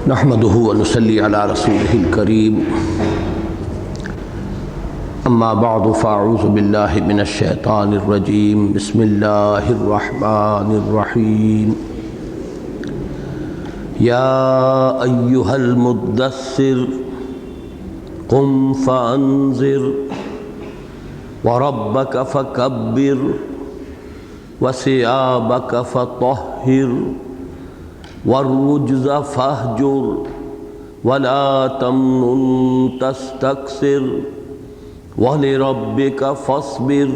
نحمده ونصلي على رسوله الكريم اما بعد فاعوذ بالله من الشيطان الرجيم بسم الله الرحمن الرحيم يا أيها المدثر قم فأنذر وربك فكبر وثيابك فطهر والرجز فاهجر ولا تمنن تستكثر ولربك فاصبر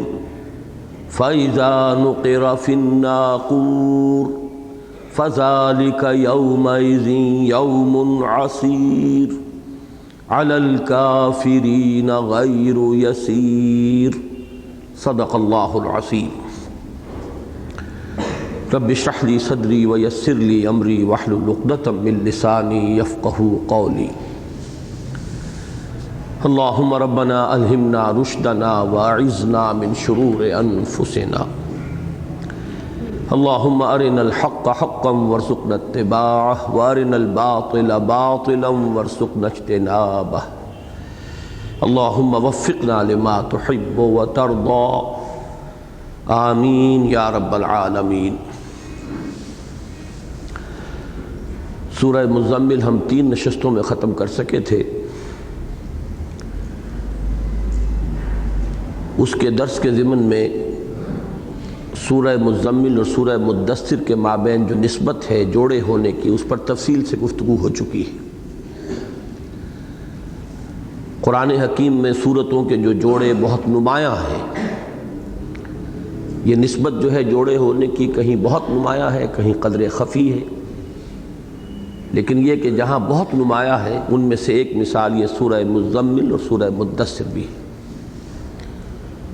فإذا نقر في الناقور فذلك يومئذ يوم عسير على الكافرين غير يسير صدق الله العظيم رب اشرح لي صدري ويسر لي امري واحلل عقدة من لساني يفقهوا قولي اللهم ربنا الهمنا رشدنا واعذنا من شرور انفسنا اللهم ارنا الحق حقا وارزقنا اتباعه وارنا الباطل باطلا وارزقنا اجتنابه اللهم وفقنا لما تحب وترضى آمین یا رب العالمین۔ سورہ مزمل ہم 3 نشستوں میں ختم کر سکے تھے۔ اس کے درس کے ضمن میں سورہ مزمل اور سورہ مدثر کے مابین جو نسبت ہے جوڑے ہونے کی، اس پر تفصیل سے گفتگو ہو چکی ہے۔ قرآن حکیم میں سورتوں کے جو جوڑے بہت نمایاں ہیں، یہ نسبت جو ہے جوڑے ہونے کی کہیں بہت نمایاں ہے، کہیں قدر خفی ہے، لیکن یہ کہ جہاں بہت نمایاں ہے ان میں سے ایک مثال یہ سورہ مزمل اور سورہ مدثر بھی ہے۔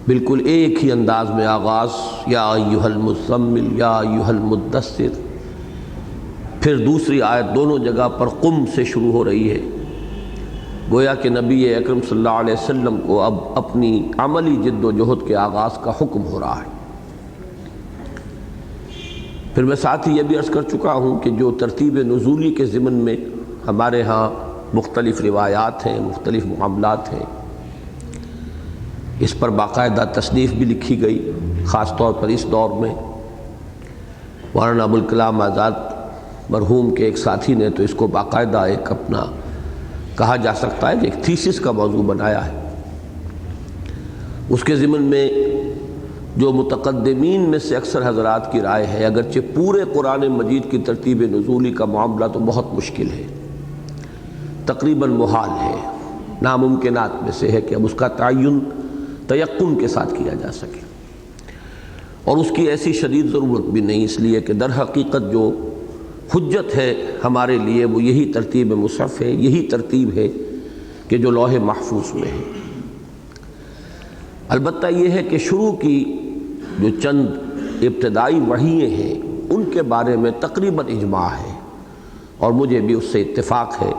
بالکل ایک ہی انداز میں آغاز، یا ایھا المزمل یا ایھا المدثر، پھر دوسری آیت دونوں جگہ پر قم سے شروع ہو رہی ہے، گویا کہ نبی اکرم صلی اللہ علیہ وسلم کو اب اپنی عملی جد و جہد کے آغاز کا حکم ہو رہا ہے۔ پھر میں ساتھ ہی یہ بھی عرض کر چکا ہوں کہ جو ترتیب نزولی کے ضمن میں ہمارے ہاں مختلف روایات ہیں، مختلف معاملات ہیں، اس پر باقاعدہ تصنیف بھی لکھی گئی، خاص طور پر اس دور میں مولانا ابوالکلام آزاد مرحوم کے ایک ساتھی نے تو اس کو باقاعدہ ایک اپنا کہا جا سکتا ہے کہ ایک تھیسس کا موضوع بنایا ہے۔ اس کے ضمن میں جو متقدمین میں سے اکثر حضرات کی رائے ہے، اگرچہ پورے قرآن مجید کی ترتیب نزولی کا معاملہ تو بہت مشکل ہے، تقریباً محال ہے، ناممکنات میں سے ہے کہ اب اس کا تعین تیقن کے ساتھ کیا جا سکے، اور اس کی ایسی شدید ضرورت بھی نہیں، اس لیے کہ در حقیقت جو حجت ہے ہمارے لیے وہ یہی ترتیب مصحف ہے، یہی ترتیب ہے کہ جو لوح محفوظ میں ہے۔ البتہ یہ ہے کہ شروع کی جو چند ابتدائی وحییں ہیں ان کے بارے میں تقریباً اجماع ہے، اور مجھے بھی اس سے اتفاق ہے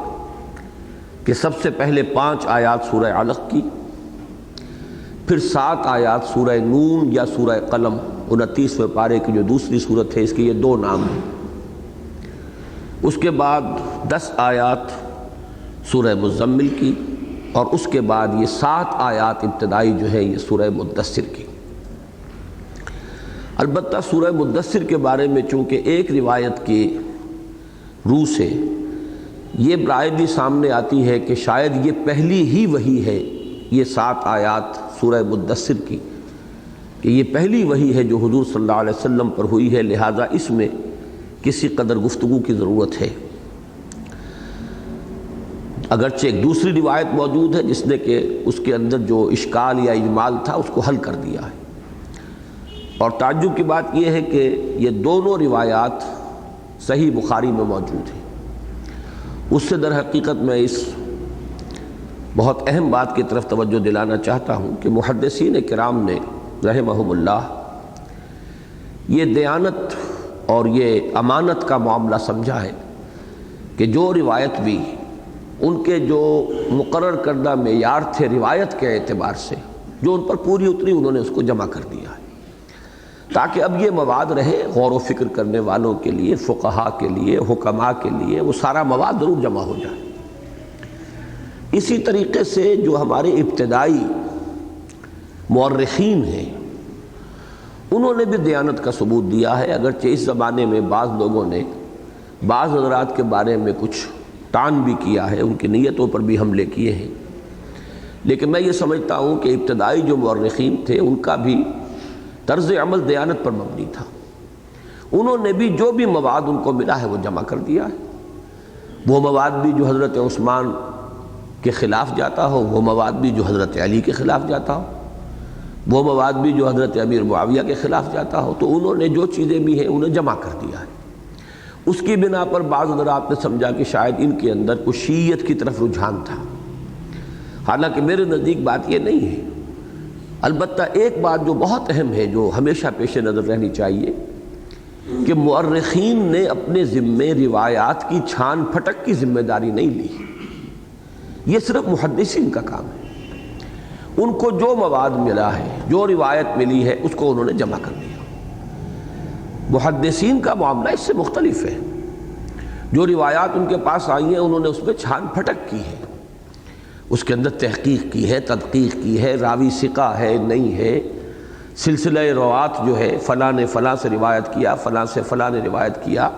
کہ سب سے پہلے 5 آیات سورہ علق کی، پھر 7 آیات سورہ نون یا سورہ قلم 29ویں پارے کی جو دوسری صورت ہے، اس کے یہ 2 نام ہیں، اس کے بعد 10 آیات سورہ مزمل کی، اور اس کے بعد یہ 7 آیات ابتدائی جو ہے یہ سورہ مدثر کی۔ البتہ سورہ مدثر کے بارے میں چونکہ ایک روایت کی روح سے یہ رائے بھی سامنے آتی ہے کہ شاید یہ پہلی ہی وحی ہے، یہ 7 آیات سورہ مدثر کی، کہ یہ پہلی وحی ہے جو حضور صلی اللہ علیہ وسلم پر ہوئی ہے، لہٰذا اس میں کسی قدر گفتگو کی ضرورت ہے۔ اگرچہ ایک دوسری روایت موجود ہے جس نے کہ اس کے اندر جو اشکال یا اجمال تھا اس کو حل کر دیا ہے، اور تعجب کی بات یہ ہے کہ یہ دونوں روایات صحیح بخاری میں موجود ہیں۔ اس سے در حقیقت میں اس بہت اہم بات کی طرف توجہ دلانا چاہتا ہوں کہ محدثین کرام نے رحمہم اللہ یہ دیانت اور یہ امانت کا معاملہ سمجھا ہے کہ جو روایت بھی ان کے جو مقرر کردہ معیار تھے روایت کے اعتبار سے، جو ان پر پوری اتری انہوں نے اس کو جمع کر دیا ہے۔ تاکہ اب یہ مواد رہے غور و فکر کرنے والوں کے لیے، فقہا کے لیے، حکماء کے لیے، وہ سارا مواد ضرور جمع ہو جائے۔ اسی طریقے سے جو ہمارے ابتدائی مورخین ہیں انہوں نے بھی دیانت کا ثبوت دیا ہے، اگرچہ اس زمانے میں بعض لوگوں نے بعض حضرات کے بارے میں کچھ طعن بھی کیا ہے، ان کی نیتوں پر بھی حملے کیے ہیں، لیکن میں یہ سمجھتا ہوں کہ ابتدائی جو مورخین تھے ان کا بھی طرز عمل دیانت پر مبنی تھا۔ انہوں نے بھی جو بھی مواد ان کو ملا ہے وہ جمع کر دیا ہے، وہ مواد بھی جو حضرت عثمان کے خلاف جاتا ہو، وہ مواد بھی جو حضرت علی کے خلاف جاتا ہو، وہ مواد بھی جو حضرت امیر معاویہ کے خلاف جاتا ہو، تو انہوں نے جو چیزیں بھی ہیں انہیں جمع کر دیا ہے۔ اس کی بنا پر بعض حضرات نے سمجھا کہ شاید ان کے اندر کچھ شیعیت کی طرف رجحان تھا، حالانکہ میرے نزدیک بات یہ نہیں ہے۔ البتہ ایک بات جو بہت اہم ہے، جو ہمیشہ پیش نظر رہنی چاہیے، کہ مورخین نے اپنے ذمے روایات کی چھان پھٹک کی ذمہ داری نہیں لی، یہ صرف محدثین کا کام ہے۔ ان کو جو مواد ملا ہے، جو روایت ملی ہے، اس کو انہوں نے جمع کر دیا۔ محدثین کا معاملہ اس سے مختلف ہے، جو روایات ان کے پاس آئی ہیں انہوں نے اس میں چھان پھٹک کی ہے، اس کے اندر تحقیق کی ہے، تدقیق کی ہے، راوی ثقہ ہے نہیں ہے، سلسلہ روات جو ہے فلاں نے فلاں سے روایت کیا، فلاں سے فلاں نے روایت کیا،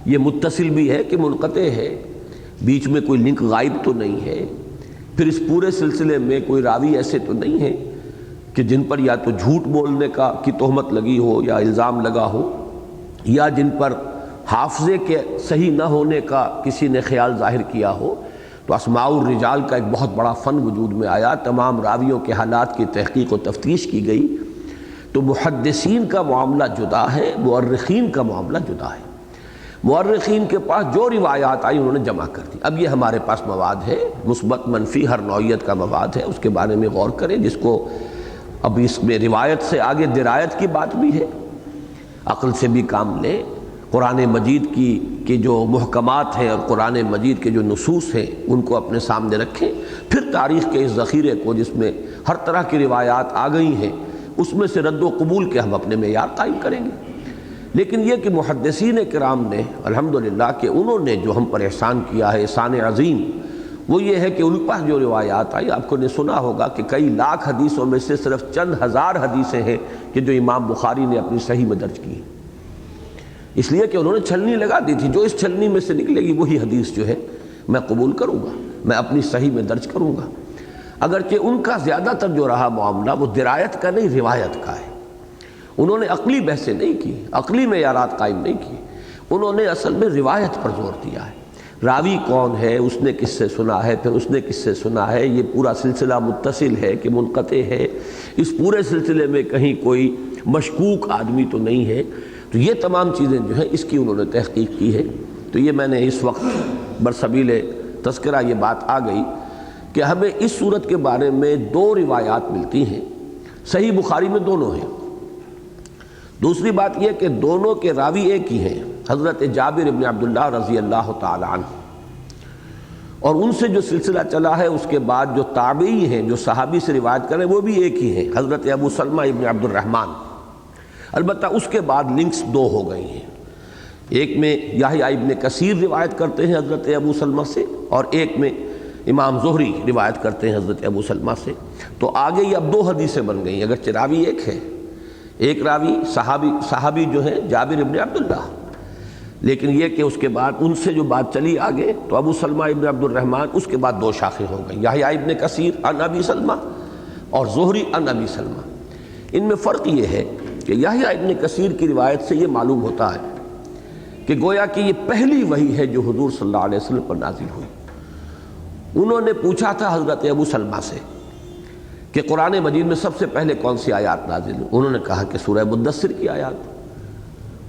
یہ متصل بھی ہے کہ منقطع ہے، بیچ میں کوئی لنک غائب تو نہیں ہے، پھر اس پورے سلسلے میں کوئی راوی ایسے تو نہیں ہے کہ جن پر یا تو جھوٹ بولنے کی تہمت لگی ہو یا الزام لگا ہو، یا جن پر حافظے کے صحیح نہ ہونے کا کسی نے خیال ظاہر کیا ہو۔ تو اسماء الرجال کا ایک بہت بڑا فن وجود میں آیا، تمام راویوں کے حالات کی تحقیق و تفتیش کی گئی۔ تو محدثین کا معاملہ جدا ہے، مورخین کا معاملہ جدا ہے۔ مورخین کے پاس جو روایات آئی انہوں نے جمع کر دی۔ اب یہ ہمارے پاس مواد ہے، مثبت منفی ہر نوعیت کا مواد ہے، اس کے بارے میں غور کریں، جس کو اب اس میں روایت سے آگے درایت کی بات بھی ہے، عقل سے بھی کام لیں۔ قرآن مجید کی جو محکمات ہیں اور قرآن مجید کے جو نصوص ہیں ان کو اپنے سامنے رکھیں، پھر تاریخ کے اس ذخیرے کو جس میں ہر طرح کی روایات آ گئی ہیں اس میں سے رد و قبول کے ہم اپنے معیار قائم کریں گے۔ لیکن یہ کہ محدثین کرام نے الحمدللہ کہ انہوں نے جو ہم پر احسان کیا ہے، احسان عظیم، وہ یہ ہے کہ ان پاس جو روایات آئی، آپ کو نے سنا ہوگا کہ کئی لاکھ حدیثوں میں سے صرف چند ہزار حدیثیں ہیں کہ جو امام بخاری نے اپنی صحیح میں درج کی، اس لیے کہ انہوں نے چھلنی لگا دی تھی، جو اس چھلنی میں سے نکلے گی وہی حدیث جو ہے میں قبول کروں گا، میں اپنی صحیح میں درج کروں گا۔ اگرچہ ان کا زیادہ تر جو رہا معاملہ وہ درایت کا نہیں، روایت کا ہے۔ انہوں نے عقلی بحثیں نہیں کی، عقلی معیارات قائم نہیں کی، انہوں نے اصل میں روایت پر زور دیا ہے۔ راوی کون ہے، اس نے کس سے سنا ہے، پھر اس نے کس سے سنا ہے، یہ پورا سلسلہ متصل ہے کہ منقطع ہے، اس پورے سلسلے میں کہیں کوئی مشکوک آدمی تو نہیں ہے۔ تو یہ تمام چیزیں جو ہیں اس کی انہوں نے تحقیق کی ہے۔ تو یہ میں نے اس وقت برسبیل تذکرہ یہ بات آ گئی کہ ہمیں اس صورت کے بارے میں دو روایات ملتی ہیں، صحیح بخاری میں دونوں ہیں۔ دوسری بات یہ کہ دونوں کے راوی ایک ہی ہیں، حضرت جابر ابن عبداللہ رضی اللہ تعالی عنہ، اور ان سے جو سلسلہ چلا ہے اس کے بعد جو تابعی ہیں جو صحابی سے روایت کریں وہ بھی ایک ہی ہیں، حضرت ابو سلمہ ابن عبد الرحمن۔ البتہ اس کے بعد لنکس دو ہو گئی ہیں، ایک میں یحییٰ ابن کثیر روایت کرتے ہیں حضرت ابو سلمہ سے، اور ایک میں امام زہری روایت کرتے ہیں حضرت ابو سلمہ سے۔ تو آگے یہ اب دو حدیثیں بن گئی، اگرچہ راوی ایک ہے، ایک راوی صحابی جو ہے جابر ابن عبداللہ، لیکن یہ کہ اس کے بعد ان سے جو بات چلی آگے تو ابو سلمہ ابن عبد الرحمن، اس کے بعد دو شاخیں ہو گئیں، یحییٰ ابن کثیر عن ابی سلمہ اور زہری عن ابی سلمہ۔ ان میں فرق یہ ہے کہ یحییٰ ابن کثیر کی روایت سے یہ معلوم ہوتا ہے کہ گویا کہ یہ پہلی وحی ہے جو حضور صلی اللہ علیہ وسلم پر نازل ہوئی۔ انہوں نے پوچھا تھا حضرت ابو سلمہ سے کہ قرآن مجید میں سب سے پہلے کون سی آیات نازل ہوئی؟ انہوں نے کہا کہ سورہ مدثر کی آیات۔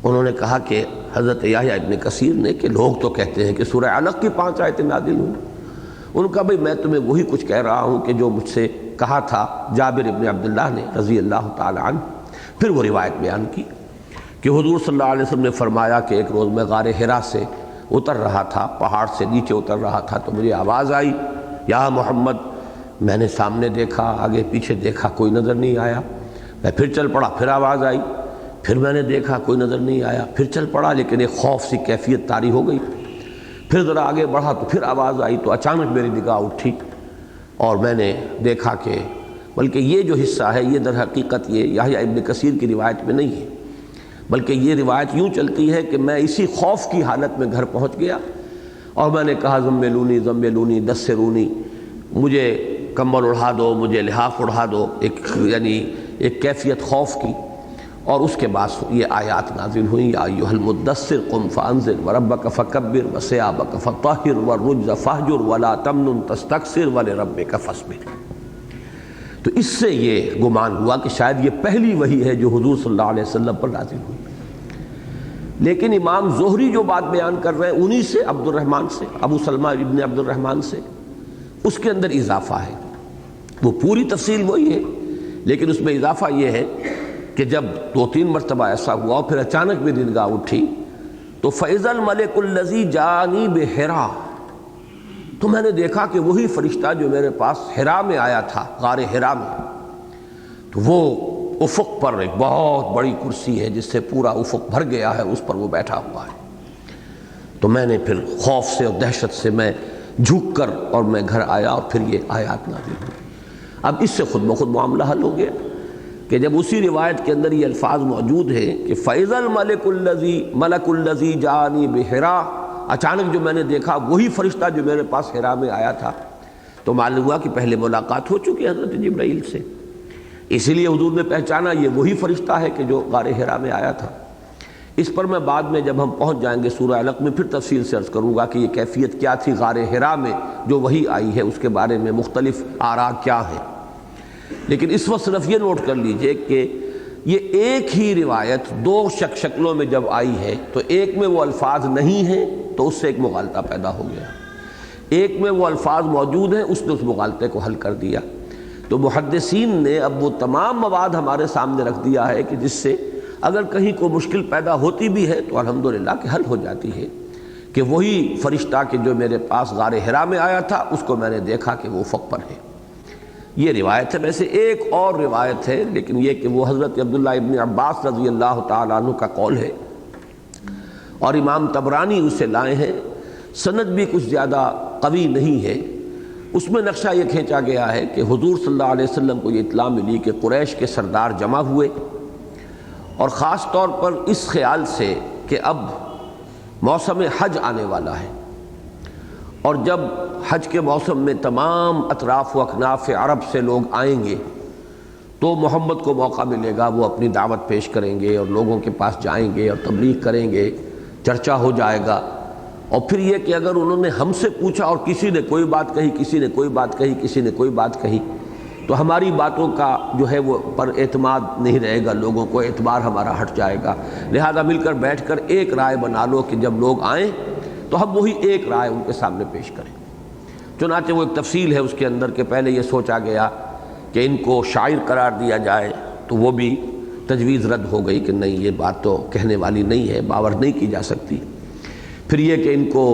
انہوں نے کہا کہ حضرت یحییٰ ابن کثیر نے کہ لوگ تو کہتے ہیں کہ سورہ علق کی 5 آیتیں نازل ہوئیں۔ ان کا بھئی میں تمہیں وہی کچھ کہہ رہا ہوں کہ جو مجھ سے کہا تھا جابر ابن عبداللہ نے رضی اللہ تعالی عنہ۔ پھر وہ روایت بیان کی کہ حضور صلی اللہ علیہ وسلم نے فرمایا کہ ایک روز میں غار حرا سے اتر رہا تھا، پہاڑ سے نیچے اتر رہا تھا، تو مجھے آواز آئی یا محمد۔ میں نے سامنے دیکھا، آگے پیچھے دیکھا، کوئی نظر نہیں آیا۔ میں پھر چل پڑا، پھر آواز آئی، پھر میں نے دیکھا کوئی نظر نہیں آیا، پھر چل پڑا، لیکن ایک خوف سی کیفیت طاری ہو گئی۔ پھر ذرا آگے بڑھا تو پھر آواز آئی، تو اچانک میری نگاہ اٹھی اور میں نے دیکھا کہ بلکہ یہ جو حصہ ہے یہ در حقیقت یہ یحییٰ ابن کثیر کی روایت میں نہیں ہے، بلکہ یہ روایت یوں چلتی ہے کہ میں اسی خوف کی حالت میں گھر پہنچ گیا اور میں نے کہا زملونی زملونی دثرونی، مجھے کمبل اڑھا دو، مجھے لحاف اڑھا دو، یعنی ایک کیفیت خوف کی۔ اور اس کے بعد یہ آیات نازل ہوئیں، یا ایھا المدثر قم فانذر وربک فکبر وثیابک فطہر والرجز فاہجر ولا تمنن تستکثر ولربک فاصبر۔ تو اس سے یہ گمان ہوا کہ شاید یہ پہلی وحی ہے جو حضور صلی اللہ علیہ وسلم پر نازل ہوئی، لیکن امام زہری جو بات بیان کر رہے ہیں انہی سے عبد الرحمن سے، ابو سلمہ ابن عبد الرحمن سے، اس کے اندر اضافہ ہے، وہ پوری تفصیل وہی ہے لیکن اس میں اضافہ یہ ہے کہ جب 2-3 مرتبہ ایسا ہوا اور پھر اچانک میری نگاہ اٹھی تو فَإِذَا الْمَلِكُ الَّذِي جَاءَنِي بِحِرَا، تو میں نے دیکھا کہ وہی فرشتہ جو میرے پاس حرا میں آیا تھا، غار حرا میں، تو وہ افق پر ایک بہت بڑی کرسی ہے جس سے پورا افق بھر گیا ہے، اس پر وہ بیٹھا ہوا ہے۔ تو میں نے پھر خوف سے اور دہشت سے میں جھک کر اور میں گھر آیا اور پھر یہ آیات نازل ہوئی۔ اب اس سے خود بخود معاملہ حل ہو گیا کہ جب اسی روایت کے اندر یہ الفاظ موجود ہیں کہ فَإِذَا الْمَلَكُ الَّذِي جَاءَنِي بِحِرَا، اچانک جو میں نے دیکھا وہی فرشتہ جو میرے پاس حرا میں آیا تھا، تو معلوم ہوا کہ پہلے ملاقات ہو چکی حضرت جبرائیل سے، اسی لیے حضور نے پہچانا یہ وہی فرشتہ ہے کہ جو غار حرا میں آیا تھا۔ اس پر میں بعد میں جب ہم پہنچ جائیں گے سورہ علق میں پھر تفصیل سے عرض کروں گا کہ یہ کیفیت کیا تھی غار حرا میں جو وحی آئی ہے، اس کے بارے میں مختلف آراء کیا ہیں۔ لیکن اس وقت صرف یہ نوٹ کر لیجئے کہ یہ ایک ہی روایت 2 شکلوں میں جب آئی ہے تو ایک میں وہ الفاظ نہیں ہیں تو اس سے ایک مغالطہ پیدا ہو گیا، ایک میں وہ الفاظ موجود ہیں اس نے اس مغالطے کو حل کر دیا۔ تو محدثین نے اب وہ تمام مواد ہمارے سامنے رکھ دیا ہے کہ جس سے اگر کہیں کوئی مشکل پیدا ہوتی بھی ہے تو الحمدللہ کہ حل ہو جاتی ہے، کہ وہی فرشتہ کہ جو میرے پاس غار حرا میں آیا تھا اس کو میں نے دیکھا کہ وہ افق پر ہے۔ یہ روایت ہے۔ ویسے ایک اور روایت ہے لیکن یہ کہ وہ حضرت عبداللہ ابن عباس رضی اللہ تعالیٰ عنہ کا قول ہے اور امام طبرانی اسے لائے ہیں، سند بھی کچھ زیادہ قوی نہیں ہے۔ اس میں نقشہ یہ کھینچا گیا ہے کہ حضور صلی اللہ علیہ وسلم کو یہ اطلاع ملی کہ قریش کے سردار جمع ہوئے، اور خاص طور پر اس خیال سے کہ اب موسم حج آنے والا ہے، اور جب حج کے موسم میں تمام اطراف و اکناف عرب سے لوگ آئیں گے تو محمد کو موقع ملے گا، وہ اپنی دعوت پیش کریں گے اور لوگوں کے پاس جائیں گے اور تبلیغ کریں گے، چرچا ہو جائے گا۔ اور پھر یہ کہ اگر انہوں نے ہم سے پوچھا اور کسی نے کوئی بات کہی، کسی نے کوئی بات کہی، کسی نے کوئی بات کہی، تو ہماری باتوں کا جو ہے وہ پر اعتماد نہیں رہے گا، لوگوں کو اعتبار ہمارا ہٹ جائے گا، لہذا مل کر بیٹھ کر ایک رائے بنا لو کہ جب لوگ آئیں تو ہم وہی ایک رائے ان کے سامنے پیش کریں۔ چنانچہ وہ ایک تفصیل ہے اس کے اندر کہ پہلے یہ سوچا گیا کہ ان کو شاعر قرار دیا جائے، تو وہ بھی تجویز رد ہو گئی کہ نہیں، یہ بات تو کہنے والی نہیں ہے، باور نہیں کی جا سکتی۔ پھر یہ کہ ان کو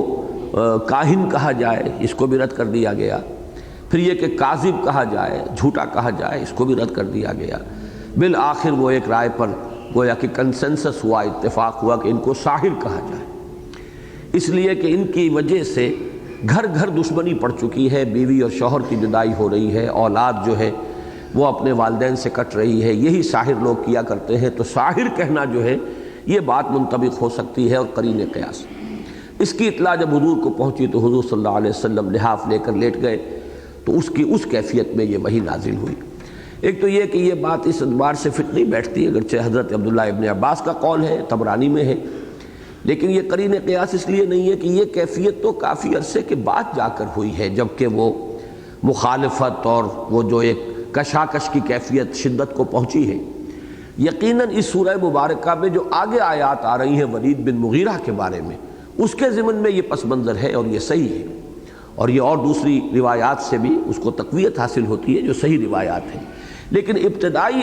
کاہن کہا جائے، اس کو بھی رد کر دیا گیا۔ پھر یہ کہ کاذب کہا جائے، جھوٹا کہا جائے، اس کو بھی رد کر دیا گیا۔ بالآخر وہ ایک رائے پر گویا کہ کنسنسس ہوا، اتفاق ہوا کہ ان کو ساحر کہا جائے، اس لیے کہ ان کی وجہ سے گھر گھر دشمنی پڑ چکی ہے، بیوی اور شوہر کی جدائی ہو رہی ہے، اولاد جو ہے وہ اپنے والدین سے کٹ رہی ہے، یہی ساحر لوگ کیا کرتے ہیں، تو ساحر کہنا جو ہے یہ بات منطبق ہو سکتی ہے اور قرین قیاس۔ اس کی اطلاع جب حضور کو پہنچی تو حضور صلی اللہ علیہ وسلم لحاف لے کر لیٹ گئے، تو اس کیفیت میں یہ وحی نازل ہوئی۔ ایک تو یہ کہ یہ بات اس اعتبار سے فٹ نہیں بیٹھتی، اگرچہ حضرت عبداللہ ابن عباس کا قول ہے، طبرانی میں ہے، لیکن یہ قرین قیاس اس لیے نہیں ہے کہ یہ کیفیت تو کافی عرصے کے بعد جا کر ہوئی ہے، جبکہ وہ مخالفت اور وہ جو ایک کشاکش کی کیفیت شدت کو پہنچی ہے۔ یقیناً اس سورہ مبارکہ میں جو آگے آیات آ رہی ہیں ولید بن مغیرہ کے بارے میں، اس کے ضمن میں یہ پس منظر ہے اور یہ صحیح ہے، اور یہ اور دوسری روایات سے بھی اس کو تقویت حاصل ہوتی ہے جو صحیح روایات ہیں، لیکن ابتدائی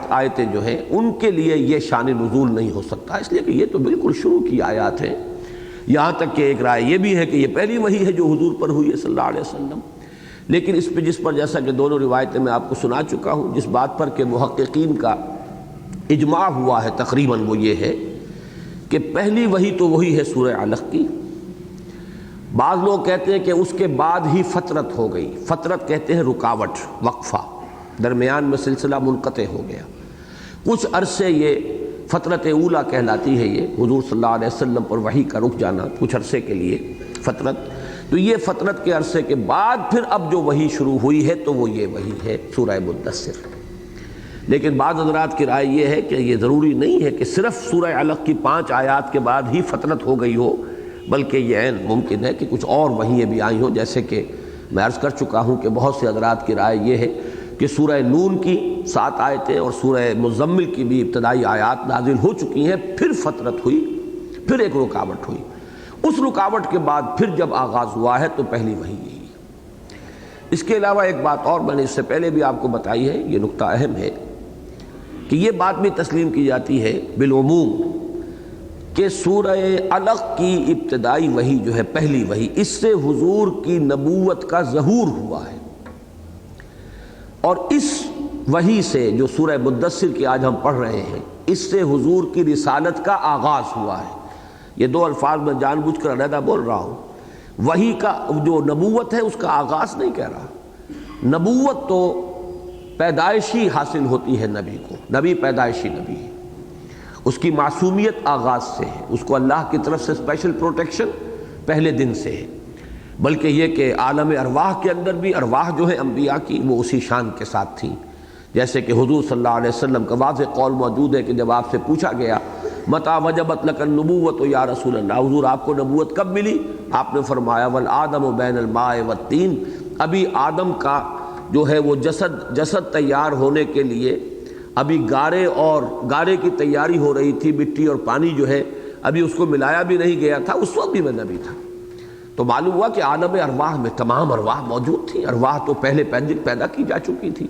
آیتیں جو ہیں ان کے لیے یہ شان نزول نہیں ہو سکتا، اس لیے کہ یہ تو بالکل شروع کی آیات ہیں۔ یہاں تک کہ ایک رائے یہ بھی ہے کہ یہ پہلی وحی ہے جو حضور پر ہوئی ہے صلی اللہ علیہ وسلم، لیکن جس پر جیسا کہ دونوں روایتیں میں آپ کو سنا چکا ہوں، جس بات پر کہ محققین کا اجماع ہوا ہے تقریباً وہ یہ ہے کہ پہلی وحی تو وہی ہے سورہ علق کی. بعض لوگ کہتے ہیں کہ اس کے بعد ہی فترت ہو گئی. فترت کہتے ہیں رکاوٹ، وقفہ، درمیان میں سلسلہ منقطع ہو گیا. کچھ عرصے یہ فترت اولا کہلاتی ہے، یہ حضور صلی اللہ علیہ وسلم پر وحی کا رک جانا کچھ عرصے کے لیے فترت. تو یہ فترت کے عرصے کے بعد پھر اب جو وحی شروع ہوئی ہے تو وہ یہ وحی ہے سورہ مدثر. لیکن بعض حضرات کی رائے یہ ہے کہ یہ ضروری نہیں ہے کہ صرف سورہ علق کی 5 آیات کے بعد ہی فترت ہو گئی ہو، بلکہ یہ عین ممکن ہے کہ کچھ اور وحییں بھی آئی ہوں. جیسے کہ میں عرض کر چکا ہوں کہ بہت سے حضرات کی رائے یہ ہے کہ سورہ نون کی 7 آیتیں اور سورہ مزمل کی بھی ابتدائی آیات نازل ہو چکی ہیں، پھر فترت ہوئی، پھر ایک رکاوٹ ہوئی. اس رکاوٹ کے بعد پھر جب آغاز ہوا ہے تو پہلی وحی یہی ہے. اس کے علاوہ ایک بات اور میں نے اس سے پہلے بھی آپ کو بتائی ہے، یہ نقطہ اہم ہے کہ یہ بات بھی تسلیم کی جاتی ہے بالعموم کہ سورہ علق کی ابتدائی وحی جو ہے پہلی وحی، اس سے حضور کی نبوت کا ظہور ہوا ہے. اور اس وحی سے جو سورہ مدثر کی آج ہم پڑھ رہے ہیں، اس سے حضور کی رسالت کا آغاز ہوا ہے. یہ 2 الفاظ میں جان بوجھ کر علیحدہ بول رہا ہوں. وحی کا جو نبوت ہے اس کا آغاز نہیں کہہ رہا. نبوت تو پیدائشی حاصل ہوتی ہے نبی کو، نبی پیدائشی نبی ہے، اس کی معصومیت آغاز سے ہے، اس کو اللہ کی طرف سے اسپیشل پروٹیکشن پہلے دن سے ہے. بلکہ یہ کہ عالم ارواح کے اندر بھی ارواح جو ہے انبیاء کی وہ اسی شان کے ساتھ تھیں. جیسے کہ حضور صلی اللہ علیہ وسلم کا واضح قول موجود ہے کہ جب آپ سے پوچھا گیا متى وجبت لک النبوۃ یا رسول اللہ، حضور آپ کو نبوت کب ملی؟ آپ نے فرمایا والآدم بین الماء والطین، ابھی آدم کا جو ہے وہ جسد تیار ہونے کے لیے ابھی گارے کی تیاری ہو رہی تھی، مٹی اور پانی جو ہے ابھی اس کو ملایا بھی نہیں گیا تھا، اس وقت بھی میں نبی تھا. تو معلوم ہوا کہ عالم ارواح میں تمام ارواح موجود تھیں. ارواح تو پہلے پیدا کی جا چکی تھی.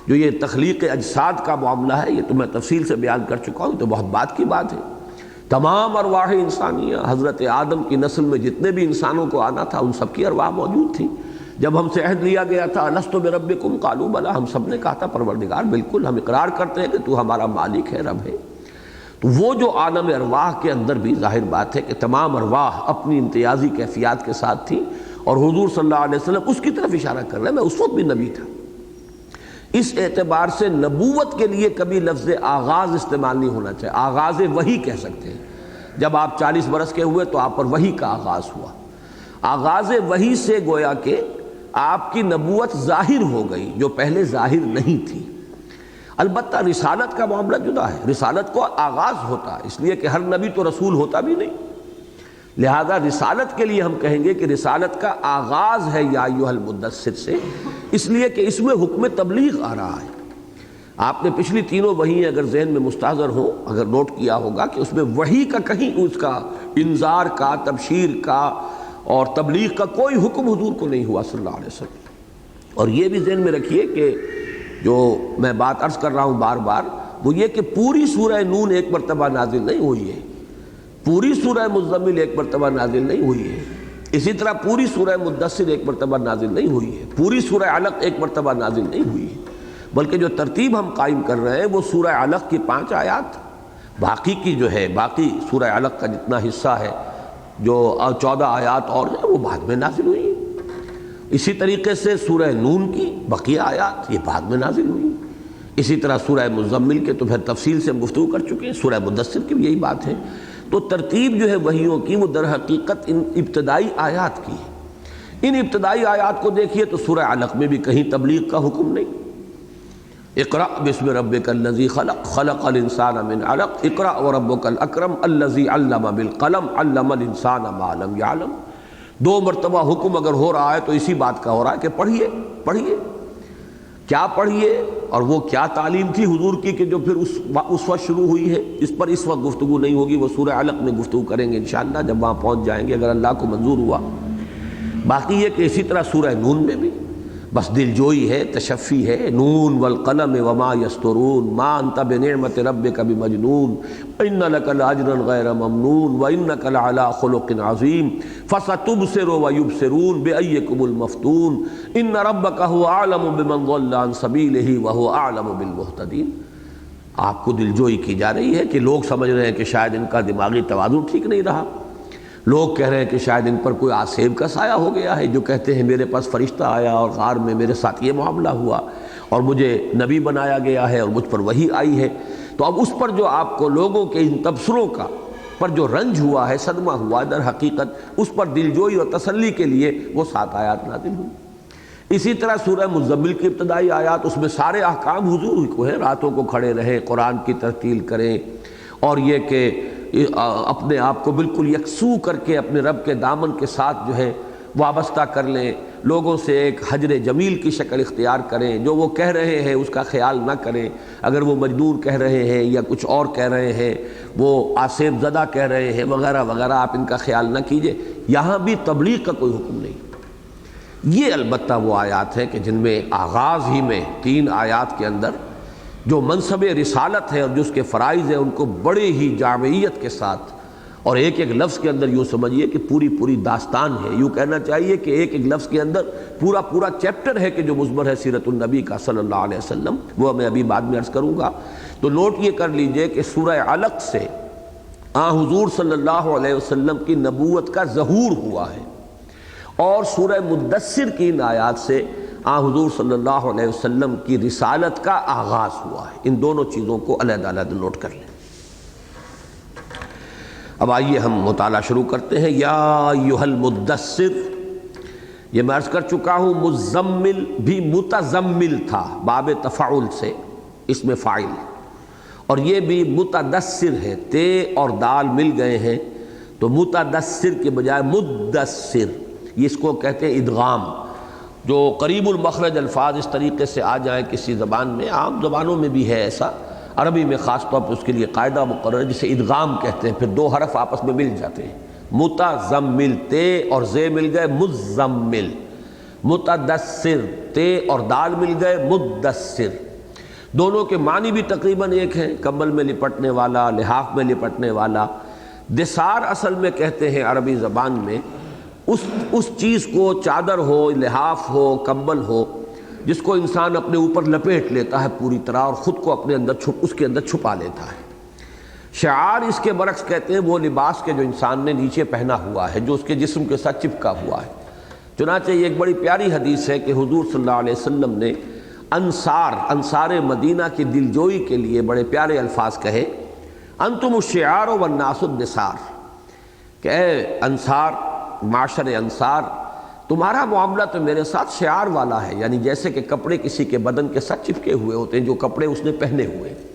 جو یہ تخلیق اجساد کا معاملہ ہے یہ تو میں تفصیل سے بیان کر چکا ہوں، تو بہت بات کی بات ہے. تمام ارواح انسانیہ، حضرت آدم کی نسل میں جتنے بھی انسانوں کو آنا تھا ان سب کی ارواح موجود تھیں. جب ہم سے عہد لیا گیا تھا الستُ بربکم قالوا بلی، ہم سب نے کہا تھا پروردگار بالکل، ہم اقرار کرتے ہیں کہ تو ہمارا مالک ہے، رب ہے. تو وہ جو عالم ارواح کے اندر بھی ظاہر بات ہے کہ تمام ارواح اپنی امتیازی کیفیات کے ساتھ تھیں، اور حضور صلی اللہ علیہ وسلم اس کی طرف اشارہ کر رہے ہیں، میں اس وقت بھی نبی تھا. اس اعتبار سے نبوت کے لیے کبھی لفظ آغاز استعمال نہیں ہونا چاہیے. آغاز وحی کہہ سکتے ہیں. جب آپ 40 برس کے ہوئے تو آپ پر وحی کا آغاز ہوا. آغاز وحی سے گویا کہ آپ کی نبوت ظاہر ہو گئی جو پہلے ظاہر نہیں تھی. البتہ رسالت کا معاملہ جدا ہے. رسالت کو آغاز ہوتا ہے، اس لیے کہ ہر نبی تو رسول ہوتا بھی نہیں. لہذا رسالت کے لیے ہم کہیں گے کہ رسالت کا آغاز ہے یا ایھا المدثر سے، اس لیے کہ اس میں حکم تبلیغ آ رہا ہے. آپ نے پچھلی تینوں وحییں اگر ذہن میں مستحضر ہوں، اگر نوٹ کیا ہوگا کہ اس میں وحی کا کہیں اس کا انذار کا، تبشیر کا اور تبلیغ کا کوئی حکم حضور کو نہیں ہوا صلی اللہ علیہ وسلم. اور یہ بھی ذہن میں رکھیے کہ جو میں بات عرض کر رہا ہوں بار بار، وہ یہ کہ پوری سورہ نون ایک مرتبہ نازل نہیں ہوئی ہے، پوری سورہ مزمل ایک مرتبہ نازل نہیں ہوئی ہے، اسی طرح پوری سورہ مدثر ایک مرتبہ نازل نہیں ہوئی ہے، پوری سورہ علق ایک مرتبہ نازل نہیں ہوئی ہے. بلکہ جو ترتیب ہم قائم کر رہے ہیں وہ سورہ علق کی 5 آیات، باقی کی جو ہے باقی سورہ علق کا جتنا حصہ ہے جو 14 آیات اور ہیں وہ بعد میں نازل ہوئی. اسی طریقے سے سورہ نون کی بقیہ آیات یہ بعد میں نازل ہوئی. اسی طرح سورہ مزمل کے تو پھر تفصیل سے ہم گفتگو کر چکے ہیں، سورہ مدثر کی بھی یہی بات ہے. تو ترتیب جو ہے وحیوں کی وہ در حقیقت ان ابتدائی آیات کی ہے. ان ابتدائی آیات کو دیکھیے تو سورہ علق میں بھی کہیں تبلیغ کا حکم نہیں. اقرأ بسم ربک الذی خلق خلق الانسان من علق اقرأ وربک الاکرم الذی علم بالقلم علم الانسان ما لم یعلم. 2 مرتبہ حکم اگر ہو رہا ہے تو اسی بات کا ہو رہا ہے کہ پڑھیے پڑھیے. کیا پڑھیے اور وہ کیا تعلیم تھی حضور کی کہ جو پھر اس وقت شروع ہوئی ہے، اس پر اس وقت گفتگو نہیں ہوگی، وہ سورہ علق میں گفتگو کریں گے انشاءاللہ جب وہاں پہنچ جائیں گے اگر اللہ کو منظور ہوا. باقی یہ کہ اسی طرح سورہ نون میں بھی بس دل جوئی ہے، تشفی ہے. نون والقلم وما یسطرون ما انت بنعمت ربک بمجنون ان لک لاجرا غیر ممنون وانک لعلی خلق عظیم فستبصر ویبصرون بایکم المفتون ان ربک هو اعلم بمن ضل عن سبیلہ وهو اعلم بالمہتدین. آپ کو دلجوئی کی جا رہی ہے کہ لوگ سمجھ رہے ہیں کہ شاید ان کا دماغی توازن ٹھیک نہیں رہا، لوگ کہہ رہے ہیں کہ شاید ان پر کوئی آسیب کا سایہ ہو گیا ہے، جو کہتے ہیں میرے پاس فرشتہ آیا اور غار میں میرے ساتھ یہ معاملہ ہوا اور مجھے نبی بنایا گیا ہے اور مجھ پر وحی آئی ہے۔ تو اب اس پر جو آپ کو لوگوں کے ان تبصروں کا پر جو رنج ہوا ہے، صدمہ ہوا ہے، در حقیقت اس پر دلجوئی اور تسلی کے لیے وہ 7 آیات نازل ہوئی۔ اسی طرح سورہ مزمل کی ابتدائی آیات، اس میں سارے احکام حضور کو ہیں، راتوں کو کھڑے رہیں، قرآن کی ترتیل کریں، اور یہ کہ اپنے آپ کو بالکل یکسو کر کے اپنے رب کے دامن کے ساتھ جو ہے وابستہ کر لیں، لوگوں سے ایک حجر جمیل کی شکل اختیار کریں، جو وہ کہہ رہے ہیں اس کا خیال نہ کریں، اگر وہ مجنون کہہ رہے ہیں یا کچھ اور کہہ رہے ہیں، وہ آسیب زدہ کہہ رہے ہیں وغیرہ وغیرہ، آپ ان کا خیال نہ کیجئے۔ یہاں بھی تبلیغ کا کوئی حکم نہیں۔ یہ البتہ وہ آیات ہیں کہ جن میں آغاز ہی میں 3 آیات کے اندر جو منصب رسالت ہے اور جو اس کے فرائض ہیں ان کو بڑے ہی جامعیت کے ساتھ اور ایک ایک لفظ کے اندر یوں سمجھیے کہ پوری داستان ہے، یوں کہنا چاہیے کہ ایک ایک لفظ کے اندر پورا چیپٹر ہے کہ جو مضمر ہے سیرت النبی کا صلی اللہ علیہ وسلم، وہ میں ابھی بعد میں عرض کروں گا۔ تو نوٹ یہ کر لیجئے کہ سورہ علق سے حضور صلی اللہ علیہ وسلم کی نبوت کا ظہور ہوا ہے، اور سورہ مدثر کی ان آیات سے حضور صلی اللہ علیہ وسلم کی رسالت کا آغاز ہوا ہے۔ ان دونوں چیزوں کو علیحدہ علیحدہ نوٹ کر لیں۔ اب آئیے ہم مطالعہ شروع کرتے ہیں۔ یا ایھا المدثر، یہ میں عرض کر چکا ہوں مزمل بھی متزمل تھا، باب تفاعل سے اس میں فاعل، اور یہ بھی متدثر ہے، تے اور دال مل گئے ہیں تو متدثر کے بجائے مدثر، اس کو کہتے ہیں ادغام۔ جو قریب المخرج الفاظ اس طریقے سے آ جائیں کسی زبان میں، عام زبانوں میں بھی ہے ایسا، عربی میں خاص طور پہ اس کے لیے قاعدہ مقرر ہے جسے ادغام کہتے ہیں، پھر 2 حرف آپس میں مل جاتے ہیں، متزمل، تے اور زے مل گئے مزمل، متدثر، تے اور دال مل گئے مدثر۔ دونوں کے معنی بھی تقریباً ایک ہیں، کمبل میں لپٹنے والا، لحاف میں لپٹنے والا۔ دثار اصل میں کہتے ہیں عربی زبان میں اس چیز کو، چادر ہو، لحاف ہو، کمبل ہو، جس کو انسان اپنے اوپر لپیٹ لیتا ہے پوری طرح اور خود کو اپنے اندر اس کے اندر چھپا لیتا ہے۔ شعار اس کے برعکس کہتے ہیں وہ لباس کے جو انسان نے نیچے پہنا ہوا ہے، جو اس کے جسم کے ساتھ چپکا ہوا ہے۔ چنانچہ یہ ایک بڑی پیاری حدیث ہے کہ حضور صلی اللہ علیہ وسلم نے انصار مدینہ کی دلجوئی کے لیے بڑے پیارے الفاظ کہے، انتم الشعار والناس النثار، کہ اے انصار، معاشر انصار، تمہارا معاملہ تو میرے ساتھ شعار والا ہے، یعنی جیسے کہ کپڑے کسی کے بدن کے ساتھ چپکے ہوئے ہوتے ہیں، جو کپڑے اس نے پہنے ہوئے ہیں،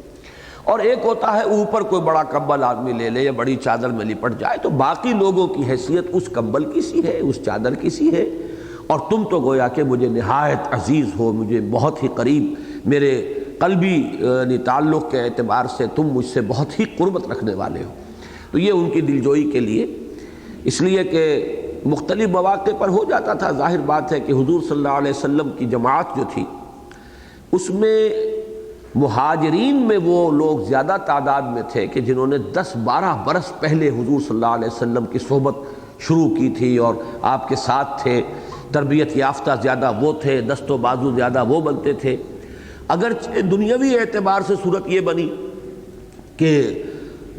اور ایک ہوتا ہے اوپر کوئی بڑا کمبل آدمی لے لے یا بڑی چادر میں لپٹ جائے تو باقی لوگوں کی حیثیت اس کمبل کی سی ہے، اس چادر کی سی ہے، اور تم تو گویا کہ مجھے نہایت عزیز ہو، مجھے بہت ہی قریب، میرے قلبی یعنی تعلق کے اعتبار سے تم مجھ سے بہت ہی قربت رکھنے والے ہو۔ تو یہ ان کی دلجوئی کے لیے، اس لیے کہ مختلف مواقع پر ہو جاتا تھا، ظاہر بات ہے کہ حضور صلی اللہ علیہ وسلم کی جماعت جو تھی اس میں مہاجرین میں وہ لوگ زیادہ تعداد میں تھے کہ جنہوں نے 10-12 برس پہلے حضور صلی اللہ علیہ وسلم کی صحبت شروع کی تھی اور آپ کے ساتھ تھے، تربیت یافتہ زیادہ وہ تھے، دست و بازو زیادہ وہ بنتے تھے۔ اگرچہ دنیاوی اعتبار سے صورت یہ بنی کہ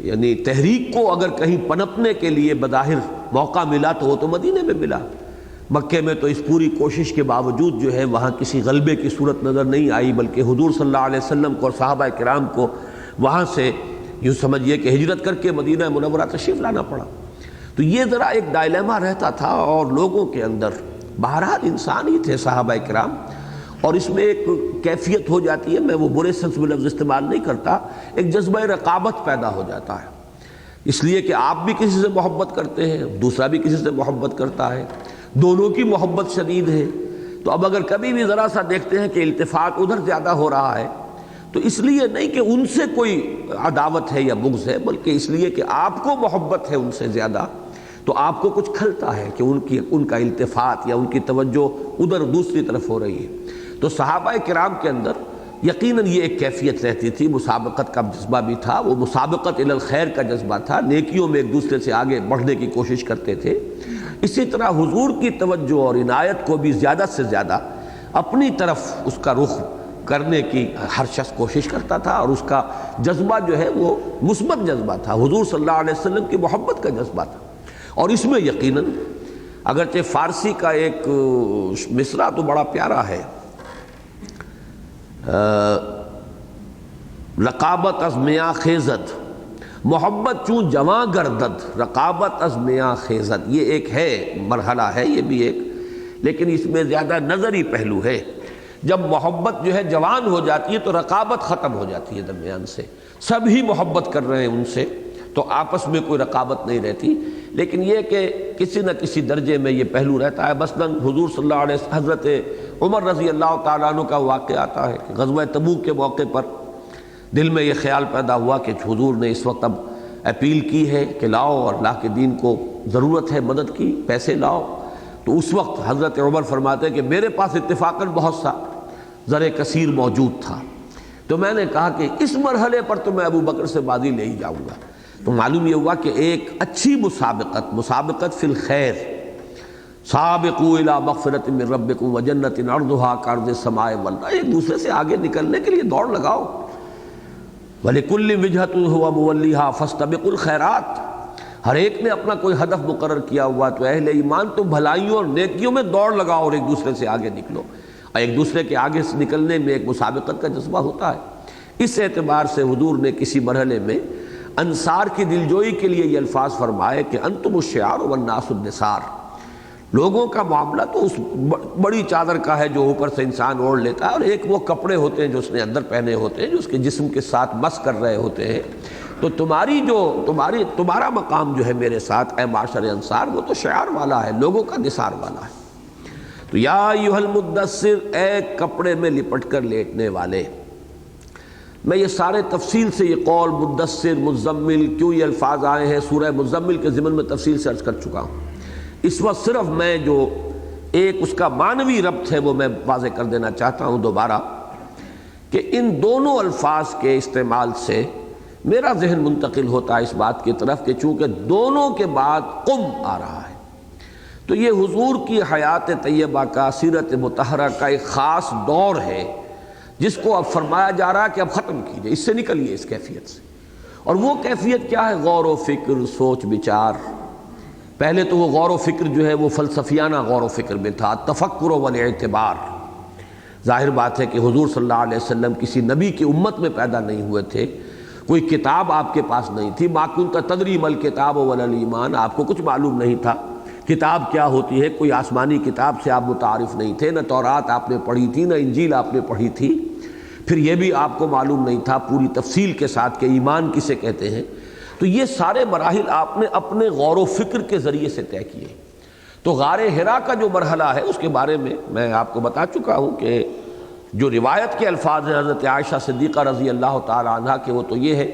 یعنی تحریک کو اگر کہیں پنپنے کے لیے بظاہر موقع ملا تو وہ تو مدینے میں ملا، مکے میں تو اس پوری کوشش کے باوجود جو ہے وہاں کسی غلبے کی صورت نظر نہیں آئی، بلکہ حضور صلی اللہ علیہ وسلم کو اور صحابہ کرام کو وہاں سے یوں سمجھیے کہ ہجرت کر کے مدینہ منورہ تشریف لانا پڑا۔ تو یہ ذرا ایک ڈائلیما رہتا تھا اور لوگوں کے اندر، بہرحال انسان ہی تھے صحابہ کرام، اور اس میں ایک کیفیت ہو جاتی ہے، میں وہ برے سنس میں لفظ استعمال نہیں کرتا، ایک جذبہ رقابت پیدا ہو جاتا ہے، اس لیے کہ آپ بھی کسی سے محبت کرتے ہیں، دوسرا بھی کسی سے محبت کرتا ہے، دونوں کی محبت شدید ہے۔ تو اب اگر کبھی بھی ذرا سا دیکھتے ہیں کہ التفات ادھر زیادہ ہو رہا ہے تو اس لیے نہیں کہ ان سے کوئی عداوت ہے یا بغض ہے، بلکہ اس لیے کہ آپ کو محبت ہے ان سے زیادہ، تو آپ کو کچھ کھلتا ہے کہ ان کا التفات یا ان کی توجہ ادھر دوسری طرف ہو رہی ہے۔ تو صحابہ کرام کے اندر یقیناً یہ ایک کیفیت رہتی تھی، مسابقت کا جذبہ بھی تھا، وہ مسابقت الی الخیر کا جذبہ تھا، نیکیوں میں ایک دوسرے سے آگے بڑھنے کی کوشش کرتے تھے۔ اسی طرح حضور کی توجہ اور عنایت کو بھی زیادہ سے زیادہ اپنی طرف اس کا رخ کرنے کی ہر شخص کوشش کرتا تھا، اور اس کا جذبہ جو ہے وہ مثبت جذبہ تھا، حضور صلی اللہ علیہ وسلم کی محبت کا جذبہ تھا۔ اور اس میں یقیناً اگرچہ فارسی کا ایک مصرع تو بڑا پیارا ہے، رقابت از میاں خیزد، محبت چون جواں گردد، رقابت از میاں خیزد، یہ ایک ہے مرحلہ ہے یہ بھی ایک، لیکن اس میں زیادہ نظری پہلو ہے۔ جب محبت جو ہے جوان ہو جاتی ہے تو رقابت ختم ہو جاتی ہے درمیان سے، سب ہی محبت کر رہے ہیں ان سے، تو آپس میں کوئی رقابت نہیں رہتی۔ لیکن یہ کہ کسی نہ کسی درجے میں یہ پہلو رہتا ہے۔ مثلاً حضور صلی اللہ علیہ وسلم، حضرت عمر رضی اللہ تعالیٰ عنہ کا واقعہ آتا ہے کہ غزوہ تبوک کے موقع پر دل میں یہ خیال پیدا ہوا کہ حضور نے اس وقت اب اپیل کی ہے کہ لاؤ، اور اللہ کے دین کو ضرورت ہے مدد کی، پیسے لاؤ۔ تو اس وقت حضرت عمر فرماتے ہیں کہ میرے پاس اتفاقاً بہت سا زر کثیر موجود تھا، تو میں نے کہا کہ اس مرحلے پر تو میں ابو بکر سے بازی لے ہی جاؤں گا۔ تو معلوم یہ ہوا کہ ایک اچھی مسابقت فی الخیر، سابقوا الی مغفرۃ من ربکم وجنۃ عرضھا کعرض السماء والارض، ایک دوسرے سے آگے نکلنے کے لیے دوڑ لگاؤ۔ وَلِكُلِّ وِجْهَةٌ هُوَ مُوَلِّيهَا فَاسْتَبِقُوا الْخَيْرَاتِ، ہر ایک نے اپنا کوئی ہدف مقرر کیا ہوا، تو اہل ایمان تو بھلائیوں اور نیکیوں میں دوڑ لگاؤ اور ایک دوسرے سے آگے نکلو، اور ایک دوسرے کے آگے سے نکلنے میں ایک مسابقت کا جذبہ ہوتا ہے۔ اس اعتبار سے حضور نے کسی مرحلے میں انصار کی دلجوئی کے لیے یہ الفاظ فرمائے کہ انتم الشعار والناس النثار، لوگوں کا معاملہ تو اس بڑی چادر کا ہے جو اوپر سے انسان اوڑھ لیتا ہے، اور ایک وہ کپڑے ہوتے ہیں جو اس نے اندر پہنے ہوتے ہیں، جو اس کے جسم کے ساتھ مس کر رہے ہوتے ہیں۔ تو تمہارا مقام جو ہے میرے ساتھ اے معاشر انصار، وہ تو شعار والا ہے، لوگوں کا نثار والا ہے۔ تو یا ایھا المدثر، اے کپڑے میں لپٹ کر لیٹنے والے۔ میں یہ سارے تفصیل سے یہ قول مدثر، مزمل، کیوں یہ الفاظ آئے ہیں سورہ مزمل کے ضمن میں تفصیل سے عرض کر چکا ہوں۔ اس وقت صرف میں جو ایک اس کا معنوی ربط ہے وہ میں واضح کر دینا چاہتا ہوں دوبارہ، کہ ان دونوں الفاظ کے استعمال سے میرا ذہن منتقل ہوتا ہے اس بات کی طرف کہ چونکہ دونوں کے بعد قم آ رہا ہے، تو یہ حضور کی حیات طیبہ کا، سیرت مطہرہ کا ایک خاص دور ہے جس کو اب فرمایا جا رہا ہے کہ اب ختم کیجئے، اس سے نکلیے، اس کیفیت سے۔ اور وہ کیفیت کیا ہے؟ غور و فکر، سوچ بچار۔ پہلے تو وہ غور و فکر جو ہے وہ فلسفیانہ غور و فکر میں تھا، تفکر والاعتبار۔ ظاہر بات ہے کہ حضور صلی اللہ علیہ وسلم کسی نبی کی امت میں پیدا نہیں ہوئے تھے، کوئی کتاب آپ کے پاس نہیں تھی، ما کنت تدری ما الکتاب ولا الایمان، آپ کو کچھ معلوم نہیں تھا کتاب کیا ہوتی ہے، کوئی آسمانی کتاب سے آپ متعارف نہیں تھے، نہ تورات آپ نے پڑھی تھی، نہ انجیل آپ نے پڑھی تھی، پھر یہ بھی آپ کو معلوم نہیں تھا پوری تفصیل کے ساتھ کہ ایمان کسے کہتے ہیں۔ تو یہ سارے مراحل آپ نے اپنے غور و فکر کے ذریعے سے طے کیے۔ تو غار حرا کا جو مرحلہ ہے اس کے بارے میں آپ کو بتا چکا ہوں کہ جو روایت کے الفاظ ہیں حضرت عائشہ صدیقہ رضی اللہ تعالی عنہا کے، وہ تو یہ ہے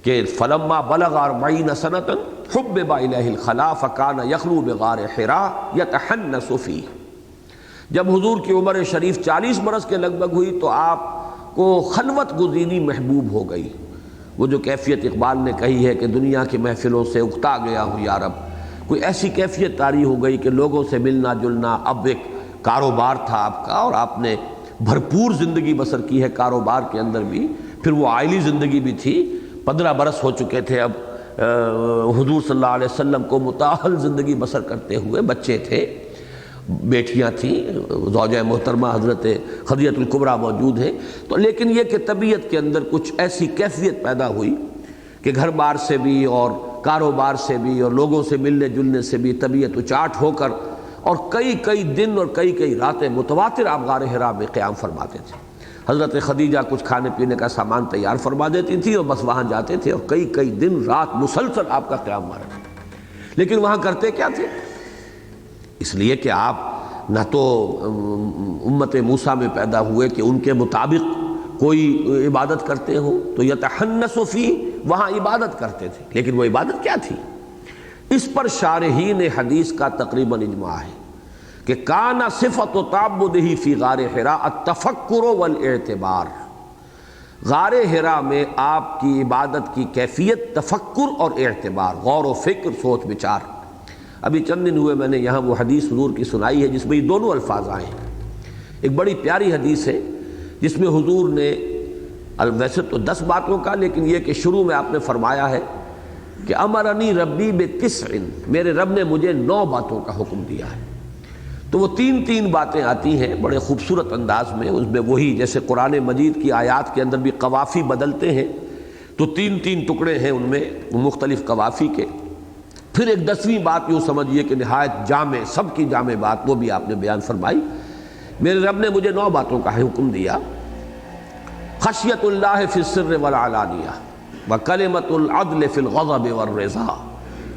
کہ فلما بلغ 40 سنة حبب الیہ الخلاء فکان یخلو بغار حرا یتحنس فیہ۔ جب حضور کی عمر شریف 40 برس کے لگ بھگ ہوئی تو آپ کو خلوت گزینی محبوب ہو گئی۔ وہ جو کیفیت اقبال نے کہی ہے کہ دنیا کی محفلوں سے اکتا گیا ہوں یا رب، کوئی ایسی کیفیت طاری ہو گئی کہ لوگوں سے ملنا جلنا اب ایک کاروبار تھا آپ کا، اور آپ نے بھرپور زندگی بسر کی ہے کاروبار کے اندر بھی، پھر وہ عائلی زندگی بھی تھی۔ 15 برس ہو چکے تھے اب حضور صلی اللہ علیہ وسلم کو متأہل زندگی بسر کرتے ہوئے، بچے تھے، بیٹیاں تھیں، زوجہ محترمہ حضرت خدیجہ الکبریٰ موجود ہیں۔ تو لیکن یہ کہ طبیعت کے اندر کچھ ایسی کیفیت پیدا ہوئی کہ گھر بار سے بھی اور کاروبار سے بھی اور لوگوں سے ملنے جلنے سے بھی طبیعت اچاٹ ہو کر، اور کئی دن اور کئی راتیں متواتر آپ غار حرا میں قیام فرماتے تھے۔ حضرت خدیجہ کچھ کھانے پینے کا سامان تیار فرما دیتی تھی اور بس وہاں جاتے تھے، اور کئی دن رات مسلسل آپ کا قیام مارا۔ لیکن وہاں کرتے کیا تھے؟ اس لیے کہ آپ نہ تو امت موسیٰ میں پیدا ہوئے کہ ان کے مطابق کوئی عبادت کرتے ہو، تو یتحنس فی، وہاں عبادت کرتے تھے، لیکن وہ عبادت کیا تھی؟ اس پر شارحین حدیث کا تقریباً اجماع ہے کہ کان صفت تعبدہ فی غار حرا التفکر والاعتبار۔ غار حرا میں آپ کی عبادت کی کیفیت تفکر اور اعتبار، غور و فکر، سوچ بچار۔ ابھی چند دن ہوئے میں نے یہاں وہ حدیث حضور کی سنائی ہے جس میں یہ دونوں الفاظ آئے ہیں۔ ایک بڑی پیاری حدیث ہے جس میں حضور نے ویسے تو 10 باتوں کا، لیکن یہ کہ شروع میں آپ نے فرمایا ہے کہ امرنی ربی بتسع، میرے رب نے مجھے 9 باتوں کا حکم دیا ہے۔ تو وہ 3 باتیں آتی ہیں بڑے خوبصورت انداز میں، اس میں وہی جیسے قرآن مجید کی آیات کے اندر بھی قوافی بدلتے ہیں، تو 3 ٹکڑے ہیں ان میں مختلف قوافی کے۔ پھر ایک 10ویں بات یوں سمجھیے کہ نہایت جامع، سب کی جامع بات، وہ بھی آپ نے بیان فرمائی۔ میرے رب نے مجھے 9 باتوں کا حکم دیا۔ خشیت اللہ فی السر والعلانیہ، وکلمۃ العدل فی الغضب والرضا،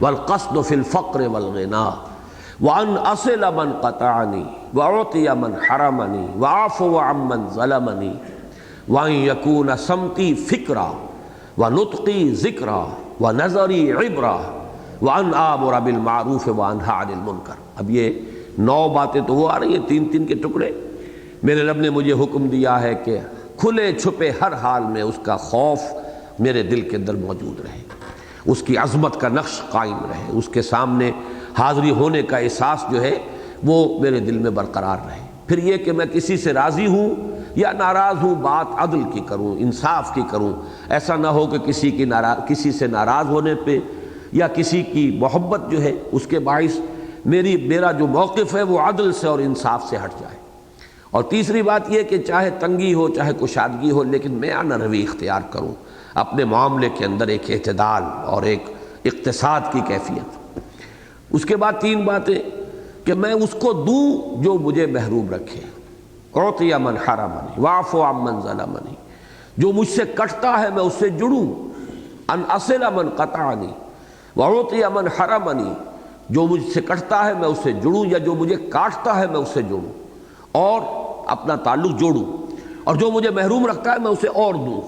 والقصد فی الفقر والغنا، وان اصل من قطعنی، واعطی من حرمنی، واعفو عمن ظلمنی، وان یکون سمتی فکرا، ونطقی ذکرا، ونظری عبرا، وان آمر بالمعروف وانہی عن المنکر۔ اب یہ 9 باتیں تو وہ آ رہی ہیں 3 کے ٹکڑے۔ میرے رب نے مجھے حکم دیا ہے کہ کھلے چھپے ہر حال میں اس کا خوف میرے دل کے اندر موجود رہے، اس کی عظمت کا نقش قائم رہے، اس کے سامنے حاضری ہونے کا احساس جو ہے وہ میرے دل میں برقرار رہے۔ پھر یہ کہ میں کسی سے راضی ہوں یا ناراض ہوں، بات عدل کی کروں، انصاف کی کروں، ایسا نہ ہو کہ کسی سے ناراض ہونے پہ یا کسی کی محبت جو ہے اس کے باعث میرا جو موقف ہے وہ عدل سے اور انصاف سے ہٹ جائے۔ اور تیسری بات یہ کہ چاہے تنگی ہو چاہے کشادگی ہو، لیکن میں آنا روی اختیار کروں، اپنے معاملے کے اندر ایک اعتدال اور ایک اقتصاد کی کیفیت۔ اس کے بعد 3 باتیں کہ میں اس کو دوں جو مجھے محروم رکھے، اعطی من حرمنی، واعفو عمن ظلمنی، جو مجھ سے کٹتا ہے میں اس سے جڑوں، ان اصل من قطعنی، واعطی من حرمنی، جو مجھ سے کٹتا ہے میں اس سے جڑوں، یا جو مجھے کاٹتا ہے میں اس سے جڑوں اور اپنا تعلق جوڑوں، اور جو مجھے محروم رکھتا ہے میں اسے اور دوں۔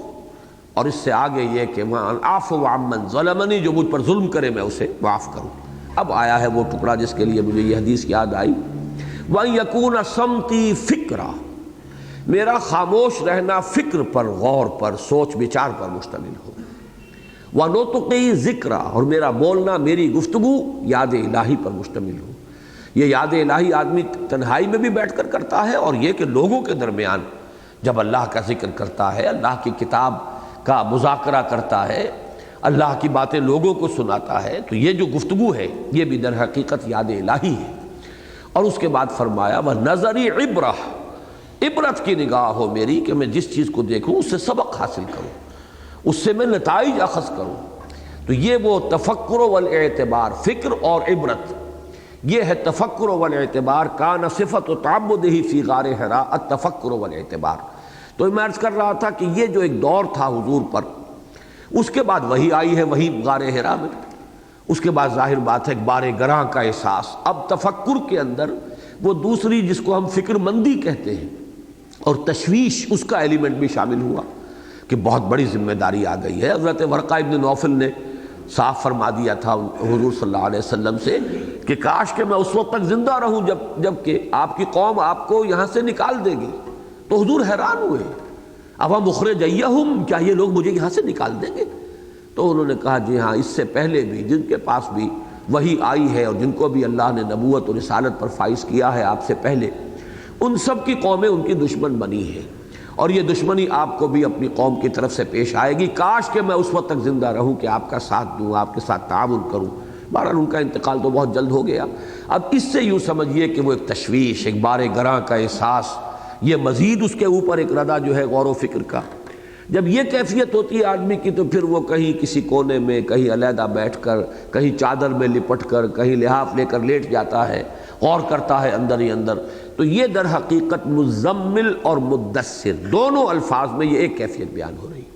اور اس سے آگے یہ کہ وَأَنْ أَعْفُوَ عَمَّنْ ظَلَمَنِي، جو مجھ پر ظلم کرے میں اسے معاف کروں۔ اب آیا ہے وہ ٹکڑا جس کے لیے مجھے یہ حدیث یاد آئی، وَأَنْ يَكُونَ صَمْتِي فِكْرًا، میرا خاموش رہنا فکر پر، غور پر، سوچ بچار پر مشتمل ہو، وَنُطْقِي ذِكْرًا، اور میرا بولنا، میری گفتگو یاد الہی پر مشتمل ہو۔ یہ یاد الہی آدمی تنہائی میں بھی بیٹھ کر کرتا ہے، اور یہ کہ لوگوں کے درمیان جب اللہ کا ذکر کرتا ہے، اللہ کی کتاب کا مذاکرہ کرتا ہے، اللہ کی باتیں لوگوں کو سناتا ہے، تو یہ جو گفتگو ہے یہ بھی در حقیقت یاد الہی ہے۔ اور اس کے بعد فرمایا وَنَظَرِ عِبْرَةٍ، عبرت کی نگاہ ہو میری کہ میں جس چیز کو دیکھوں اس سے سبق حاصل کروں، اس سے میں نتائج اخذ کروں۔ تو یہ وہ تفکر والاعتبار، فکر اور عبرت، یہ ہے تفکر والاعتبار۔ کان صفت تعبدہ فی غار حراء التفکر والاعتبار۔ تو میں عرض کر رہا تھا کہ یہ جو ایک دور تھا حضور پر، اس کے بعد وہی آئی ہے، وہی غار حراء میں، اس کے بعد ظاہر بات ہے بار گراں کا احساس۔ اب تفکر کے اندر وہ دوسری جس کو ہم فکر مندی کہتے ہیں اور تشویش، اس کا ایلیمنٹ بھی شامل ہوا کہ بہت بڑی ذمہ داری آ گئی ہے۔ حضرت ورقہ ابن نوفل نے صاف فرما دیا تھا حضور صلی اللہ علیہ وسلم سے کہ کاش کہ میں اس وقت تک زندہ رہوں جب کہ آپ کی قوم آپ کو یہاں سے نکال دے گی۔ تو حضور حیران ہوئے، اب ہم مخرجیہم، کیا یہ لوگ مجھے یہاں سے نکال دیں گے؟ تو انہوں نے کہا جی ہاں، اس سے پہلے بھی جن کے پاس بھی وہی آئی ہے اور جن کو بھی اللہ نے نبوت اور رسالت پر فائز کیا ہے آپ سے پہلے، ان سب کی قومیں ان کی دشمن بنی ہیں، اور یہ دشمنی آپ کو بھی اپنی قوم کی طرف سے پیش آئے گی۔ کاش کہ میں اس وقت تک زندہ رہوں کہ آپ کا ساتھ دوں، آپ کے ساتھ تعاون کروں۔ بہرحال ان کا انتقال تو بہت جلد ہو گیا۔ اب اس سے یوں سمجھیے کہ وہ ایک تشویش، ایک بار گراں کا احساس، یہ مزید اس کے اوپر ایک ردا جو ہے غور و فکر کا۔ جب یہ کیفیت ہوتی ہے آدمی کی تو پھر وہ کہیں کسی کونے میں، کہیں علیحدہ بیٹھ کر، کہیں چادر میں لپٹ کر، کہیں لحاف لے کر لیٹ جاتا ہے، غور کرتا ہے اندر ہی اندر۔ تو یہ در حقیقت مزمل اور مدثر دونوں الفاظ میں یہ ایک کیفیت بیان ہو رہی ہے،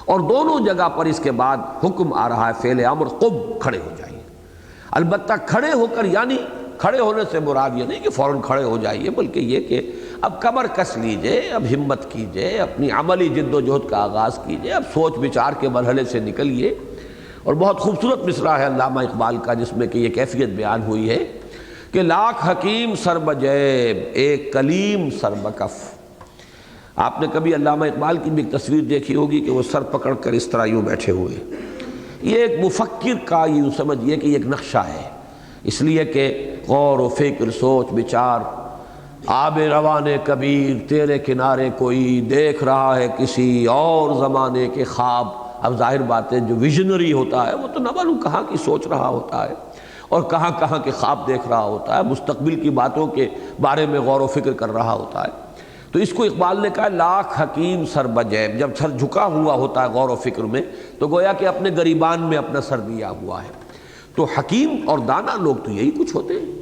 اور دونوں جگہ پر اس کے بعد حکم آ رہا ہے فعل امر، قم، کھڑے ہو جائیے۔ البتہ کھڑے ہو کر، یعنی کھڑے ہونے سے مراد یہ نہیں کہ فوراً کھڑے ہو جائیے، بلکہ یہ کہ اب کمر کس لیجئے، اب ہمت کیجئے، اپنی عملی جد و جہد کا آغاز کیجئے، اب سوچ بچار کے مرحلے سے نکلیے۔ اور بہت خوبصورت مصرع ہے علامہ اقبال کا جس میں کہ یہ کیفیت بیان ہوئی ہے کہ لاکھ حکیم سر بجیب، ایک کلیم سر بکف۔ آپ نے کبھی علامہ اقبال کی بھی ایک تصویر دیکھی ہوگی کہ وہ سر پکڑ کر اس طرح یوں بیٹھے ہوئے۔ یہ ایک مفکر کا یوں سمجھیے کہ ایک نقشہ ہے، اس لیے کہ غور و فکر، سوچ بچار، آب روان کبیر تیرے کنارے کوئی دیکھ رہا ہے کسی اور زمانے کے خواب۔ اب ظاہر بات ہے جو ویژنری ہوتا ہے وہ تو نہ معلوم کہاں کی سوچ رہا ہوتا ہے اور کہاں کہاں کے خواب دیکھ رہا ہوتا ہے، مستقبل کی باتوں کے بارے میں غور و فکر کر رہا ہوتا ہے۔ تو اس کو اقبال نے کہا لاکھ حکیم سر بجیب، جب سر جھکا ہوا ہوتا ہے غور و فکر میں تو گویا کہ اپنے گریبان میں اپنا سر دیا ہوا ہے۔ تو حکیم اور دانا لوگ تو یہی کچھ ہوتے ہیں،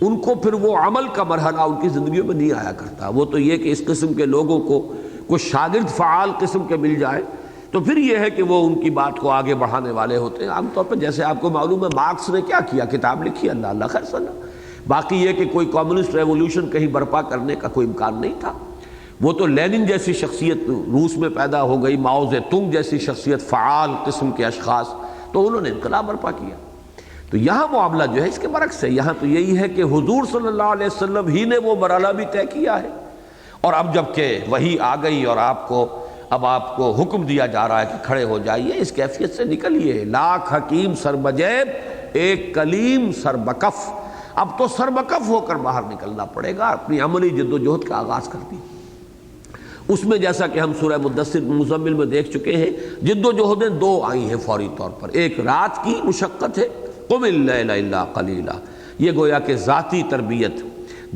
ان کو پھر وہ عمل کا مرحلہ ان کی زندگیوں میں نہیں آیا کرتا۔ وہ تو یہ کہ اس قسم کے لوگوں کو کچھ شاگرد فعال قسم کے مل جائے تو پھر یہ ہے کہ وہ ان کی بات کو آگے بڑھانے والے ہوتے ہیں۔ عام طور پہ جیسے آپ کو معلوم ہے مارکس نے کیا کیا، کتاب لکھی، اللہ اللہ خیر صلی اللہ۔ باقی یہ کہ کوئی کمیونسٹ ریولوشن کہیں برپا کرنے کا کوئی امکان نہیں تھا۔ وہ تو لینن جیسی شخصیت روس میں پیدا ہو گئی، ماؤ زیتونگ جیسی شخصیت، فعال قسم کے اشخاص، تو انہوں نے انقلاب برپا کیا۔ تو یہاں معاملہ جو ہے اس کے برعکس ہے، یہاں تو یہی ہے کہ حضور صلی اللہ علیہ وسلم ہی نے وہ مرحلہ بھی طے کیا ہے، اور اب جب کہ وحی آ گئی اور اب آپ کو حکم دیا جا رہا ہے کہ کھڑے ہو جائیے، اس کیفیت سے نکلیے۔ لاکھ حکیم سر بجیب ایک کلیم سر بکف، اب تو سر بکف ہو کر باہر نکلنا پڑے گا، اپنی عملی جد و جہد کا آغاز کر دی۔ اس میں جیسا کہ ہم سورہ مزمل میں دیکھ چکے ہیں، جد و جہدیں دو آئی ہیں فوری طور پر۔ ایک رات کی مشقت ہے، قم اللیل الا قلیلا، یہ گویا کہ ذاتی تربیت،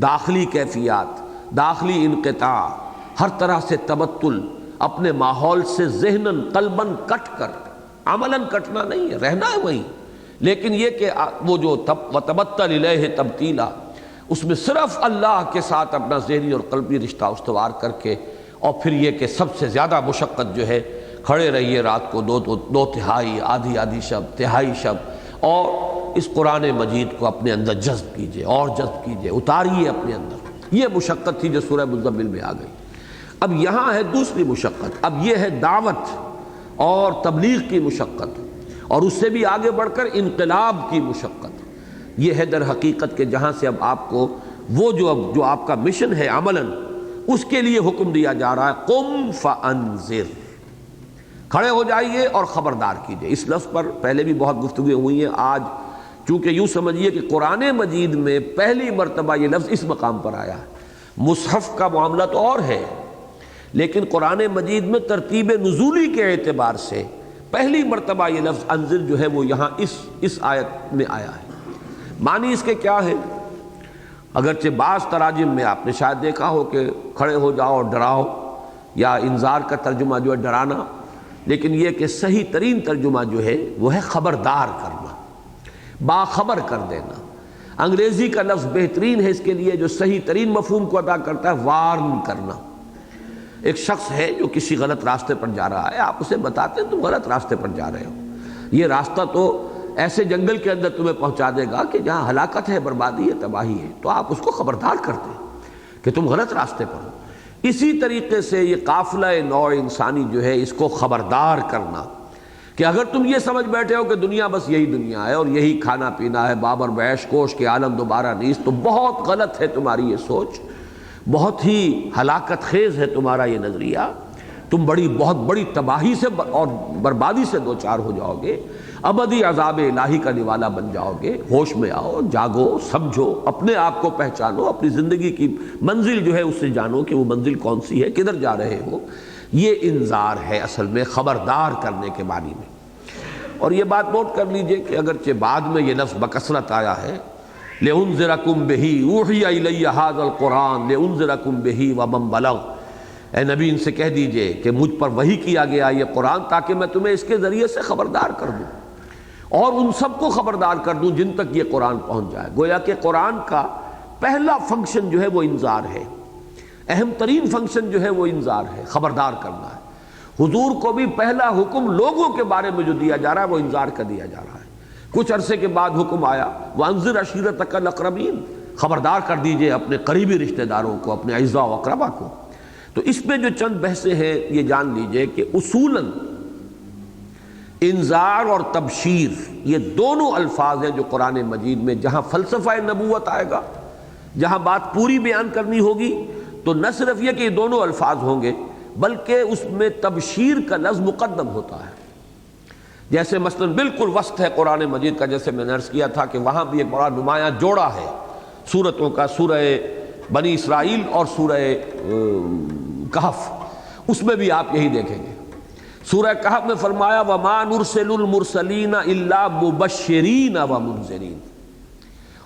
داخلی کیفیات، داخلی انقطاع، ہر طرح سے تبتل، اپنے ماحول سے ذہناً قلباً کٹ کر، عملاً کٹنا نہیں ہے، رہنا ہے وہیں، لیکن یہ کہ وہ جو وتبتل الیہ تبتیلا، اس میں صرف اللہ کے ساتھ اپنا ذہنی اور قلبی رشتہ استوار کر کے، اور پھر یہ کہ سب سے زیادہ مشقت جو ہے، کھڑے رہیے رات کو دو تہائی، آدھی شب، تہائی شب، اور اس قرآن مجید کو اپنے اندر جذب کیجئے اور جذب کیجئے، اتاریے اپنے اندر۔ یہ مشقت تھی جو سورہ مزمل میں آ گئی۔ اب یہاں ہے دوسری مشقت، اب یہ ہے دعوت اور تبلیغ کی مشقت، اور اس سے بھی آگے بڑھ کر انقلاب کی مشقت۔ یہ ہے در حقیقت کہ جہاں سے اب آپ کو وہ جو آپ کا مشن ہے عملاً، اس کے لیے حکم دیا جا رہا ہے، قم فانذر، کھڑے ہو جائیے اور خبردار کیجئے۔ اس لفظ پر پہلے بھی بہت گفتگویں ہوئی ہیں، آج چونکہ یوں سمجھیے کہ قرآن مجید میں پہلی مرتبہ یہ لفظ اس مقام پر آیا ہے۔ مصحف کا معاملہ تو اور ہے، لیکن قرآن مجید میں ترتیب نزولی کے اعتبار سے پہلی مرتبہ یہ لفظ انذر جو ہے وہ یہاں اس آیت میں آیا ہے۔ معنی اس کے کیا ہے؟ اگرچہ بعض تراجم میں آپ نے شاید دیکھا ہو کہ کھڑے ہو جاؤ اور ڈراؤ، یا انذار کا ترجمہ جو ہے ڈرانا، لیکن یہ کہ صحیح ترین ترجمہ جو ہے وہ ہے خبردار کرنا، باخبر کر دینا۔ انگریزی کا لفظ بہترین ہے اس کے لیے، جو صحیح ترین مفہوم کو ادا کرتا ہے، وارن کرنا۔ ایک شخص ہے جو کسی غلط راستے پر جا رہا ہے، آپ اسے بتاتے ہیں تم غلط راستے پر جا رہے ہو، یہ راستہ تو ایسے جنگل کے اندر تمہیں پہنچا دے گا کہ جہاں ہلاکت ہے، بربادی ہے، تباہی ہے، تو آپ اس کو خبردار کرتے ہیں کہ تم غلط راستے پر ہو۔ اسی طریقے سے یہ قافلہ نوع انسانی جو ہے، اس کو خبردار کرنا کہ اگر تم یہ سمجھ بیٹھے ہو کہ دنیا بس یہی دنیا ہے اور یہی کھانا پینا ہے، بابر بیش کوش کے عالم دوبارہ نیست، تو بہت غلط ہے تمہاری یہ سوچ، بہت ہی ہلاکت خیز ہے تمہارا یہ نظریہ، تم بہت بڑی تباہی سے اور بربادی سے دوچار ہو جاؤ گے، ابدی عذاب الہی کا نوالا بن جاؤ گے۔ ہوش میں آؤ، جاگو، سمجھو، اپنے آپ کو پہچانو، اپنی زندگی کی منزل جو ہے اس سے جانو کہ وہ منزل کون سی ہے، کدھر جا رہے ہو۔ یہ انذار ہے اصل میں، خبردار کرنے کے معنی میں۔ اور یہ بات نوٹ کر لیجئے کہ اگرچہ بعد میں یہ لفظ بکثرت آیا ہے، لِأُنذِرَكُمْ بِهِ أُوحِيَ إِلَيَّ هَذَا الْقُرْآنُ لِأُنذِرَكُمْ بِهِ وَمَنْ بَلَغَ، اے نبی ان سے کہہ دیجئے کہ مجھ پر وحی کیا گیا یہ قرآن تاکہ میں تمہیں اس کے ذریعے سے خبردار کر دوں، اور ان سب کو خبردار کر دوں جن تک یہ قرآن پہنچ جائے۔ گویا کہ قرآن کا پہلا فنکشن جو ہے وہ انذار ہے، اہم ترین فنکشن جو ہے وہ انذار ہے، خبردار کرنا ہے۔ حضور کو بھی پہلا حکم لوگوں کے بارے میں جو دیا جا رہا ہے وہ انذار کا دیا جا رہا ہے۔ کچھ عرصے کے بعد حکم آیا، وَأَنذِرْ عَشِيرَتَكَ الْأَقْرَبِينَ، خبردار کر دیجئے اپنے قریبی رشتہ داروں کو، اپنے اعزاء و اقربا کو۔ تو اس میں جو چند بحثیں ہیں یہ جان لیجئے کہ اصولاً انذار اور تبشیر یہ دونوں الفاظ ہیں جو قرآن مجید میں جہاں فلسفہ نبوت آئے گا، جہاں بات پوری بیان کرنی ہوگی، تو نہ صرف یہ کہ یہ دونوں الفاظ ہوں گے بلکہ اس میں تبشیر کا لفظ مقدم ہوتا ہے۔ جیسے مثلا بالکل وسط ہے قرآن مجید کا، جیسے میں نے عرض کیا تھا کہ وہاں بھی ایک بڑا نمایاں جوڑا ہے سورتوں کا، سورہ بنی اسرائیل اور سورہ کہف، اس میں بھی آپ یہی دیکھیں گے۔ سورہ کہف میں فرمایا وَمَا نُرْسِلُ الْمُرْسَلِينَ إِلَّا مُبَشِّرِينَ وَمُنذِرِينَ،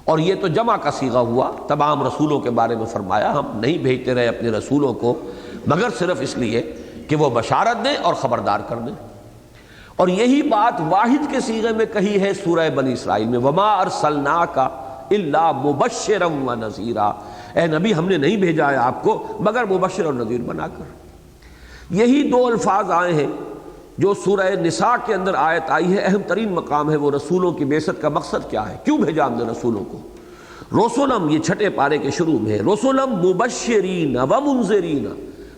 اور یہ تو جمع کا صیغہ ہوا، تمام رسولوں کے بارے میں فرمایا ہم نہیں بھیجتے رہے اپنے رسولوں کو مگر صرف اس لیے کہ وہ بشارت دیں اور خبردار کر دیں، اور یہی بات واحد کے صیغے میں کہی ہے سورہ بنی اسرائیل میں وَمَا أَرْسَلْنَاكَ إِلَّا مُبَشِّرًا وَنَذِيرًا، اے نبی ہم نے نہیں بھیجا ہے آپ کو مگر مبشر اور نذیر بنا کر۔ یہی دو الفاظ آئے ہیں جو سورہ نساء کے اندر آیت آئی ہے، اہم ترین مقام ہے وہ رسولوں کی بعثت کا مقصد کیا ہے، کیوں بھیجا ہم نے رسولوں کو۔ رسولم یہ چھٹے پارے کے شروع میں ہے، رسولم مبشرین ومنذرین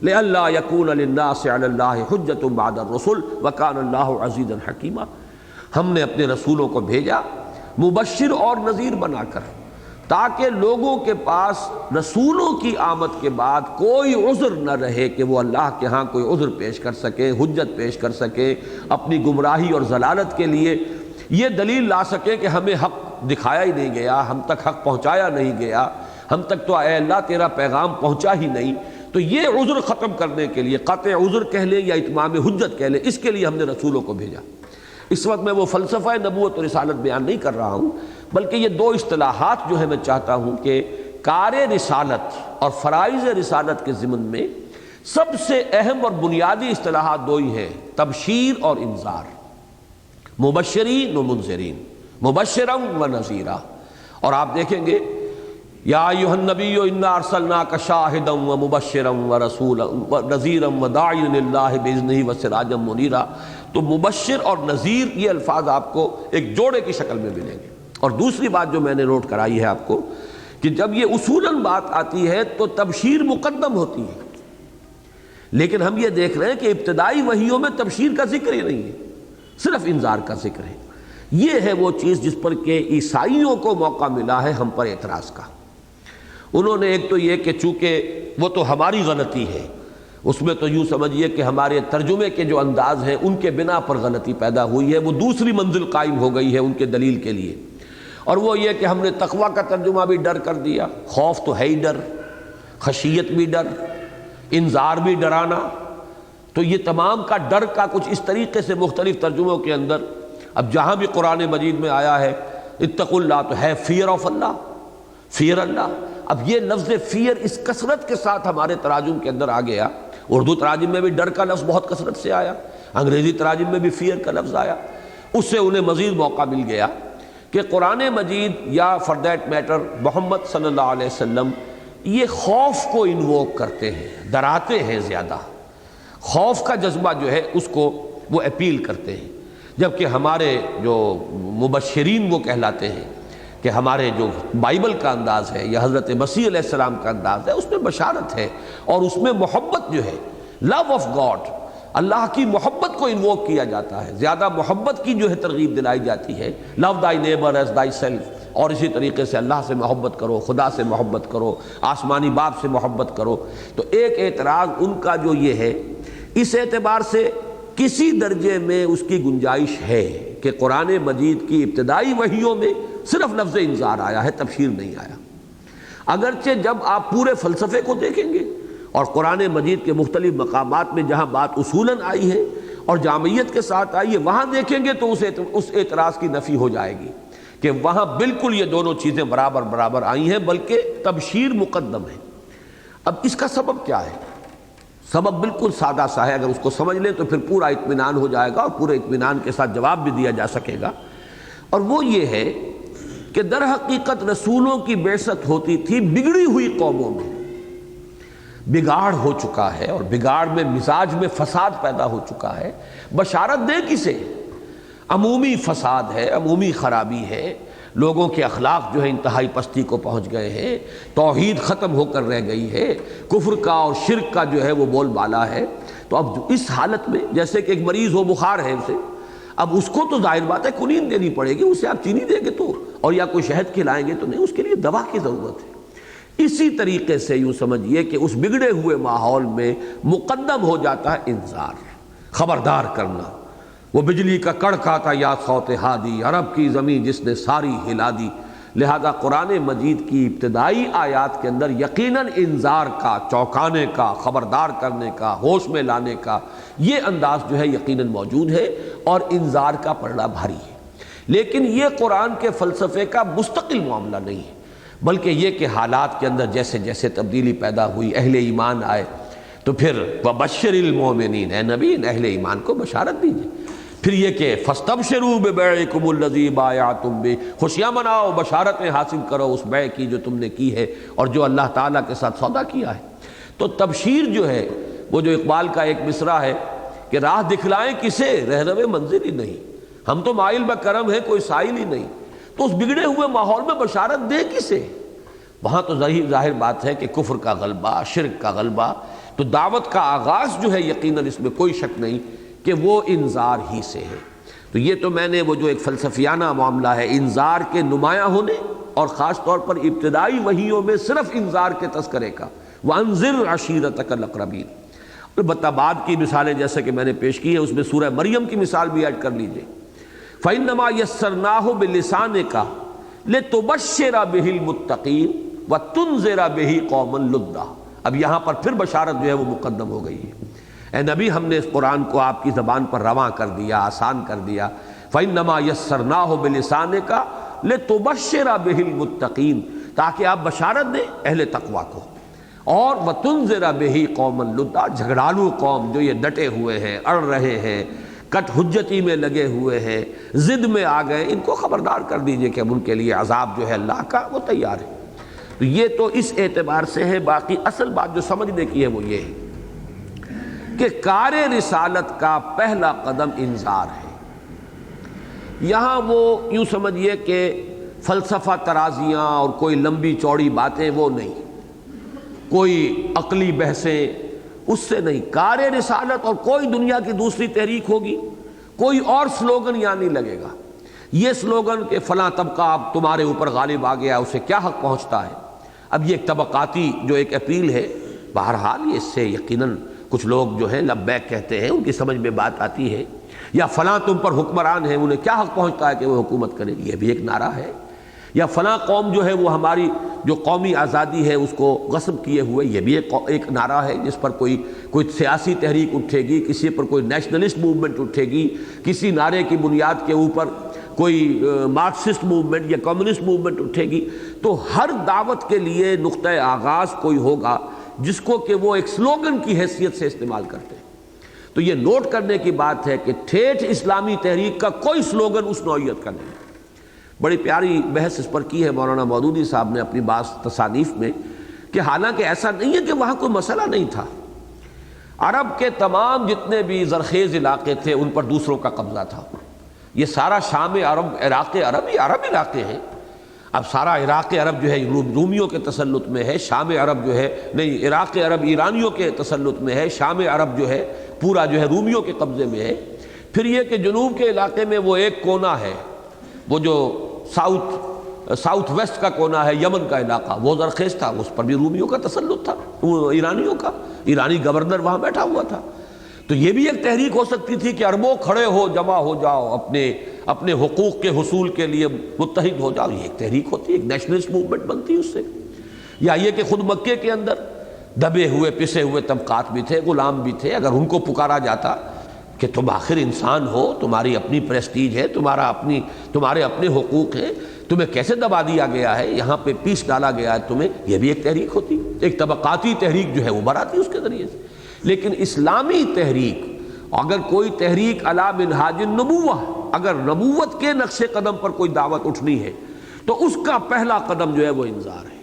لئلا یکون للناس علی اللہ حجۃ بعد الرسل وکان اللہ عزیزا حکیما، ہم نے اپنے رسولوں کو بھیجا مبشر اور نذیر بنا کر تاکہ لوگوں کے پاس رسولوں کی آمد کے بعد کوئی عذر نہ رہے کہ وہ اللہ کے ہاں کوئی عذر پیش کر سکے، حجت پیش کر سکے اپنی گمراہی اور ضلالت کے لیے، یہ دلیل لا سکے کہ ہمیں حق دکھایا ہی نہیں گیا، ہم تک حق پہنچایا نہیں گیا، ہم تک تو اے اللہ تیرا پیغام پہنچا ہی نہیں۔ تو یہ عذر ختم کرنے کے لیے، قطع عذر کہہ لیں یا اتمام حجت کہہ لیں، اس کے لیے ہم نے رسولوں کو بھیجا۔ اس وقت میں وہ فلسفہ نبوت و رسالت بیان نہیں کر رہا ہوں، بلکہ یہ دو اصطلاحات جو ہے میں چاہتا ہوں کہ کار رسالت اور فرائض رسالت کے ضمن میں سب سے اہم اور بنیادی اصطلاحات دو ہی ہیں، تبشیر اور انذار، مبشرین و منذرین، مبشرا و نذیرا۔ اور آپ دیکھیں گے یا ایھا النبی انا ارسلناک شاہدا ومبشرا ورسولا ونذیرا وداعیا الی اللہ باذنہ وسراجا منیرا، تو مبشر اور نذیر یہ الفاظ آپ کو ایک جوڑے کی شکل میں ملیں گے۔ اور دوسری بات جو میں نے نوٹ کرائی ہے آپ کو کہ جب یہ اصولاً بات آتی ہے تو تبشیر مقدم ہوتی ہے، لیکن ہم یہ دیکھ رہے ہیں کہ ابتدائی وحیوں میں تبشیر کا ذکر ہی نہیں ہے، صرف انذار کا ذکر ہے۔ یہ ہے وہ چیز جس پر کہ عیسائیوں کو موقع ملا ہے ہم پر اعتراض کا۔ انہوں نے ایک تو یہ کہ چونکہ وہ تو ہماری غلطی ہے، اس میں تو یوں سمجھیے کہ ہمارے ترجمے کے جو انداز ہیں ان کے بنا پر غلطی پیدا ہوئی ہے، وہ دوسری منزل قائم ہو گئی ہے ان کے دلیل کے لیے، اور وہ یہ کہ ہم نے تقویٰ کا ترجمہ بھی ڈر کر دیا، خوف تو ہے ہی ڈر، خشیت بھی ڈر، انذار بھی ڈرانا، تو یہ تمام کا ڈر کا کچھ اس طریقے سے مختلف ترجموں کے اندر اب جہاں بھی قرآن مجید میں آیا ہے اتقوا اللہ تو ہے فیئر آف اللہ، فیئر اللہ۔ اب یہ لفظ فیئر اس کثرت کے ساتھ ہمارے تراجم کے اندر آ گیا، اردو تراجم میں بھی ڈر کا لفظ بہت کثرت سے آیا، انگریزی تراجم میں بھی فیئر کا لفظ آیا، اس سے انہیں مزید موقع مل گیا کہ قرآن مجید یا فار دیٹ میٹر محمد صلی اللہ علیہ وسلم یہ خوف کو انووک کرتے ہیں، ڈراتے ہیں زیادہ، خوف کا جذبہ جو ہے اس کو وہ اپیل کرتے ہیں، جبکہ ہمارے جو مبشرین وہ کہلاتے ہیں کہ ہمارے جو بائبل کا انداز ہے یا حضرت مسیح علیہ السلام کا انداز ہے اس میں بشارت ہے، اور اس میں محبت جو ہے، لو آف گاڈ، اللہ کی محبت کو انووک کیا جاتا ہے، زیادہ محبت کی جو ہے ترغیب دلائی جاتی ہے، لو دائی نیبر ایز دائی سیلف، اور اسی طریقے سے اللہ سے محبت کرو، خدا سے محبت کرو، آسمانی باپ سے محبت کرو۔ تو ایک اعتراض ان کا جو یہ ہے، اس اعتبار سے کسی درجے میں اس کی گنجائش ہے کہ قرآن مجید کی ابتدائی وحیوں میں صرف لفظ انذار آیا ہے، تبشیر نہیں آیا، اگرچہ جب آپ پورے فلسفے کو دیکھیں گے اور قرآن مجید کے مختلف مقامات میں جہاں بات اصولاً آئی ہے اور جامعیت کے ساتھ آئی ہے وہاں دیکھیں گے تو اس اعتراض کی نفی ہو جائے گی کہ وہاں بالکل یہ دونوں چیزیں برابر برابر آئی ہیں، بلکہ تبشیر مقدم ہے۔ اب اس کا سبب کیا ہے؟ سبب بالکل سادہ سا ہے، اگر اس کو سمجھ لیں تو پھر پورا اطمینان ہو جائے گا اور پورے اطمینان کے ساتھ جواب بھی دیا جا سکے گا، اور وہ یہ ہے کہ در حقیقت رسولوں کی بعثت ہوتی تھی بگڑی ہوئی قوموں میں، بگاڑ ہو چکا ہے اور بگاڑ میں مزاج میں فساد پیدا ہو چکا ہے، بشارت دے کسے؟ عمومی فساد ہے، عمومی خرابی ہے، لوگوں کے اخلاق جو ہے انتہائی پستی کو پہنچ گئے ہیں، توحید ختم ہو کر رہ گئی ہے، کفر کا اور شرک کا جو ہے وہ بول بالا ہے۔ تو اب اس حالت میں جیسے کہ ایک مریض ہو، بخار ہے اسے، اب اس کو تو ظاہر بات ہے کنین دینی پڑے گی، اسے آپ چینی دیں گے تو اور یا کوئی شہد کھلائیں گے تو نہیں، اس کے لیے دوا کی ضرورت ہے۔ اسی طریقے سے یوں سمجھیے کہ اس بگڑے ہوئے ماحول میں مقدم ہو جاتا ہے انذار، خبردار کرنا۔ وہ بجلی کا کڑکا تھا یا صوت ہادی، عرب کی زمین جس نے ساری ہلا دی، لہذا قرآن مجید کی ابتدائی آیات کے اندر یقیناً انذار کا، چونکانے کا، خبردار کرنے کا، ہوش میں لانے کا یہ انداز جو ہے یقیناً موجود ہے، اور انذار کا پلڑا بھاری ہے۔ لیکن یہ قرآن کے فلسفے کا مستقل معاملہ نہیں ہے، بلکہ یہ کہ حالات کے اندر جیسے جیسے تبدیلی پیدا ہوئی، اہل ایمان آئے تو پھر وَبَشِّرِ الْمُؤْمِنِينَ، اے نبی اہل ایمان کو بشارت دیجیے۔ پھر یہ کہ فَاسْتَبْشِرُوا بِبَيْعِكُمُ الَّذِي بَايَعْتُم بِهِ، خوشیاں مناؤ، بشارتیں حاصل کرو اس بیع کی جو تم نے کی ہے اور جو اللہ تعالیٰ کے ساتھ سودا کیا ہے۔ تو تبشیر جو ہے وہ جو اقبال کا ایک مصرع ہے کہ راہ دکھلائیں کسے، رہنمے منزل ہی نہیں، ہم تو مائل بکرم ہے کوئی سائل ہی نہیں، تو اس بگڑے ہوئے ماحول میں بشارت دے کسے؟ وہاں تو ظاہر بات ہے کہ کفر کا غلبہ، شرک کا غلبہ، تو دعوت کا آغاز جو ہے یقیناً اس میں کوئی شک نہیں کہ وہ انذار ہی سے ہے۔ تو یہ تو میں نے وہ جو ایک فلسفیانہ معاملہ ہے انذار کے نمایاں ہونے اور خاص طور پر ابتدائی وحیوں میں صرف انذار کے تذکرے کا، وَأَنذِرْ عَشِيرَتَكَ الْأَقْرَبِينَ۔ البتہ بعد کی مثالیں جیسے کہ میں نے پیش کی ہے اس میں سورہ مریم کی مثال بھی ایڈ کر لیجئے، فَإِنَّمَا يَسَّرْنَاهُ بِلِسَانِكَ لِتُبَشِّرَ بِهِ الْمُتَّقِينَ وَتُنذِرَ بِهِ قَوْمًا لُدًّا۔ اب یہاں پر پھر بشارت جو ہے وہ مقدم ہو گئی ہے۔ اے نبی ہم نے اس قرآن کو آپ کی زبان پر رواں کر دیا، آسان کر دیا، فَإِنَّمَا يَسَّرْنَاهُ بِلِسَانِكَ لِتُبَشِّرَ بِهِ الْمُتَّقِينَ، تاکہ آپ بشارت دیں اہل تقویٰ کو، اور وَتُنذِرَ بِهِ قَوْمًا لُدًّا، جھگڑالو قوم جو یہ ڈٹے ہوئے ہیں، اڑ رہے ہیں، کٹ حجتی میں لگے ہوئے ہیں، ضد میں آ گئے، ان کو خبردار کر دیجئے کہ اب ان کے لیے عذاب جو ہے اللہ کا وہ تیار ہے۔ تو یہ تو اس اعتبار سے ہے۔ باقی اصل بات جو سمجھنے کی ہے وہ یہ ہے کہ کار رسالت کا پہلا قدم انذار ہے۔ یہاں وہ یوں سمجھیے کہ فلسفہ ترازیاں اور کوئی لمبی چوڑی باتیں وہ نہیں، کوئی عقلی بحثیں اس سے نہیں۔ کار رسالت اور کوئی دنیا کی دوسری تحریک ہوگی، کوئی اور سلوگن یہاں نہیں لگے گا۔ یہ سلوگن کہ فلاں طبقہ اب تمہارے اوپر غالب آ گیا، اسے کیا حق پہنچتا ہے، اب یہ ایک طبقاتی جو ایک اپیل ہے، بہرحال یہ اس سے یقیناً کچھ لوگ جو ہیں لبیک کہتے ہیں، ان کی سمجھ میں بات آتی ہے، یا فلاں تم پر حکمران ہیں انہیں کیا حق پہنچتا ہے کہ وہ حکومت کریں، یہ بھی ایک نعرہ ہے، یا فلاں قوم جو ہے وہ ہماری جو قومی آزادی ہے اس کو غصب کیے ہوئے، یہ بھی ایک نعرہ ہے جس پر کوئی سیاسی تحریک اٹھے گی، کسی پر کوئی نیشنلسٹ موومنٹ اٹھے گی، کسی نعرے کی بنیاد کے اوپر کوئی مارکسسٹ موومنٹ یا کمیونسٹ موومنٹ اٹھے گی۔ تو ہر دعوت کے لیے نقطہ آغاز کوئی ہوگا جس کو کہ وہ ایک سلوگن کی حیثیت سے استعمال کرتے ہیں۔ تو یہ نوٹ کرنے کی بات ہے کہ ٹھیٹھ اسلامی تحریک کا کوئی سلوگن اس نوعیت کا نہیں۔ بڑی پیاری بحث اس پر کی ہے مولانا مودودی صاحب نے اپنی بعض تصانیف میں، کہ حالانکہ ایسا نہیں ہے کہ وہاں کوئی مسئلہ نہیں تھا، عرب کے تمام جتنے بھی زرخیز علاقے تھے ان پر دوسروں کا قبضہ تھا۔ یہ سارا شام عرب، عراق عرب، یہ عرب علاقے ہیں۔ اب سارا عراق عرب جو ہے رومیوں کے تسلط میں ہے، شام عرب جو ہے نہیں، عراق عرب ایرانیوں کے تسلط میں ہے، شام عرب جو ہے پورا جو ہے رومیوں کے قبضے میں ہے۔ پھر یہ کہ جنوب کے علاقے میں وہ ایک کونا ہے، وہ جو ساؤتھ ویسٹ کا کونا ہے، یمن کا علاقہ، وہ زرخیز تھا، اس پر بھی رومیوں کا تسلط تھا، وہ ایرانیوں کا، ایرانی گورنر وہاں بیٹھا ہوا تھا۔ تو یہ بھی ایک تحریک ہو سکتی تھی کہ اربوں کھڑے ہو، جمع ہو جاؤ، اپنے حقوق کے حصول کے لیے متحد ہو جاؤ، یہ ایک تحریک ہوتی ہے، ایک نیشنلسٹ موومنٹ بنتی اس سے۔ یا یہ کہ خود مکے کے اندر دبے ہوئے پسے ہوئے طبقات بھی تھے، غلام بھی تھے، اگر ان کو پکارا جاتا کہ تم آخر انسان ہو، تمہاری اپنی پریسٹیج ہے، تمہارے اپنے حقوق ہیں، تمہیں کیسے دبا دیا گیا ہے، یہاں پہ پیس ڈالا گیا ہے تمہیں، یہ بھی ایک تحریک ہوتی، ایک طبقاتی تحریک جو ہے ابھر آتی اس کے ذریعے سے۔ لیکن اسلامی تحریک، اگر کوئی تحریک علی منہاج النبوہ، اگر نبوت کے نقش قدم پر کوئی دعوت اٹھنی ہے تو اس کا پہلا قدم جو ہے وہ انذار ہے۔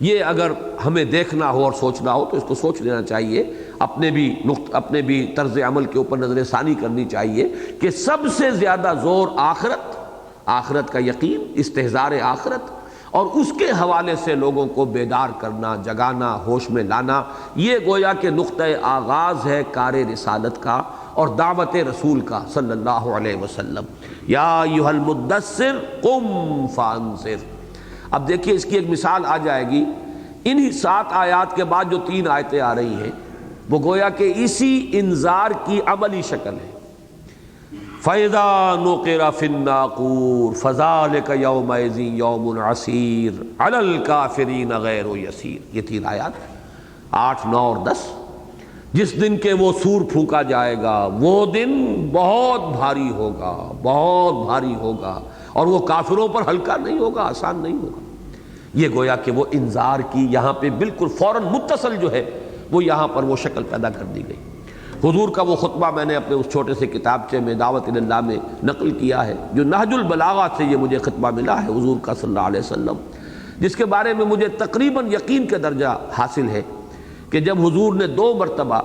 یہ اگر ہمیں دیکھنا ہو اور سوچنا ہو تو اس کو سوچ لینا چاہیے، اپنے بھی طرز عمل کے اوپر نظر ثانی کرنی چاہیے کہ سب سے زیادہ زور آخرت کا یقین، استحضار آخرت اور اس کے حوالے سے لوگوں کو بیدار کرنا، جگانا، ہوش میں لانا، یہ گویا کہ نقطہ آغاز ہے کار رسالت کا اور دعوت رسول کا صلی اللہ علیہ وسلم۔ یا ایھا المدثر قم فانذر۔ اب دیکھیے اس کی ایک مثال آ جائے گی، انہی 7 آیات کے بعد جو 3 آیتیں آ رہی ہیں وہ گویا کہ اسی انذار کی عملی شکل ہے۔ فَإِذَا نُقِرَ فِي النَّاقُورِ فَذَلِكَ يَوْمَئِذٍ يَوْمٌ عَسِيرٌ عَلَى الْكَافِرِينَ غَيْرُ يَسِيرٌ۔ یہ 3 آیات 8، 9 اور 10۔ جس دن کے وہ سور پھونکا جائے گا وہ دن بہت بھاری ہوگا، بہت بھاری ہوگا، اور وہ کافروں پر ہلکا نہیں ہوگا، آسان نہیں ہوگا۔ یہ گویا کہ وہ انذار کی یہاں پہ بالکل فوراً متصل جو ہے وہ یہاں پر وہ شکل پیدا کر دی گئی۔ حضور کا وہ خطبہ میں نے اپنے اس چھوٹے سے کتابچے میں دعوت اللہ میں نقل کیا ہے، جو نہج البلاغہ سے یہ مجھے خطبہ ملا ہے حضور کا صلی اللہ علیہ وسلم، جس کے بارے میں مجھے تقریباً یقین کے درجہ حاصل ہے کہ جب حضور نے 2 مرتبہ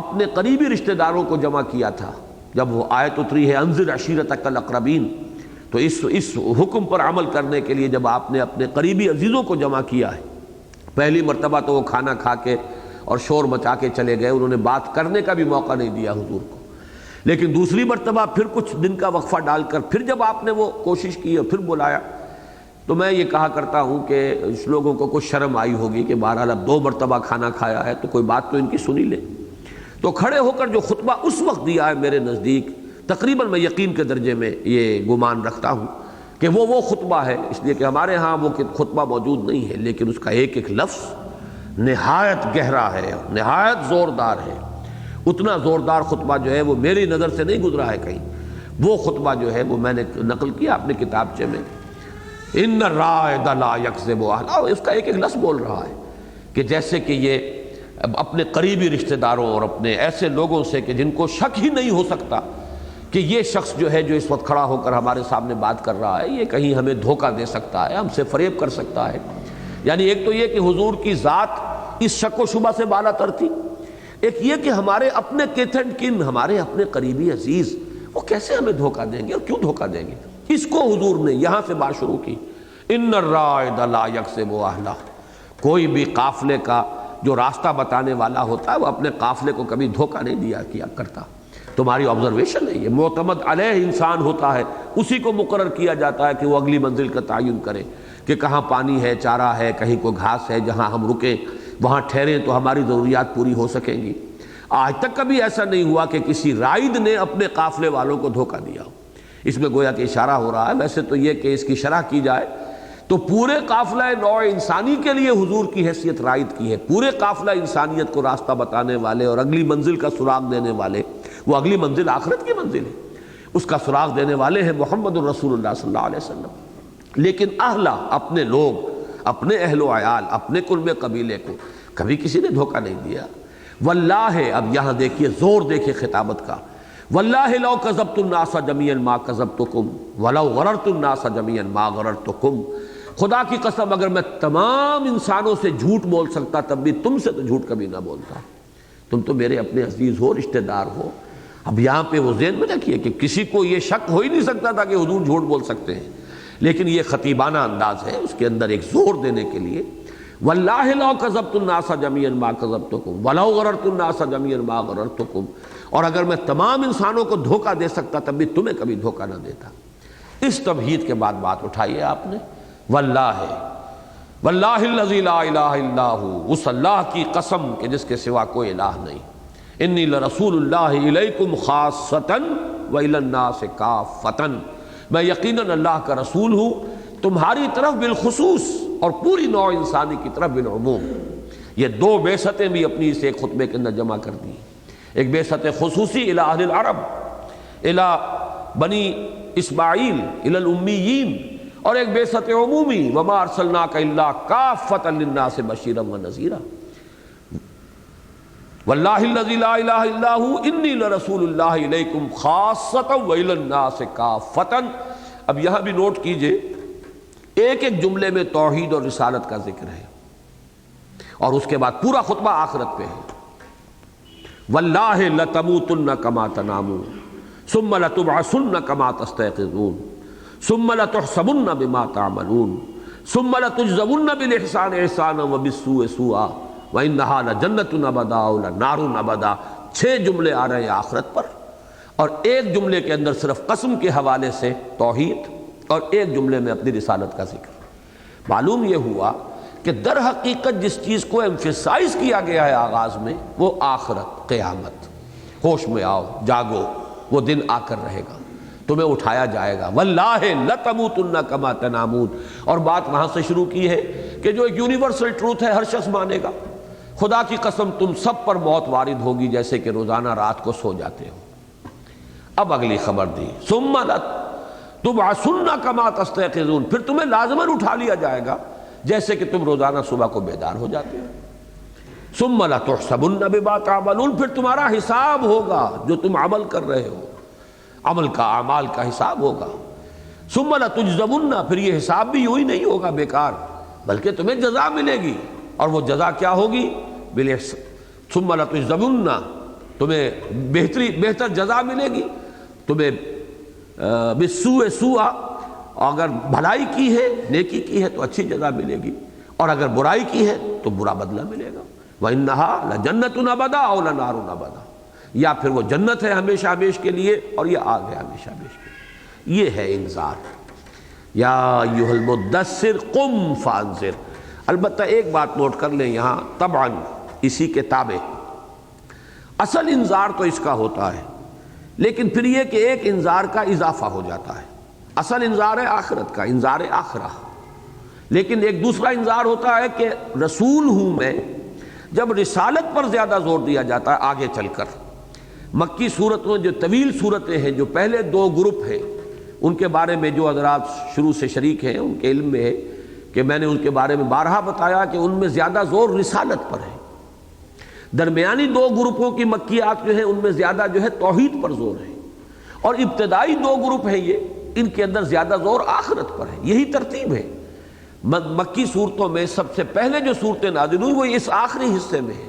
اپنے قریبی رشتہ داروں کو جمع کیا تھا، جب وہ آیت اتری ہے انذر عشیرتک الاقربین، تو اس حکم پر عمل کرنے کے لیے جب آپ نے اپنے قریبی عزیزوں کو جمع کیا ہے، پہلی مرتبہ تو وہ کھانا کھا کے اور شور مچا کے چلے گئے، انہوں نے بات کرنے کا بھی موقع نہیں دیا حضور کو، لیکن دوسری مرتبہ پھر کچھ دن کا وقفہ ڈال کر پھر جب آپ نے وہ کوشش کی اور پھر بلایا، تو میں یہ کہا کرتا ہوں کہ اس لوگوں کو کچھ شرم آئی ہوگی کہ بہرحال اب 2 مرتبہ کھانا کھایا ہے تو کوئی بات تو ان کی سنی لے، تو کھڑے ہو کر جو خطبہ اس وقت دیا ہے میرے نزدیک تقریباً میں یقین کے درجے میں یہ گمان رکھتا ہوں کہ وہ خطبہ ہے، اس لیے کہ ہمارے ہاں وہ خطبہ موجود نہیں ہے، لیکن اس کا ایک ایک لفظ نہایت گہرا ہے، نہایت زوردار ہے۔ اتنا زوردار خطبہ جو ہے وہ میری نظر سے نہیں گزرا ہے کہیں، وہ خطبہ جو ہے وہ میں نے نقل کیا اپنے کتابچے میں، ان الرائد لا یکذب اہلہ، اس کا ایک ایک لفظ بول رہا ہے کہ جیسے کہ یہ اپنے قریبی رشتہ داروں اور اپنے ایسے لوگوں سے کہ جن کو شک ہی نہیں ہو سکتا کہ یہ شخص جو ہے جو اس وقت کھڑا ہو کر ہمارے سامنے بات کر رہا ہے یہ کہیں ہمیں دھوکہ دے سکتا ہے، ہم سے فریب کر سکتا ہے۔ یعنی ایک تو یہ کہ حضور کی ذات اس شک و شبہ سے بالا تر تھی، ایک یہ کہ ہمارے اپنے کیتھ اینڈ کن، ہمارے اپنے قریبی عزیز وہ کیسے ہمیں دھوکہ دیں گے اور کیوں دھوکہ دیں گے۔ اس کو حضور نے یہاں سے بات شروع کی، ان الرائد لا یکذب اہلہ، کوئی بھی قافلے کا جو راستہ بتانے والا ہوتا ہے وہ اپنے قافلے کو کبھی دھوکہ نہیں دیا کیا کرتا۔ تمہاری آبزرویشن ہے، یہ معتمد علیہ انسان ہوتا ہے، اسی کو مقرر کیا جاتا ہے کہ وہ اگلی منزل کا تعین کرے کہ کہاں پانی ہے، چارہ ہے، کہیں کوئی گھاس ہے جہاں ہم رکیں وہاں ٹھہریں تو ہماری ضروریات پوری ہو سکیں گی۔ آج تک کبھی ایسا نہیں ہوا کہ کسی رائد نے اپنے قافلے والوں کو دھوکہ دیا ہو۔ اس میں گویا کہ اشارہ ہو رہا ہے، ویسے تو یہ کہ اس کی شرح کی جائے تو پورے قافلہ نوع انسانی کے لیے حضور کی حیثیت رائد کی ہے، پورے قافلہ انسانیت کو راستہ بتانے والے اور اگلی منزل کا سراغ دینے والے، وہ اگلی منزل آخرت کی منزل ہے، اس کا سراغ دینے والے ہیں محمد الرسول اللہ صلی اللہ علیہ وسلم۔ لیکن اہلہ، اپنے لوگ، اپنے اہل و عیال، اپنے قلب قبیلے کو کبھی کسی نے دھوکہ نہیں دیا۔ واللہ، اب یہاں دیکھیے زور دیکھیے خطابت کا، واللہ لو کذبت الناس جميعا ما کذبتکم ولو غررت الناس جميعا ما غررتکم، خدا کی قسم اگر میں تمام انسانوں سے جھوٹ بول سکتا تب بھی تم سے تو جھوٹ کبھی نہ بولتا، تم تو میرے اپنے عزیز ہو، رشتہ دار ہو۔ اب یہاں پہ وہ ذہن میں رکھیے کہ کسی کو یہ شک ہو ہی نہیں سکتا تھا کہ حضور جھوٹ بول سکتے ہیں، لیکن یہ خطیبانہ انداز ہے، اس کے اندر ایک زور دینے کے لیے، واللہ لو کذبت الناس جميعا ما کذبتکم ولو غررت الناس جميعا ما غررتکم، اور اگر میں تمام انسانوں کو دھوکہ دے سکتا تب بھی تمہیں کبھی دھوکہ نہ دیتا۔ اس تمہید کے بعد بات اٹھائی ہے آپ نے، واللہ، واللہ الذی لا الہ الا ہو، اس اللہ کی قسم کہ جس کے سوا کوئی الہ نہیں، انی لرسول اللہ الیکم خاصۃ والی الناس کافۃ، میں یقیناً اللہ کا رسول ہوں تمہاری طرف بالخصوص اور پوری نوع انسانی کی طرف بالعموم۔ یہ 2 بعثتیں بھی اپنی اس ایک خطبے کے اندر جمع کر دی، ایک بعثت خصوصی الی اہل العرب، الی بنی اسماعیل، الی الامیین، اور ایک بعثت عمومی، وما ارسلناک الا کافۃ للناس بشیرا ونذیرا، واللہ الذی لا الہ الا ہو انی لرسول اللہ الیکم خاصۃ والی الناس کافۃ۔ اب یہاں بھی نوٹ کیجئے، ایک ایک جملے میں توحید اور رسالت کا ذکر ہے، اور اس کے بعد پورا خطبہ آخرت پہ ہے۔ واللہ لتموتن کما تنامون ثم لتبعثن کما تستيقظون ثم لتحسبن بما تعملون ثم لتجزون بالاحسان احسانا وبالسوء سوءا وانها لجنة ابدا ولنار ابدا۔ 6 جملے آ رہے ہیں آخرت پر، اور ایک جملے کے اندر صرف قسم کے حوالے سے توحید، اور ایک جملے میں اپنی رسالت کا ذکر۔ معلوم یہ ہوا کہ در حقیقت جس چیز کو ایمفیسائز کیا گیا ہے آغاز میں وہ آخرت، قیامت، ہوش میں آؤ، جاگو، وہ دن آ کر رہے گا، تمہیں اٹھایا جائے گا۔ واللہ لتموتن کما تنامون، اور بات وہاں سے شروع کی ہے کہ جو ایک یونیورسل ٹروتھ ہے، ہر شخص مانے گا، خدا کی قسم تم سب پر موت وارد ہوگی جیسے کہ روزانہ رات کو سو جاتے ہو۔ اب اگلی خبر دی، ثم تبعثن کما تستيقظون، پھر تمہیں لازماً اٹھا لیا جائے گا جیسے کہ تم روزانہ صبح کو بیدار ہو جاتے ہو۔ ثم لتحسبن بما تعملون، پھر تمہارا حساب ہوگا جو تم عمل کر رہے ہو، عمل کا، اعمال کا حساب ہوگا۔ ثم لتجزون، پھر یہ حساب بھی یوں ہی نہیں ہوگا بیکار، بلکہ تمہیں جزا ملے گی، اور وہ جزا کیا ہوگی؟ ثم لتجزون، تمہیں بہتر جزا ملے گی، تمہیں بالسوء سوءا، اگر بھلائی کی ہے، نیکی کی ہے تو اچھی جزا ملے گی، اور اگر برائی کی ہے تو برا بدلہ ملے گا۔ وَإِنَّهَا لَجَنَّةٌ أَبَدًا أَوْ لَنَارٌ أَبَدًا، یا پھر وہ جنت ہے ہمیشہ ہمیش کے لیے، اور یہ آگ ہے ہمیشہ ہمیش کے لیے۔ یہ ہے انذار۔ یا ایھا المدثر قم فانذر۔ البتہ ایک بات نوٹ کر لیں یہاں، طبعاً اسی کے تابع اصل انذار تو اس کا ہوتا ہے، لیکن پھر یہ کہ ایک انذار کا اضافہ ہو جاتا ہے۔ اصل انذار ہے آخرت کا، انذار آخرہ، لیکن ایک دوسرا انذار ہوتا ہے کہ رسول ہوں میں، جب رسالت پر زیادہ زور دیا جاتا ہے آگے چل کر۔ مکی صورتوں جو طویل صورتیں ہیں، جو پہلے دو گروپ ہیں، ان کے بارے میں جو حضرات شروع سے شریک ہیں ان کے علم میں ہے کہ میں نے ان کے بارے میں بارہا بتایا کہ ان میں زیادہ زور رسالت پر ہے۔ درمیانی دو گروپوں کی مکیات جو ہیں ان میں زیادہ جو ہے توحید پر زور ہے، اور ابتدائی دو گروپ ہیں یہ، ان کے اندر زیادہ زور آخرت پر ہے۔ یہی ترتیب ہے۔ مکی صورتوں میں سب سے پہلے جو صورتیں نازل ہوئی وہ اس آخری حصے میں ہے۔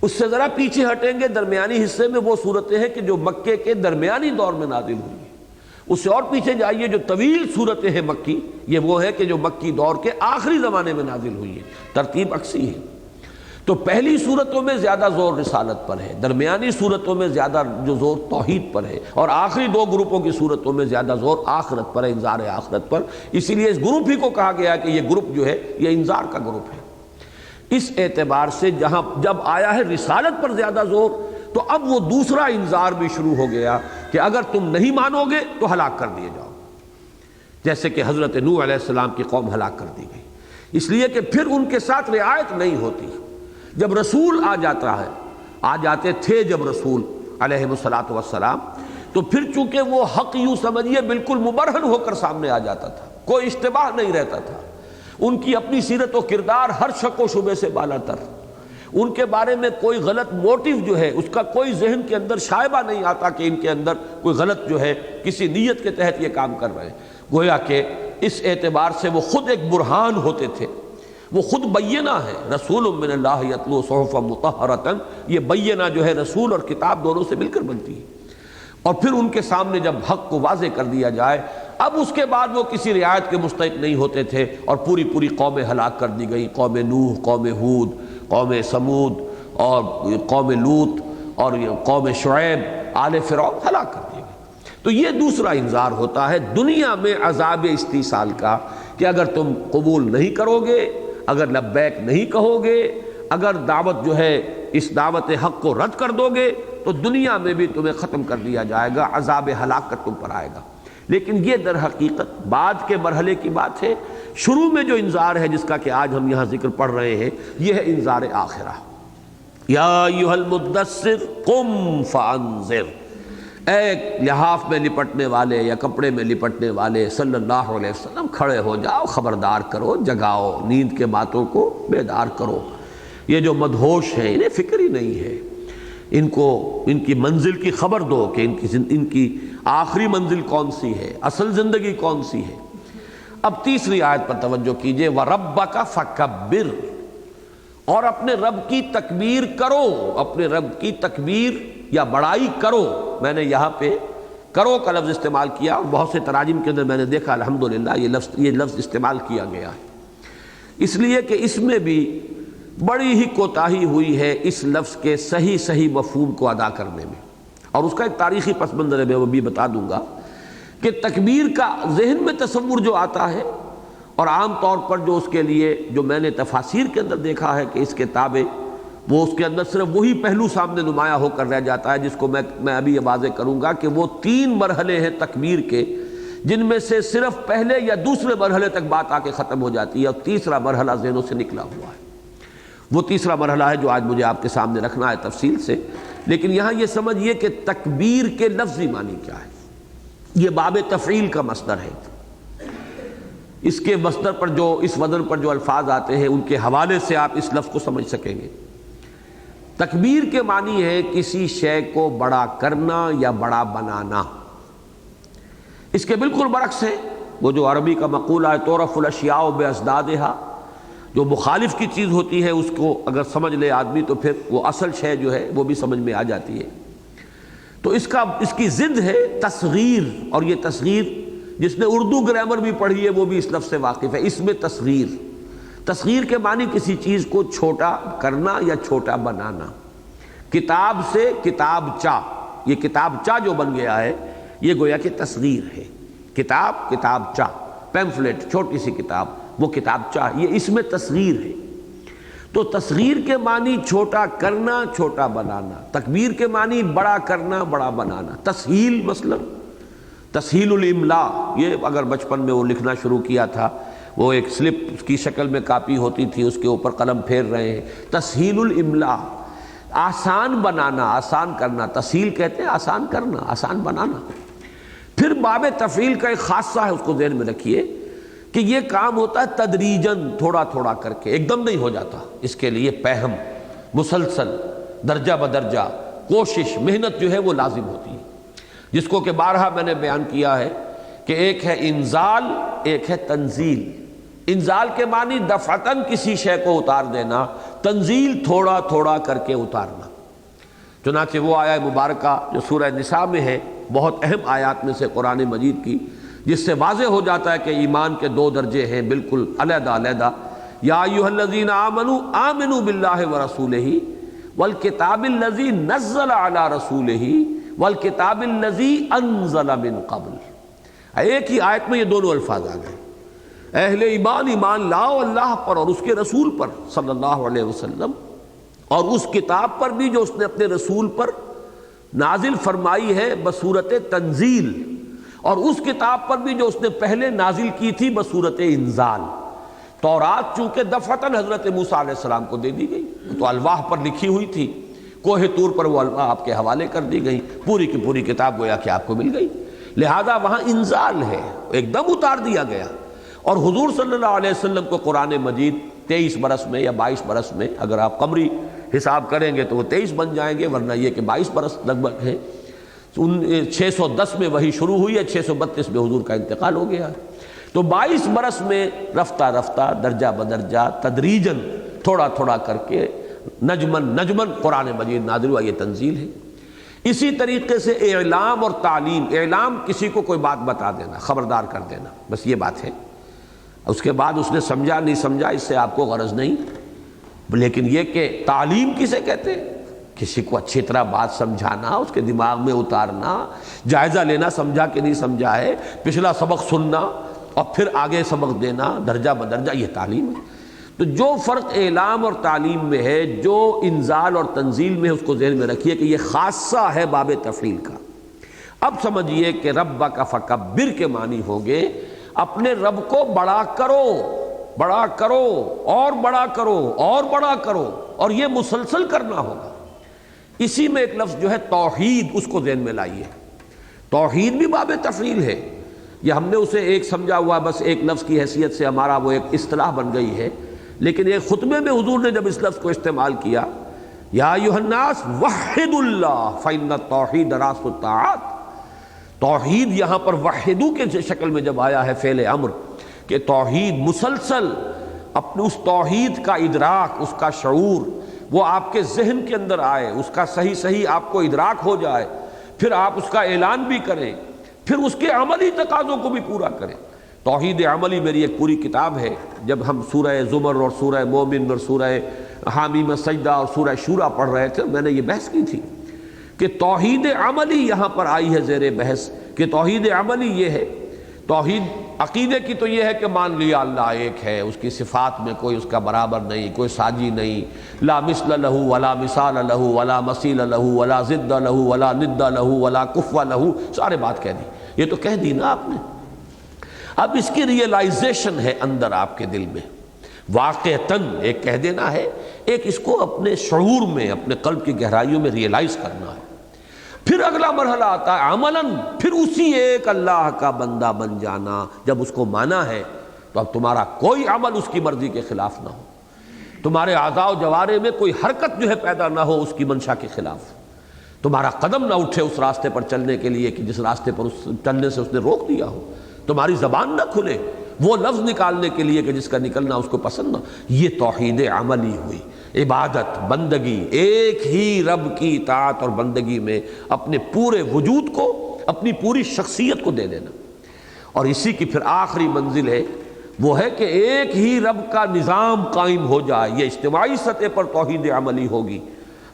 اس سے ذرا پیچھے ہٹیں گے، درمیانی حصے میں وہ صورتیں ہیں کہ جو مکے کے درمیانی دور میں نازل ہوئی ہیں۔ اس سے اور پیچھے جائیے، جو طویل صورتیں ہیں مکی، یہ وہ ہے کہ جو مکی دور کے آخری زمانے میں نازل ہوئی ہے۔ ترتیب عکسی ہے۔ تو پہلی صورتوں میں زیادہ زور رسالت پر ہے، درمیانی صورتوں میں زیادہ جو زور توحید پر ہے، اور آخری دو گروپوں کی صورتوں میں زیادہ زور آخرت پر ہے، انذار آخرت پر۔ اسی لیے اس گروپ ہی کو کہا گیا کہ یہ گروپ جو ہے یہ انذار کا گروپ ہے۔ اس اعتبار سے جب آیا ہے رسالت پر زیادہ زور، تو اب وہ دوسرا انذار بھی شروع ہو گیا کہ اگر تم نہیں مانو گے تو ہلاک کر دیے جاؤ، جیسے کہ حضرت نوح علیہ السلام کی قوم ہلاک کر دی گئی، اس لیے کہ پھر ان کے ساتھ رعایت نہیں ہوتی۔ جب رسول آ جاتے تھے جب رسول علیہ الصلوۃ والسلام، تو پھر چونکہ وہ حق یوں سمجھیے بالکل مبرہن ہو کر سامنے آ جاتا تھا، کوئی اشتباہ نہیں رہتا تھا۔ ان کی اپنی سیرت و کردار ہر شک و شبے سے بالا تر، ان کے بارے میں کوئی غلط موٹیو جو ہے اس کا کوئی ذہن کے اندر شائبہ نہیں آتا کہ ان کے اندر کوئی غلط جو ہے کسی نیت کے تحت یہ کام کر رہے ہیں۔ گویا کہ اس اعتبار سے وہ خود ایک برہان ہوتے تھے، وہ خود بینہ ہے۔ رسول من اللہ یتلو صحفا مطہرۃ، یہ بینہ جو ہے رسول اور کتاب دونوں سے مل کر بنتی ہے۔ اور پھر ان کے سامنے جب حق کو واضح کر دیا جائے، اب اس کے بعد وہ کسی رعایت کے مستحق نہیں ہوتے تھے، اور پوری قومیں ہلاک کر دی گئی۔ قوم نوح، قوم ہود، قوم سمود، اور قوم لوط، اور قوم شعیب، آل فرعون ہلاک کر دیے گئے۔ تو یہ دوسرا انذار ہوتا ہے دنیا میں عذاب استیصال کا، کہ اگر تم قبول نہیں کرو گے، اگر لبیک نہیں کہو گے، اگر دعوت جو ہے اس دعوت حق کو رد کر دو گے، تو دنیا میں بھی تمہیں ختم کر دیا جائے گا، عذاب ہلاکت تم پر آئے گا۔ لیکن یہ در حقیقت بعد کے مرحلے کی بات ہے۔ شروع میں جو انذار ہے جس کا کہ آج ہم یہاں ذکر پڑھ رہے ہیں، یہ ہے انذار آخرہ۔ یا ایھا المدثر قم فانذر، اے لحاف میں لپٹنے والے یا کپڑے میں لپٹنے والے صلی اللہ علیہ وسلم، کھڑے ہو جاؤ، خبردار کرو، جگاؤ، نیند کے ماتوں کو بیدار کرو۔ یہ جو مدہوش ہیں انہیں فکر ہی نہیں ہے، ان کو ان کی منزل کی خبر دو کہ ان کی آخری منزل کون سی ہے، اصل زندگی کون سی ہے۔ اب تیسری آیت پر توجہ کیجئے، وَرَبَّكَ فَكَبِّرْ، اور اپنے رب کی تکبیر کرو، اپنے رب کی تکبیر یا بڑائی کرو۔ میں نے یہاں پہ کرو کا لفظ استعمال کیا، اور بہت سے تراجم کے اندر میں نے دیکھا الحمدللہ یہ لفظ استعمال کیا گیا ہے، اس لیے کہ اس میں بھی بڑی ہی کوتاہی ہوئی ہے اس لفظ کے صحیح مفہوم کو ادا کرنے میں، اور اس کا ایک تاریخی پس منظر میں وہ بھی بتا دوں گا کہ تکبیر کا ذہن میں تصور جو آتا ہے، اور عام طور پر جو اس کے لیے جو میں نے تفاسیر کے اندر دیکھا ہے کہ اس کے تابع وہ اس کے اندر صرف وہی پہلو سامنے نمایاں ہو کر رہ جاتا ہے جس کو میں ابھی یہ واضح کروں گا کہ وہ 3 مرحلے ہیں تکبیر کے، جن میں سے صرف پہلے یا دوسرے مرحلے تک بات آ کے ختم ہو جاتی ہے، اور تیسرا مرحلہ ذہنوں سے نکلا ہوا ہے۔ وہ تیسرا مرحلہ ہے جو آج مجھے آپ کے سامنے رکھنا ہے تفصیل سے، لیکن یہاں یہ سمجھیے کہ تکبیر کے لفظی معنی کیا ہے۔ یہ باب تفعیل کا مصدر ہے، اس کے مصدر پر جو اس وزن پر جو الفاظ آتے ہیں ان کے حوالے سے آپ اس لفظ کو سمجھ سکیں گے۔ تکبیر کے معنی ہے کسی شے کو بڑا کرنا یا بڑا بنانا۔ اس کے بالکل برعکس ہے وہ جو عربی کا مقولہ ہے تعرف الاشیاء باسدادھا، جو مخالف کی چیز ہوتی ہے اس کو اگر سمجھ لے آدمی تو پھر وہ اصل شے جو ہے وہ بھی سمجھ میں آ جاتی ہے۔ تو اس کی ضد ہے تصغیر، اور یہ تصغیر جس نے اردو گرامر بھی پڑھی ہے وہ بھی اس لفظ سے واقف ہے۔ اس میں تصغیر کے معنی کسی چیز کو چھوٹا کرنا یا چھوٹا بنانا۔ کتاب سے کتابچہ، یہ کتابچہ جو بن گیا ہے یہ گویا کہ تصغیر ہے۔ کتابچہ، پیمفلیٹ، چھوٹی سی کتاب، وہ کتابچہ، یہ اس میں تصغیر ہے۔ تو تصغیر کے معنی چھوٹا کرنا، چھوٹا بنانا۔ تکبیر کے معنی بڑا کرنا، بڑا بنانا۔ تسہیل، مثلا تسہیل الاملا، یہ اگر بچپن میں وہ لکھنا شروع کیا تھا، وہ ایک سلپ کی شکل میں کاپی ہوتی تھی، اس کے اوپر قلم پھیر رہے ہیں، تسہیل الاملا، آسان بنانا، آسان کرنا۔ تسہیل کہتے ہیں آسان کرنا، آسان بنانا۔ پھر باب تفعیل کا ایک خاصہ ہے، اس کو ذہن میں رکھیے کہ یہ کام ہوتا ہے تدریجاً، تھوڑا تھوڑا کر کے، ایک دم نہیں ہو جاتا۔ اس کے لیے پہم، مسلسل، درجہ بدرجہ کوشش، محنت جو ہے وہ لازم ہوتی ہے، جس کو کہ بارہا میں نے بیان کیا ہے کہ ایک ہے انزال، ایک ہے تنزیل۔ انزال کے معنی دفعتاً کسی شے کو اتار دینا، تنزیل تھوڑا تھوڑا کر کے اتارنا۔ چنانچہ وہ آیہ مبارکہ جو سورہ نساء میں ہے، بہت اہم آیات میں سے قرآن مجید کی، جس سے واضح ہو جاتا ہے کہ ایمان کے 2 درجے ہیں بالکل علیحدہ علیحدہ۔ یا ایھا الذین آمنوا آمنوا باللہ ورسولہ والکتاب الذی نزل علی رسولہ والکتاب الذی انزل من قبل۔ ایک ہی آیت میں یہ دونوں الفاظ آ گئے۔ اہل ایمان لاؤ اللہ پر اور اس کے رسول پر صلی اللہ علیہ وسلم، اور اس کتاب پر بھی جو اس نے اپنے رسول پر نازل فرمائی ہے بصورت تنزیل، اور اس کتاب پر بھی جو اس نے پہلے نازل کی تھی بصورت انزال۔ تورات چونکہ دفعتاً حضرت موسیٰ علیہ السلام کو دے دی گئی، تو الواح پر لکھی ہوئی تھی، کوہ طور پر وہ الواح آپ کے حوالے کر دی گئی، پوری کی پوری کتاب گویا کہ آپ کو مل گئی، لہذا وہاں انزال ہے، ایک دم اتار دیا گیا۔ اور حضور صلی اللہ علیہ وسلم کو قرآن مجید 23 برس میں یا 22 برس میں، اگر آپ قمری حساب کریں گے تو وہ 23 بن جائیں گے، ورنہ یہ کہ 22 برس لگ بھگ ہے۔ 610 میں وہی شروع ہوئی ہے، 632 میں حضور کا انتقال ہو گیا، تو 22 برس میں رفتہ رفتہ، درجہ بدرجہ، تدریجاً، تھوڑا تھوڑا کر کے، نجمن قرآن مجید نازل ہوا، یہ تنزیل ہے۔ اسی طریقے سے اعلام اور تعلیم، اعلام کسی کو کوئی بات بتا دینا، خبردار کر دینا، بس یہ بات ہے۔ اس کے بعد اس نے سمجھا نہیں سمجھا اس سے آپ کو غرض نہیں، لیکن یہ کہ تعلیم کسے کہتے ہیں؟ کسی کو اچھی طرح بات سمجھانا، اس کے دماغ میں اتارنا، جائزہ لینا سمجھا کہ نہیں سمجھا ہے، پچھلا سبق سننا اور پھر آگے سبق دینا، درجہ بدرجہ، یہ تعلیم ہے۔ تو جو فرق اعلام اور تعلیم میں ہے، جو انزال اور تنزیل میں ہے، اس کو ذہن میں رکھیے کہ یہ خاصہ ہے باب تفعیل کا۔ اب سمجھیے کہ ربک فکبر کے معنی ہوگے اپنے رب کو بڑا کرو، بڑا کرو اور بڑا کرو اور بڑا کرو، اور یہ مسلسل کرنا ہوگا۔ اسی میں ایک لفظ جو ہے توحید، اس کو ذہن میں لائیے۔ توحید بھی باب تفعیل ہے، یہ ہم نے اسے ایک سمجھا ہوا، بس ایک لفظ کی حیثیت سے ہمارا وہ ایک اصطلاح بن گئی ہے، لیکن ایک خطبے میں حضور نے جب اس لفظ کو استعمال کیا، یا ایھا الناس وحدوا اللہ فإن التوحید راس الطاعات، توحید یہاں پر وحدو کے شکل میں جب آیا ہے فعل امر، کہ توحید مسلسل، اپنے اس توحید کا ادراک، اس کا شعور وہ آپ کے ذہن کے اندر آئے، اس کا صحیح آپ کو ادراک ہو جائے، پھر آپ اس کا اعلان بھی کریں، پھر اس کے عملی تقاضوں کو بھی پورا کریں۔ توحید عملی میری ایک پوری کتاب ہے، جب ہم سورہ زمر اور سورہ مومن اور سورہ حامیم سجدہ اور سورہ شورى پڑھ رہے تھے، میں نے یہ بحث کی تھی کہ توحید عملی یہاں پر آئی ہے زیر بحث، کہ توحید عملی یہ ہے توحید عقیدے کی تو یہ ہے کہ مان لیا اللہ ایک ہے، اس کی صفات میں کوئی اس کا برابر نہیں، کوئی ساجی نہیں، لا مثل لہ ولا مثال لہ ولا مثیل لہ ولا ضد لہ ولا ند لہ ولا کفو لہ، سارے بات کہہ دی، یہ تو کہہ دی نا آپ نے۔ اب اس کی ریئلائزیشن ہے اندر آپ کے دل میں، واقعتاً ایک کہہ دینا ہے، ایک اس کو اپنے شعور میں، اپنے قلب کی گہرائیوں میں ریئلائز کرنا ہے۔ پھر اگلا مرحلہ آتا ہے عملاً، پھر اسی ایک اللہ کا بندہ بن جانا۔ جب اس کو مانا ہے تو اب تمہارا کوئی عمل اس کی مرضی کے خلاف نہ ہو، تمہارے اعضاء و جوارح میں کوئی حرکت جو ہے پیدا نہ ہو اس کی منشا کے خلاف، تمہارا قدم نہ اٹھے اس راستے پر چلنے کے لیے کہ جس راستے پر چلنے سے اس نے روک دیا ہو، تمہاری زبان نہ کھلے وہ لفظ نکالنے کے لیے کہ جس کا نکلنا اس کو پسند نہ۔ یہ توحید عملی ہوئی، عبادت، بندگی، ایک ہی رب کی اطاعت اور بندگی میں اپنے پورے وجود کو، اپنی پوری شخصیت کو دے دینا۔ اور اسی کی پھر آخری منزل ہے، وہ ہے کہ ایک ہی رب کا نظام قائم ہو جائے۔ یہ اجتماعی سطح پر توحید عملی ہوگی،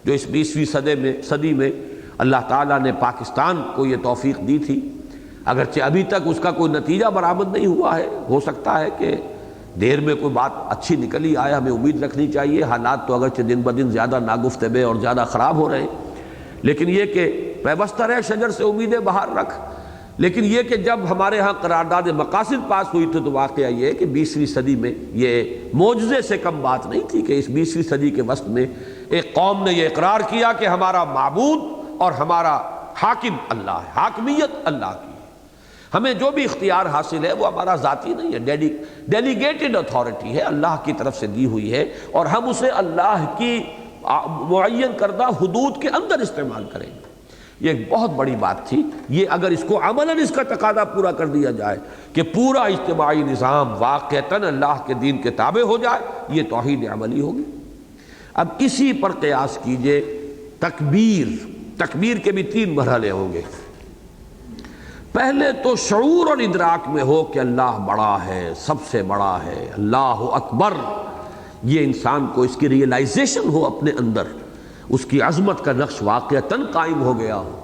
جو اس 20ویں صدی میں اللہ تعالیٰ نے پاکستان کو یہ توفیق دی تھی، اگرچہ ابھی تک اس کا کوئی نتیجہ برآمد نہیں ہوا ہے، ہو سکتا ہے کہ دیر میں کوئی بات اچھی نکلی آئے، ہمیں امید رکھنی چاہیے۔ حالات تو اگرچہ دن بدن زیادہ ناگفتبے اور زیادہ خراب ہو رہے ہیں، لیکن یہ کہ پیوستہ رہ شجر سے امیدیں باہر رکھ۔ لیکن یہ کہ جب ہمارے ہاں قرارداد مقاصد پاس ہوئی تھی تو واقعہ یہ ہے کہ 20ویں صدی میں یہ معجزے سے کم بات نہیں تھی کہ اس 20ویں صدی کے وسط میں ایک قوم نے یہ اقرار کیا کہ ہمارا معبود اور ہمارا حاکم اللہ ہے، حاکمیت اللہ کی، ہمیں جو بھی اختیار حاصل ہے وہ ہمارا ذاتی نہیں ہے، ڈیلیگیٹڈ اتھارٹی ہے، اللہ کی طرف سے دی ہوئی ہے، اور ہم اسے اللہ کی معین کردہ حدود کے اندر استعمال کریں گے۔ یہ ایک بہت بڑی بات تھی۔ یہ اگر اس کو عملاً اس کا تقاضا پورا کر دیا جائے کہ پورا اجتماعی نظام واقعتاً اللہ کے دین کے تابع ہو جائے، یہ توحید عملی ہوگی۔ اب اسی پر قیاس کیجئے تکبیر کے بھی 3 مرحلے ہوں گے۔ پہلے تو شعور اور ادراک میں ہو کہ اللہ بڑا ہے، سب سے بڑا ہے، اللہ اکبر، یہ انسان کو اس کی ریئلائزیشن ہو اپنے اندر، اس کی عظمت کا نقش واقعتاً قائم ہو گیا ہو۔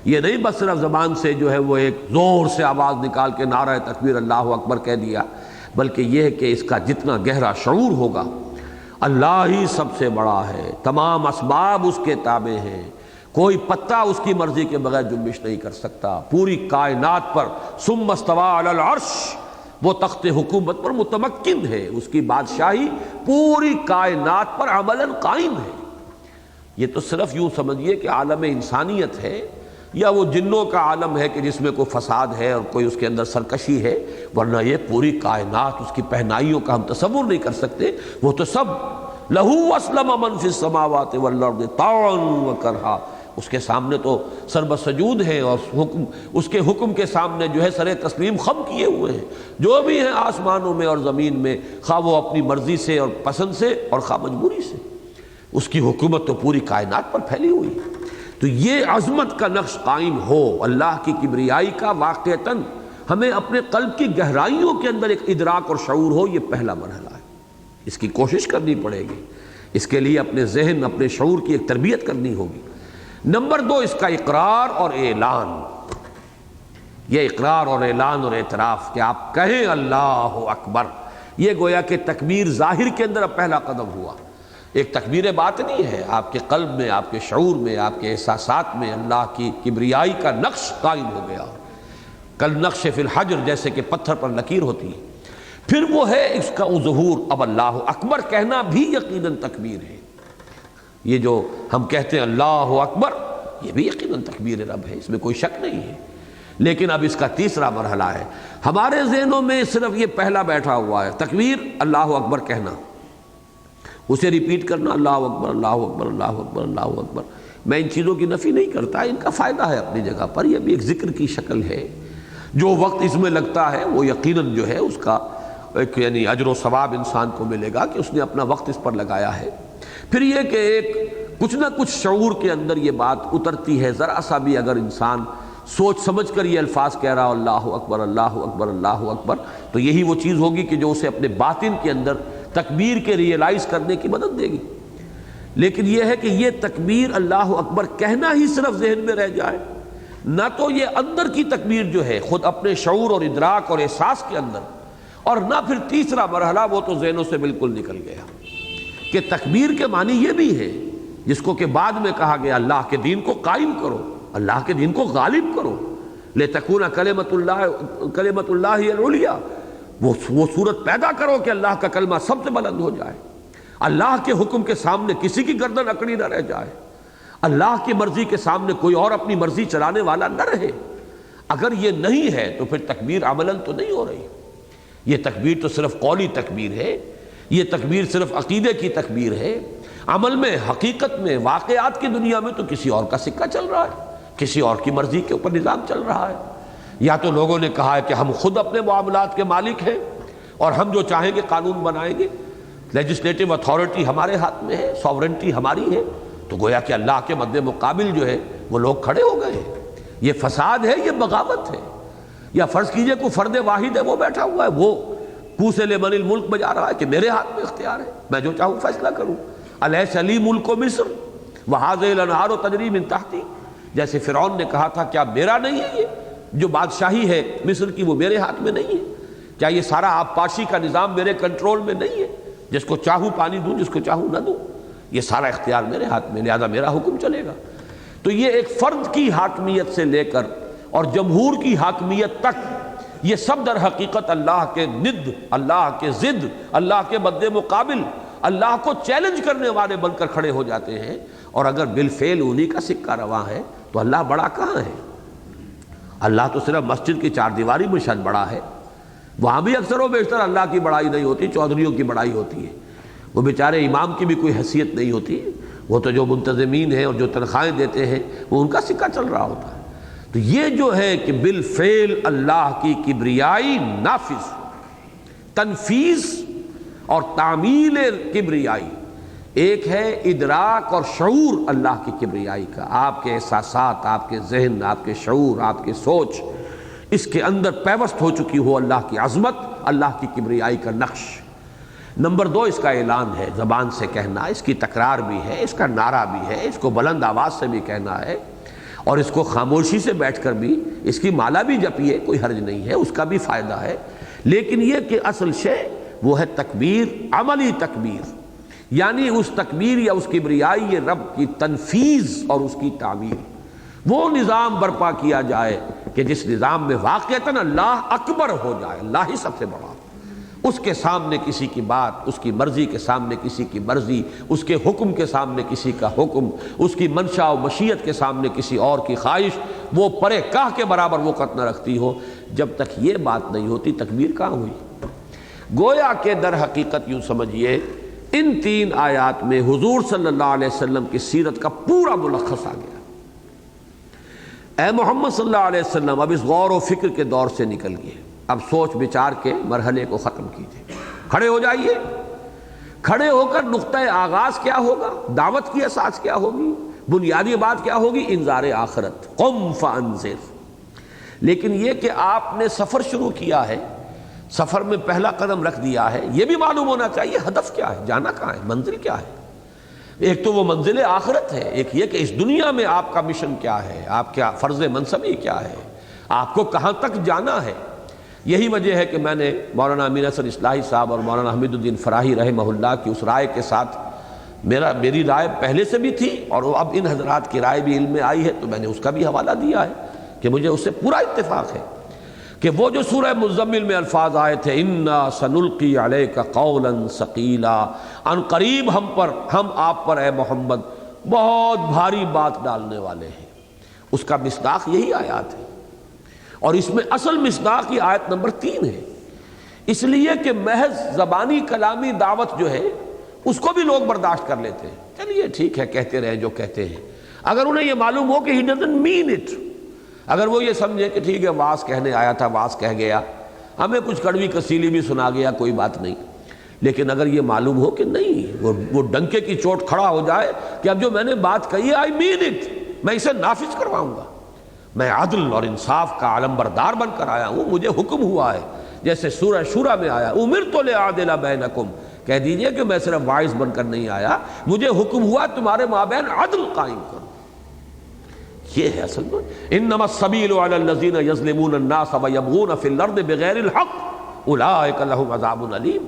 یہ نہیں بس صرف زبان سے جو ہے وہ ایک زور سے آواز نکال کے نعرہ تکبیر اللہ اکبر کہہ دیا، بلکہ یہ ہے کہ اس کا جتنا گہرا شعور ہوگا، اللہ ہی سب سے بڑا ہے، تمام اسباب اس کے تابع ہیں، کوئی پتہ اس کی مرضی کے بغیر جنبش نہیں کر سکتا، پوری کائنات پر ثم استویٰ علی العرش، وہ تخت حکومت پر متمکن ہے، اس کی بادشاہی پوری کائنات پر عملاً قائم ہے۔ یہ تو صرف یوں سمجھیے کہ عالم انسانیت ہے، یا وہ جنوں کا عالم ہے کہ جس میں کوئی فساد ہے اور کوئی اس کے اندر سرکشی ہے، ورنہ یہ پوری کائنات، اس کی پہنائیوں کا ہم تصور نہیں کر سکتے۔ وہ تو سب لہو اسلم من فی السماوات والارض طوعا وکرہا، اس کے سامنے تو سر بسجود ہیں، اور اس کے حکم کے سامنے جو ہے سر تسلیم خم کیے ہوئے ہیں، جو بھی ہیں آسمانوں میں اور زمین میں، خواہ وہ اپنی مرضی سے اور پسند سے اور خواہ مجبوری سے، اس کی حکومت تو پوری کائنات پر پھیلی ہوئی ہے۔ تو یہ عظمت کا نقش قائم ہو، اللہ کی کبریائی کا واقعتاً ہمیں اپنے قلب کی گہرائیوں کے اندر ایک ادراک اور شعور ہو، یہ پہلا مرحلہ ہے۔ اس کی کوشش کرنی پڑے گی، اس کے لیے اپنے ذہن، اپنے شعور کی ایک تربیت کرنی ہوگی۔ نمبر 2، اس کا اقرار اور اعلان۔ یہ اقرار اور اعلان اور اعتراف کہ آپ کہیں اللہ اکبر، یہ گویا کہ تکبیر ظاہر کے اندر اب پہلا قدم ہوا۔ ایک تکبیر باطنی ہے، آپ کے قلب میں، آپ کے شعور میں، آپ کے احساسات میں اللہ کی کبریائی کا نقش قائم ہو گیا، کل نقش فی الحجر، جیسے کہ پتھر پر لکیر ہوتی ہے۔ پھر وہ ہے اس کا ظہور، اب اللہ اکبر کہنا بھی یقیناً تکبیر ہے۔ یہ جو ہم کہتے ہیں اللہ اکبر، یہ بھی یقیناً تکبیر رب ہے، اس میں کوئی شک نہیں ہے۔ لیکن اب اس کا تیسرا مرحلہ ہے، ہمارے ذہنوں میں صرف یہ پہلا بیٹھا ہوا ہے، تکبیر اللہ اکبر کہنا، اسے ریپیٹ کرنا، اللہ اکبر اللہ اکبر اللہ اکبر اللہ اکبر۔ میں ان چیزوں کی نفی نہیں کرتا، ان کا فائدہ ہے اپنی جگہ پر، یہ بھی ایک ذکر کی شکل ہے۔ جو وقت اس میں لگتا ہے وہ یقیناً جو ہے اس کا ایک یعنی اجر و ثواب انسان کو ملے گا کہ اس نے اپنا وقت اس پر لگایا ہے۔ پھر یہ کہ ایک کچھ نہ کچھ شعور کے اندر یہ بات اترتی ہے، ذرا سا بھی اگر انسان سوچ سمجھ کر یہ الفاظ کہہ رہا اللہ اکبر اللہ اکبر اللہ اکبر، تو یہی وہ چیز ہوگی کہ جو اسے اپنے باطن کے اندر تکبیر کے ریئلائز کرنے کی مدد دے گی۔ لیکن یہ ہے کہ یہ تکبیر اللہ اکبر کہنا ہی صرف ذہن میں رہ جائے، نہ تو یہ اندر کی تکبیر جو ہے خود اپنے شعور اور ادراک اور احساس کے اندر، اور نہ پھر تیسرا مرحلہ وہ تو ذہنوں سے بالکل نکل گیا کہ تکبیر کے معنی یہ بھی ہے جس کو کہ بعد میں کہا گیا اللہ کے دین کو قائم کرو، اللہ کے دین کو غالب کرو، لِتَكُونَ کلمۃ اللہ العلیٰ، وہ صورت پیدا کرو کہ اللہ کا کلمہ سب سے بلند ہو جائے، اللہ کے حکم کے سامنے کسی کی گردن اکڑی نہ رہ جائے، اللہ کی مرضی کے سامنے کوئی اور اپنی مرضی چلانے والا نہ رہے۔ اگر یہ نہیں ہے تو پھر تکبیر عملاً تو نہیں ہو رہی، یہ تکبیر تو صرف قولی تکبیر ہے، یہ تکبیر صرف عقیدے کی تکبیر ہے، عمل میں حقیقت میں واقعات کی دنیا میں تو کسی اور کا سکہ چل رہا ہے، کسی اور کی مرضی کے اوپر نظام چل رہا ہے۔ یا تو لوگوں نے کہا ہے کہ ہم خود اپنے معاملات کے مالک ہیں اور ہم جو چاہیں گے قانون بنائیں گے، لیجسلیٹو اتھارٹی ہمارے ہاتھ میں ہے، ساورنٹی ہماری ہے، تو گویا کہ اللہ کے مد مقابل جو ہے وہ لوگ کھڑے ہو گئے ہیں۔ یہ فساد ہے، یہ بغاوت ہے۔ یا فرض کیجئے کوئی فرد واحد ہے، وہ بیٹھا ہوا ہے، وہ کوسے لمن الملک بجا رہا ہے کہ میرے ہاتھ میں اختیار ہے، میں جو چاہوں فیصلہ کروں، الیس لی ملک مصر وہذہ الانہار تجری من تحتی، جیسے فرعون نے کہا تھا کیا میرا نہیں ہے، یہ جو بادشاہی ہے مصر کی وہ میرے ہاتھ میں نہیں ہے، کیا یہ سارا آبپاشی کا نظام میرے کنٹرول میں نہیں ہے، جس کو چاہوں پانی دوں، جس کو چاہوں نہ دوں، یہ سارا اختیار میرے ہاتھ میں، لہذا میرا حکم چلے گا۔ تو یہ ایک فرد کی حاکمیت سے لے کر اور جمہور کی حاکمیت تک یہ سب در حقیقت اللہ کے ند، اللہ کے ضد، اللہ کے مد مقابل، اللہ کو چیلنج کرنے والے بن کر کھڑے ہو جاتے ہیں۔ اور اگر بالفعل انہی کا سکہ رواں ہے تو اللہ بڑا کہاں ہے؟ اللہ تو صرف مسجد کی چار دیواری میں شاید بڑا ہے، وہاں بھی اکثر و بیشتر اللہ کی بڑائی نہیں ہوتی، چودھریوں کی بڑائی ہوتی ہے، وہ بیچارے امام کی بھی کوئی حیثیت نہیں ہوتی، وہ تو جو منتظمین ہیں اور جو تنخواہیں دیتے ہیں وہ ان کا سکہ چل رہا ہوتا ہے۔ تو یہ جو ہے کہ بالفعل اللہ کی کبریائی نافذ، تنفیذ اور تعمیل کبریائی، ایک ہے ادراک اور شعور اللہ کی کبریائی کا، آپ کے احساسات، آپ کے ذہن، آپ کے شعور، آپ کے سوچ، اس کے اندر پیوست ہو چکی ہو اللہ کی عظمت، اللہ کی کبریائی کا نقش۔ نمبر دو، اس کا اعلان ہے، زبان سے کہنا، اس کی تکرار بھی ہے، اس کا نعرہ بھی ہے، اس کو بلند آواز سے بھی کہنا ہے، اور اس کو خاموشی سے بیٹھ کر بھی اس کی مالا بھی جپیے، کوئی حرج نہیں ہے، اس کا بھی فائدہ ہے۔ لیکن یہ کہ اصل شے وہ ہے تکبیر، عملی تکبیر، یعنی اس تکبیر یا اس کبریائی یہ رب کی تنفیذ اور اس کی تعمیر، وہ نظام برپا کیا جائے کہ جس نظام میں واقعتاً اللہ اکبر ہو جائے، اللہ ہی سب سے بڑا، اس کے سامنے کسی کی بات، اس کی مرضی کے سامنے کسی کی مرضی، اس کے حکم کے سامنے کسی کا حکم، اس کی منشا و مشیت کے سامنے کسی اور کی خواہش وہ پرے کاہ کے برابر وقت نہ رکھتی ہو۔ جب تک یہ بات نہیں ہوتی تکبیر کہاں ہوئی؟ گویا کہ در حقیقت یوں سمجھیے ان تین آیات میں حضور صلی اللہ علیہ وسلم کی سیرت کا پورا ملخص آ گیا۔ اے محمد صلی اللہ علیہ وسلم، اب اس غور و فکر کے دور سے نکل گئے، اب سوچ بچار کے مرحلے کو ختم کیجیے، کھڑے ہو جائیے، کھڑے ہو کر نقطہ آغاز کیا ہوگا، دعوت کی اساس کیا ہوگی، بنیادی بات کیا ہوگی، انذار آخرت، قم فانذر۔ لیکن یہ کہ آپ نے سفر شروع کیا ہے، سفر میں پہلا قدم رکھ دیا ہے، یہ بھی معلوم ہونا چاہیے ہدف کیا ہے، جانا کہاں ہے، منزل کیا ہے۔ ایک تو وہ منزل آخرت ہے، ایک یہ کہ اس دنیا میں آپ کا مشن کیا ہے، آپ کا فرض منصبی کیا ہے، آپ کو کہاں تک جانا ہے۔ یہی وجہ ہے کہ میں نے مولانا امین احسن اصلاحی صاحب اور مولانا حمید الدین فراہی رحمہ اللہ کی اس رائے کے ساتھ، میری رائے پہلے سے بھی تھی اور اب ان حضرات کی رائے بھی علم میں آئی ہے تو میں نے اس کا بھی حوالہ دیا ہے کہ مجھے اس سے پورا اتفاق ہے کہ وہ جو سورہ مزمل میں الفاظ آئے تھے انا سنلقی علیک قولا ثقیلا، ان قریب ہم آپ پر اے محمد بہت بھاری بات ڈالنے والے ہیں، اس کا مصداق یہی آیات ہے، اور اس میں اصل مصداق یہ آیت نمبر 3 ہے۔ اس لیے کہ محض زبانی کلامی دعوت جو ہے اس کو بھی لوگ برداشت کر لیتے ہیں، چلیے ٹھیک ہے کہتے رہیں جو کہتے ہیں، اگر انہیں یہ معلوم ہو کہ he doesn't mean it، اگر وہ یہ سمجھے کہ ٹھیک ہے واز کہنے آیا تھا، واز کہہ گیا، ہمیں کچھ کڑوی کسیلی بھی سنا گیا، کوئی بات نہیں، لیکن اگر یہ معلوم ہو کہ نہیں، وہ ڈنکے کی چوٹ کھڑا ہو جائے کہ اب جو میں نے بات کہی ہے I mean it، میں اسے نافذ کرواؤں گا، میں عدل اور انصاف کا علم بردار بن کر آیا ہوں، مجھے حکم ہوا ہے، جیسے سورہ شورى میں آیا امرت لأعدل بینکم، کہہ دیجئے کہ میں صرف واعظ بن کر نہیں آیا، مجھے حکم ہوا تمہارے مابین عدل قائم کرو۔ یہ ہے اصل میں انما السبیل علی الذین یظلمون الناس ویبغون فی الارض بغیر الحق اولئک لهم عذاب علیم.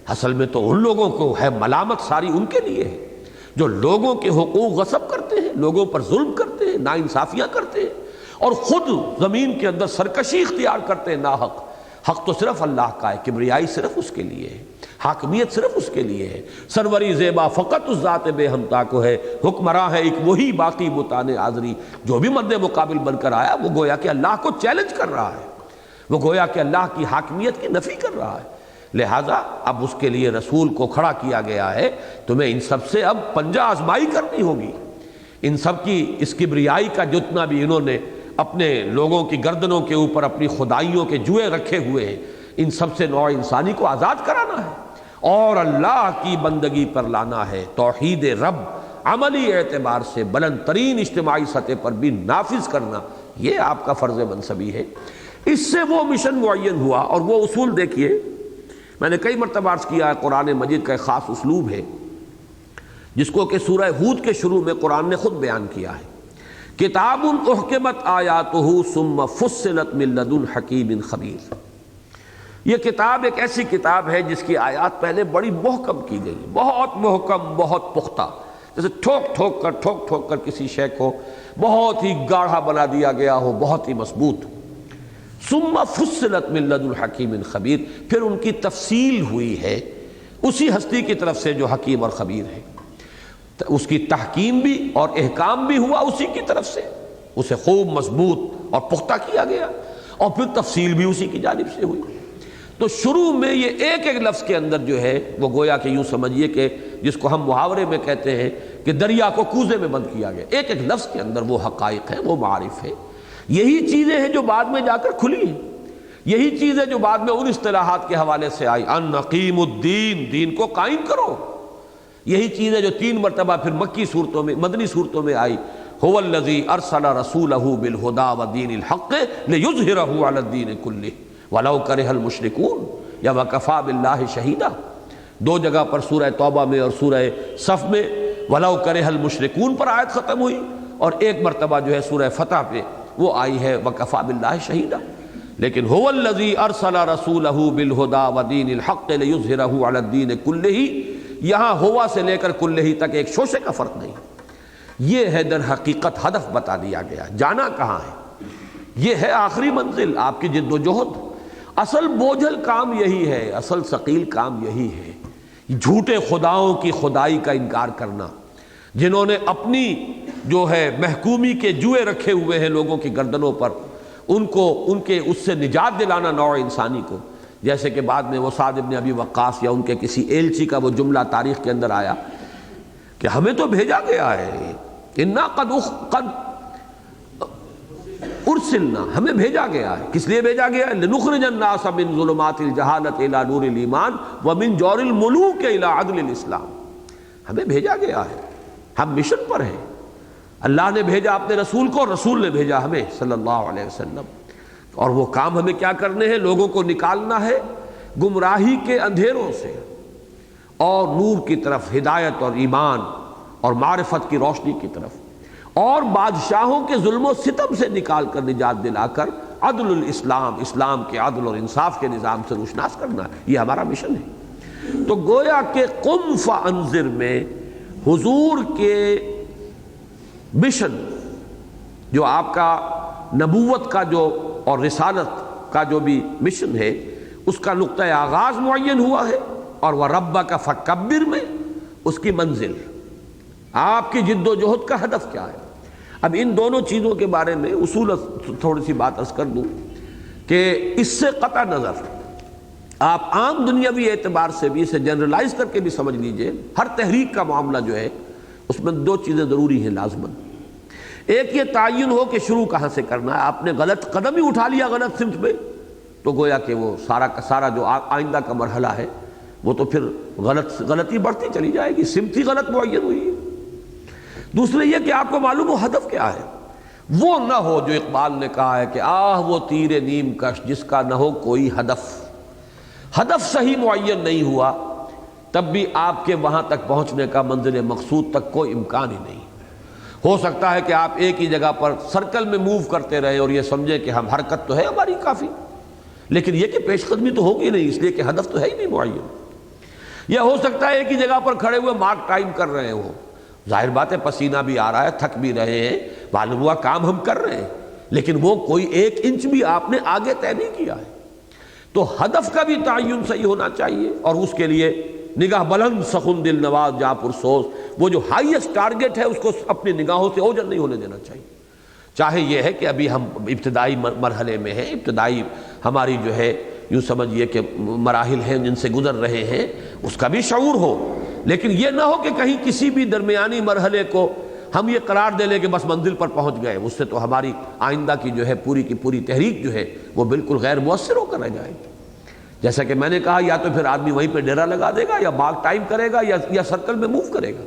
اصل میں تو ان لوگوں کو ہے ملامت ساری ان کے لیے ہے جو لوگوں کے حقوق غصب کرتے ہیں، لوگوں پر ظلم کرتے ہیں، ناانصافیاں کرتے ہیں اور خود زمین کے اندر سرکشی اختیار کرتے ہیں ناحق. حق تو صرف اللہ کا ہے، کبریائی صرف اس کے لیے ہے، حاکمیت صرف اس کے لیے ہے، سروری زیبا فقط اس ذات بے ہمتا کو ہے، حکمراں ہے ایک وہی باقی بتان آذری. جو بھی مد مقابل بن کر آیا وہ گویا کہ اللہ کو چیلنج کر رہا ہے، وہ گویا کہ اللہ کی حاکمیت کی نفی کر رہا ہے. لہٰذا اب اس کے لیے رسول کو کھڑا کیا گیا ہے. تمہیں ان سب سے اب پنجہ آزمائی کرنی ہوگی. ان سب کی اس کبریائی کا جتنا بھی انہوں نے اپنے لوگوں کی گردنوں کے اوپر اپنی خدائیوں کے جوئے رکھے ہوئے ہیں، ان سب سے نوع انسانی کو آزاد کرانا ہے اور اللہ کی بندگی پر لانا ہے. توحید رب عملی اعتبار سے بلند ترین اجتماعی سطح پر بھی نافذ کرنا، یہ آپ کا فرض منصبی ہے. اس سے وہ مشن معین ہوا اور وہ اصول دیکھیے. میں نے کئی مرتبہ عرض کیا ہے قرآن مجید کا ایک خاص اسلوب ہے جس کو کہ سورہ ہود کے شروع میں قرآن نے خود بیان کیا ہے. کتاب احکمت آیاتہ ثم فصلت من لدن حکیم خبیر. یہ کتاب ایک ایسی کتاب ہے جس کی آیات پہلے بڑی محکم کی گئی، بہت محکم، بہت پختہ، جیسے ٹھوک ٹھوک کر کسی شے کو بہت ہی گاڑھا بنا دیا گیا ہو، بہت ہی مضبوط. ثم فصلت من لدن حکیم خبیر، پھر ان کی تفصیل ہوئی ہے اسی ہستی کی طرف سے جو حکیم اور خبیر ہے. اس کی تحکیم بھی اور احکام بھی ہوا اسی کی طرف سے، اسے خوب مضبوط اور پختہ کیا گیا اور پھر تفصیل بھی اسی کی جانب سے ہوئی. تو شروع میں یہ ایک ایک لفظ کے اندر جو ہے وہ گویا کہ یوں سمجھیے کہ جس کو ہم محاورے میں کہتے ہیں کہ دریا کو کوزے میں بند کیا گیا. ایک ایک لفظ کے اندر وہ حقائق ہیں، وہ معارف ہے. یہی چیزیں ہیں جو بعد میں جا کر کھلی ہیں، یہی چیزیں جو بعد میں ان اصطلاحات کے حوالے سے آئی، ان نقیم الدین، دین کو قائم کرو. یہی چیزیں جو 3 مرتبہ پھر مکی صورتوں میں، مدنی صورتوں میں آئی، هو الذی ارسل رسولہ بالہدی ودین الحق لیظہرہ علی الدین کلہ ولو کرہ المشرکون یا وکفی باللہ شہیدا. 2 جگہ پر سورہ توبہ میں اور سورہ صف میں ولو کرہ المشرکون پر آیت ختم ہوئی اور ایک مرتبہ جو ہے سورہ فتح پہ وہ آئی ہے وکفی باللہ شہیدا. لیکن هو الذی ارسل رسولہ بالہدی ودین الحق لیظہرہ علی الدین کلہ، یہاں ہوا سے لے کر کلہ تک ایک شوشے کا فرق نہیں. یہ ہے در حقیقت ہدف بتا دیا گیا، جانا کہاں ہے، یہ ہے آخری منزل، آپ کی جد و جہد. اصل بوجھل کام یہی ہے، اصل ثقیل کام یہی ہے. جھوٹے خداؤں کی خدائی کا انکار کرنا، جنہوں نے اپنی جو ہے محکومی کے جوئے رکھے ہوئے ہیں لوگوں کی گردنوں پر، ان کو ان کے اس سے نجات دلانا نوع انسانی کو. جیسے کہ بعد میں وہ سعد بن ابی وقاص یا ان کے کسی ایلچی کا وہ جملہ تاریخ کے اندر آیا کہ ہمیں تو بھیجا گیا ہے، انا قد ارسلنا، ہمیں بھیجا گیا ہے. کس لیے بھیجا گیا ہے؟ لنخرج الناس من ظلمات الجہالۃ الی نور الایمان ومن جور الملوک الی عدل الاسلام. ہمیں بھیجا گیا ہے، ہم مشن پر ہیں. اللہ نے بھیجا اپنے رسول کو، رسول نے بھیجا ہمیں صلی اللہ علیہ وسلم. اور وہ کام ہمیں کیا کرنے ہیں؟ لوگوں کو نکالنا ہے گمراہی کے اندھیروں سے اور نور کی طرف، ہدایت اور ایمان اور معرفت کی روشنی کی طرف، اور بادشاہوں کے ظلم و ستم سے نکال کر، نجات دلا کر عدل الاسلام، اسلام کے عدل اور انصاف کے نظام سے روشناس کرنا ہے. یہ ہمارا مشن ہے. تو گویا کہ قم فانذر میں حضور کے مشن، جو آپ کا نبوت کا جو اور رسالت کا جو بھی مشن ہے، اس کا نقطہ آغاز معین ہوا ہے، اور وَرَبَّكَ فَكَبِّرْ میں اس کی منزل، آپ کی جد و جہد کا ہدف کیا ہے. اب ان دونوں چیزوں کے بارے میں اصول تھوڑی سی بات عرض کر دوں کہ اس سے قطع نظر آپ عام دنیاوی اعتبار سے بھی اسے جنرلائز کر کے بھی سمجھ لیجئے. ہر تحریک کا معاملہ جو ہے اس میں 2 چیزیں ضروری ہیں لازماً. ایک یہ تعین ہو کہ شروع کہاں سے کرنا ہے. آپ نے غلط قدم ہی اٹھا لیا غلط سمت میں تو گویا کہ وہ سارا کا سارا جو آئندہ کا مرحلہ ہے وہ تو پھر غلطی بڑھتی چلی جائے گی، سمت ہی غلط معین ہوئی ہے. دوسرے یہ کہ آپ کو معلوم ہو ہدف کیا ہے. وہ نہ ہو جو اقبال نے کہا ہے کہ آہ وہ تیر نیم کش جس کا نہ ہو کوئی ہدف. ہدف صحیح معین نہیں ہوا تب بھی آپ کے وہاں تک پہنچنے کا، منزل مقصود تک کوئی امکان ہی نہیں. ہو سکتا ہے کہ آپ ایک ہی جگہ پر سرکل میں موو کرتے رہے اور یہ سمجھے کہ ہم حرکت تو ہے ہماری کافی، لیکن یہ کہ پیش قدمی تو ہوگی نہیں، اس لیے کہ ہدف تو ہے ہی نہیں معین۔ یا ہو سکتا ہے ایک ہی جگہ پر کھڑے ہوئے مارک ٹائم کر رہے ہوں، ظاہر بات ہے پسینہ بھی آ رہا ہے، تھک بھی رہے ہیں، معلوم ہوا کام ہم کر رہے ہیں، لیکن وہ کوئی 1 انچ بھی آپ نے آگے طے نہیں کیا ہے۔ تو ہدف کا بھی تعین صحیح ہونا چاہیے، اور اس کے لیے نگاہ بلند سخن دل نواز جاں پرسوز، وہ جو ہائیسٹ ٹارگٹ ہے اس کو اپنی نگاہوں سے اوجھل نہیں ہونے دینا چاہیے۔ چاہے یہ ہے کہ ابھی ہم ابتدائی مرحلے میں ہیں، ابتدائی ہماری جو ہے یوں سمجھیے کہ مراحل ہیں جن سے گزر رہے ہیں، اس کا بھی شعور ہو، لیکن یہ نہ ہو کہ کہیں کسی بھی درمیانی مرحلے کو ہم یہ قرار دے لیں کہ بس منزل پر پہنچ گئے، اس سے تو ہماری آئندہ کی جو ہے پوری کی پوری تحریک جو ہے وہ بالکل غیر مؤثر ہو کر رہ جائے گی۔ جیسا کہ میں نے کہا، یا تو پھر آدمی وہیں پہ ڈیرا لگا دے گا، یا مارک ٹائم کرے گا، یا سرکل میں موو کرے گا۔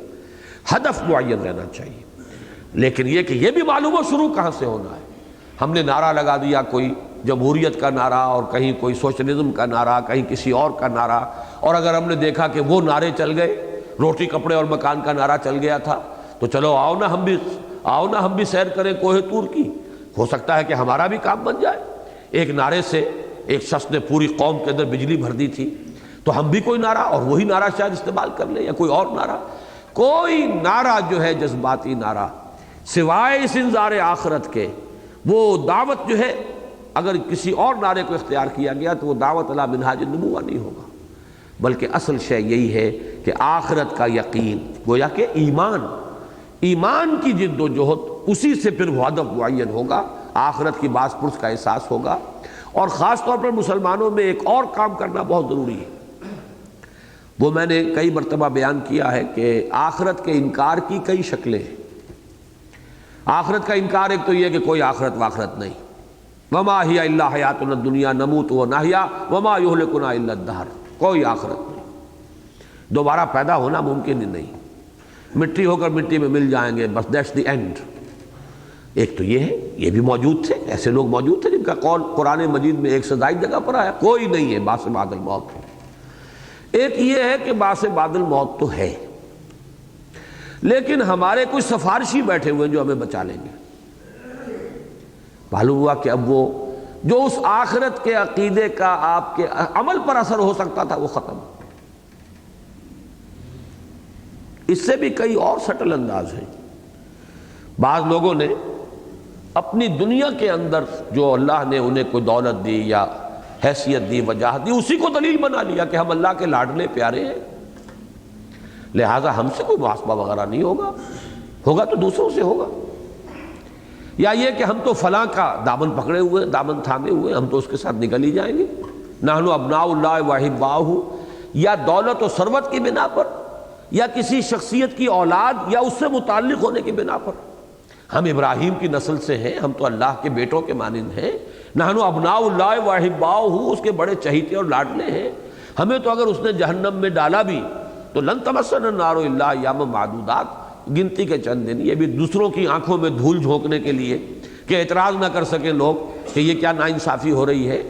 ہدف معین رہنا چاہیے، لیکن یہ کہ یہ بھی معلوم ہو شروع کہاں سے ہونا ہے۔ ہم نے نعرہ لگا دیا، کوئی جمہوریت کا نعرہ، اور کہیں کوئی سوشلزم کا نعرہ، کہیں کسی اور کا نعرہ، اور اگر ہم نے دیکھا کہ وہ نعرے چل گئے، روٹی کپڑے اور مکان کا نعرہ چل گیا تھا، تو چلو آؤ نا ہم بھی سیر کریں کوہ طور کی، ہو سکتا ہے کہ ہمارا بھی کام بن جائے۔ ایک نعرے سے ایک شخص نے پوری قوم کے اندر بجلی بھر دی تھی، تو ہم بھی کوئی نعرہ، اور وہی نعرہ شاید استعمال کر لیں، یا کوئی اور نعرہ۔ کوئی نعرہ جو ہے جذباتی نعرہ سوائے اس انذار آخرت کے، وہ دعوت جو ہے اگر کسی اور نعرے کو اختیار کیا گیا تو وہ دعوت علی منہاج النبوہ نہیں ہوگا، بلکہ اصل شے یہی ہے کہ آخرت کا یقین، گویا کہ ایمان کی جد و جہد، اسی سے پھر وہ ہدف معین ہوگا، آخرت کی باز پرس کا احساس ہوگا۔ اور خاص طور پر مسلمانوں میں ایک اور کام کرنا بہت ضروری ہے، وہ میں نے کئی مرتبہ بیان کیا ہے کہ آخرت کے انکار کی کئی شکلیں ہیں۔ آخرت کا انکار ایک تو یہ کہ کوئی آخرت واخرت نہیں، وما ہی الا حیاتنا الدنیا نموت ونحیا وما یہلکنا الا الدہر، کوئی آخرت نہیں، دوبارہ پیدا ہونا ممکن ہی نہیں، مٹی ہو کر مٹی میں مل جائیں گے، بس دیٹس دی اینڈ۔ ایک تو یہ ہے، یہ بھی موجود تھے، ایسے لوگ موجود تھے جن کا قول قرآن مجید میں ایک سے زائد جگہ پر آیا، کوئی نہیں ہے بعد بعد الموت۔ ایک یہ ہے کہ بعد بعد الموت تو ہے، لیکن ہمارے کچھ سفارشی بیٹھے ہوئے جو ہمیں بچا لیں گے۔ معلوم ہوا کہ اب وہ جو اس آخرت کے عقیدے کا آپ کے عمل پر اثر ہو سکتا تھا وہ ختم۔ اس سے بھی کئی اور سٹل انداز ہیں۔ بعض لوگوں نے اپنی دنیا کے اندر جو اللہ نے انہیں کوئی دولت دی یا حیثیت دی، وجاہت دی، اسی کو دلیل بنا لیا کہ ہم اللہ کے لاڈلے پیارے ہیں، لہٰذا ہم سے کوئی محاسبہ وغیرہ نہیں ہوگا تو دوسروں سے ہوگا۔ یا یہ کہ ہم تو فلاں کا دامن پکڑے ہوئے، دامن تھامے ہوئے، ہم تو اس کے ساتھ نکل ہی جائیں گے، نحن ابناء اللہ واحباہ، یا دولت و ثروت کی بنا پر، یا کسی شخصیت کی اولاد یا اس سے متعلق ہونے کی بنا پر۔ ہم ابراہیم کی نسل سے ہیں، ہم تو اللہ کے بیٹوں کے مانند ہیں، نحن ابناء اللہ واحباہ، اس کے بڑے چہیتے اور لاڈلے ہیں، ہمیں تو اگر اس نے جہنم میں ڈالا بھی تو لن تمسنا النار الا ایاما معدودات، گنتی کے چند دن، یہ بھی دوسروں کی آنکھوں میں دھول جھونکنے کے لیے کہ اعتراض نہ کر سکیں لوگ کہ یہ کیا ناانصافی ہو رہی ہے،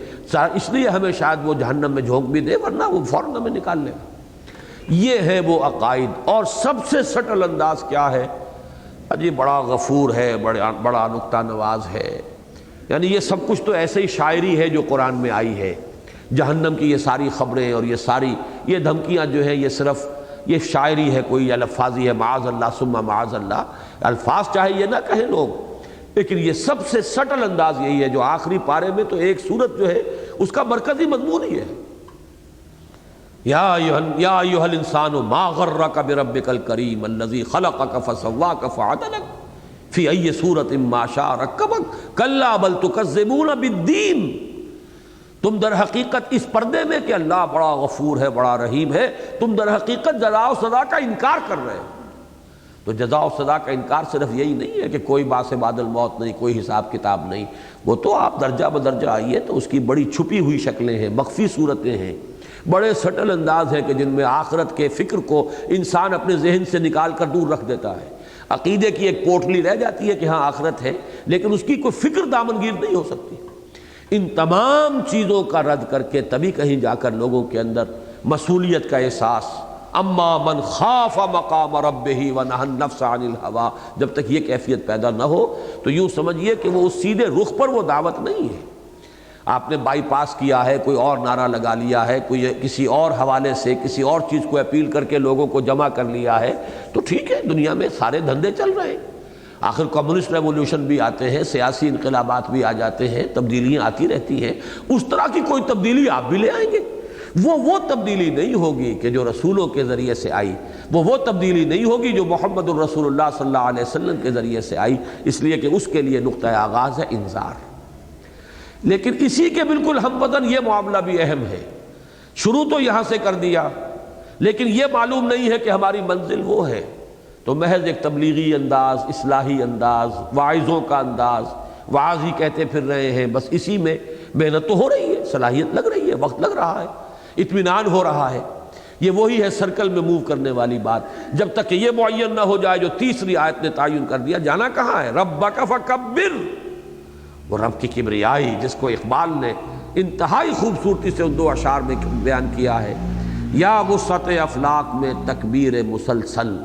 اس لیے ہمیں شاید وہ جہنم میں جھونک بھی دے، ورنہ وہ فوراً ہمیں نکال لے گا۔ یہ ہے وہ عقائد۔ اور سب سے سٹل انداز کیا ہے؟ جی بڑا غفور ہے، بڑا نکتہ نواز ہے، یعنی یہ سب کچھ تو ایسے ہی شاعری ہے جو قرآن میں آئی ہے، جہنم کی یہ ساری خبریں اور یہ ساری یہ دھمکیاں جو ہیں یہ صرف یہ شاعری ہے، کوئی الفاظی ہے، معاذ اللہ ثم معاذ اللہ، الفاظ چاہے یہ نہ کہیں لوگ، لیکن یہ سب سے سٹل انداز یہی ہے جو آخری پارے میں تو ایک سورت جو ہے اس کا مرکزی مضمون ہی ہے، یا ایھا الانسان ما غرک بربک الکریم الذی خلقک فسواک فعدلک فی ای صورۃ ما شاء رکبک کلا بل تکذبون بالدین۔ تم در حقیقت اس پردے میں کہ اللہ بڑا غفور ہے، بڑا رحیم ہے، تم در حقیقت جزا و سزا کا انکار کر رہے ہو۔ تو جزا و سزا کا انکار صرف یہی نہیں ہے کہ کوئی باس بعد الموت نہیں، کوئی حساب کتاب نہیں، وہ تو آپ درجہ بدرجہ آئیے تو اس کی بڑی چھپی ہوئی شکلیں ہیں، مخفی صورتیں ہیں، بڑے سٹل انداز ہیں کہ جن میں آخرت کے فکر کو انسان اپنے ذہن سے نکال کر دور رکھ دیتا ہے۔ عقیدے کی ایک پوٹلی رہ جاتی ہے کہ ہاں آخرت ہے، لیکن اس کی کوئی فکر دامنگیر نہیں ہو سکتی۔ ان تمام چیزوں کا رد کر کے تبھی کہیں جا کر لوگوں کے اندر مسئولیت کا احساس اما من خاف مقام ربہ ونہى النفس عن الہوى، جب تک یہ کیفیت پیدا نہ ہو تو یوں سمجھیے کہ وہ اس سیدھے رخ پر وہ دعوت نہیں ہے۔ آپ نے بائی پاس کیا ہے، کوئی اور نعرہ لگا لیا ہے، کوئی کسی اور حوالے سے کسی اور چیز کو اپیل کر کے لوگوں کو جمع کر لیا ہے، تو ٹھیک ہے، دنیا میں سارے دھندے چل رہے ہیں، آخر کمیونسٹ ریولوشن بھی آتے ہیں، سیاسی انقلابات بھی آ جاتے ہیں، تبدیلیاں آتی رہتی ہیں، اس طرح کی کوئی تبدیلی آپ بھی لے آئیں گے۔ وہ تبدیلی نہیں ہوگی کہ جو رسولوں کے ذریعے سے آئی، وہ تبدیلی نہیں ہوگی جو محمد الرسول اللہ صلی اللہ علیہ وسلم کے ذریعے سے آئی، اس لیے کہ اس کے لیے نقطہ آغاز ہے انذار۔ لیکن اسی کے بالکل ہم وطن یہ معاملہ بھی اہم ہے، شروع تو یہاں سے کر دیا، لیکن یہ معلوم نہیں ہے کہ ہماری منزل وہ ہے، تو محض ایک تبلیغی انداز، اصلاحی انداز، واعظوں کا انداز، واعظ ہی کہتے پھر رہے ہیں، بس اسی میں محنت تو ہو رہی ہے، صلاحیت لگ رہی ہے، وقت لگ رہا ہے، اطمینان ہو رہا ہے، یہ وہی ہے سرکل میں موو کرنے والی بات۔ جب تک کہ یہ معین نہ ہو جائے جو تیسری آیت نے تعین کر دیا، جانا کہاں ہے؟ ربک فکبر، وہ رب کی کبریائی جس کو اقبال نے انتہائی خوبصورتی سے ان دو اشعار میں بیان کیا ہے، یا وسعت افلاق میں تکبیر مسلسل،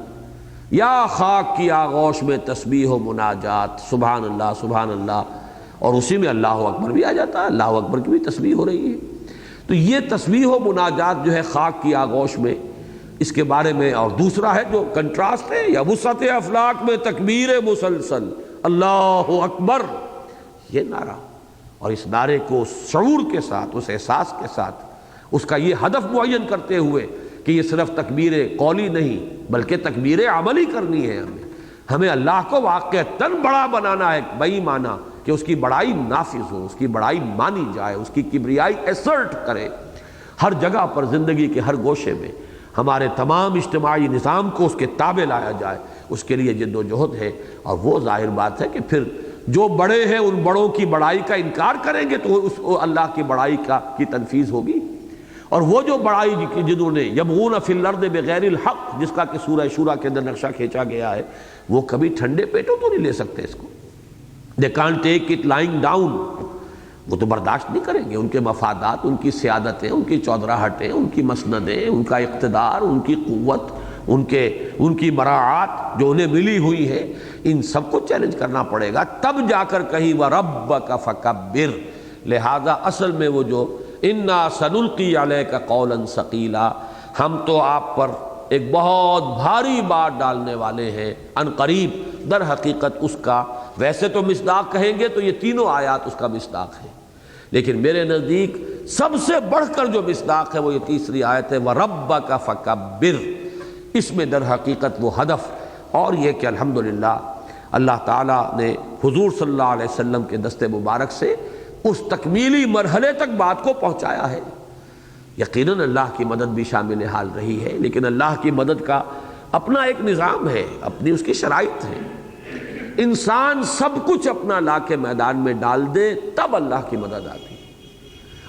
یا خاک کی آغوش میں تسبیح و مناجات، سبحان اللہ سبحان اللہ، اور اسی میں اللہ اکبر بھی آ جاتا ہے، اللہ اکبر کی بھی تسبیح ہو رہی ہے۔ تو یہ تسبیح و مناجات جو ہے خاک کی آغوش میں، اس کے بارے میں، اور دوسرا ہے جو کنٹراسٹ ہے، یا وسعت افلاق میں تکبیر مسلسل، اللہ اکبر، یہ نعرہ، اور اس نعرے کو شعور کے ساتھ، اس احساس کے ساتھ، اس کا یہ ہدف معین کرتے ہوئے کہ یہ صرف تکبیر قولی نہیں بلکہ تکبیر عملی کرنی ہے، ہمیں اللہ کو واقعتاً بڑا بنانا ہے، بئی معنی کہ اس کی بڑائی نافذ ہو، اس کی بڑائی مانی جائے، اس کی کبریائی ایسرٹ کرے ہر جگہ پر، زندگی کے ہر گوشے میں ہمارے تمام اجتماعی نظام کو اس کے تابع لایا جائے، اس کے لیے جد و جہد ہے۔ اور وہ ظاہر بات ہے کہ پھر جو بڑے ہیں ان بڑوں کی بڑائی کا انکار کریں گے تو اس اللہ کی بڑائی کی تنفیذ ہوگی، اور وہ جو بڑائی جنہوں نے یبغون فی الارض بغیر الحق، جس کا کہ سورہ شورا کے اندر نقشہ کھینچا گیا ہے، وہ کبھی ٹھنڈے پیٹوں تو نہیں لے سکتے اس کو، they can't take it lying down، وہ تو برداشت نہیں کریں گے، ان کے مفادات، ان کی سیادتیں، ان کی چودراہٹیں، ان کی مسندیں، ان کا اقتدار، ان کی قوت، ان کی مراعات جو انہیں ملی ہوئی ہے، ان سب کو چیلنج کرنا پڑے گا، تب جا کر کہیں وَرَبَّكَ فَكَبِّرْ۔ لہذا اصل میں وہ جو اِنَّا سَنُلْقِي عَلَيْكَ قَوْلًا ثَقِيلًا، ہم تو آپ پر ایک بہت بھاری بات ڈالنے والے ہیں ان قریب، در حقیقت اس کا ویسے تو مصداق کہیں گے تو یہ تینوں آیات اس کا مصداق ہے، لیکن میرے نزدیک سب سے بڑھ کر جو مصداق ہے وہ یہ تیسری آیت ہے، وَرَبَّكَ فَكَبِّرْ۔ اس میں در حقیقت وہ ہدف اور یہ کہ الحمدللہ اللہ تعالیٰ نے حضور صلی اللہ علیہ وسلم کے دست مبارک سے اس تکمیلی مرحلے تک بات کو پہنچایا ہے۔ یقیناً اللہ کی مدد بھی شامل حال رہی ہے، لیکن اللہ کی مدد کا اپنا ایک نظام ہے، اپنی اس کی شرائط ہے۔ انسان سب کچھ اپنا لا کے میدان میں ڈال دے تب اللہ کی مدد آتی ہے۔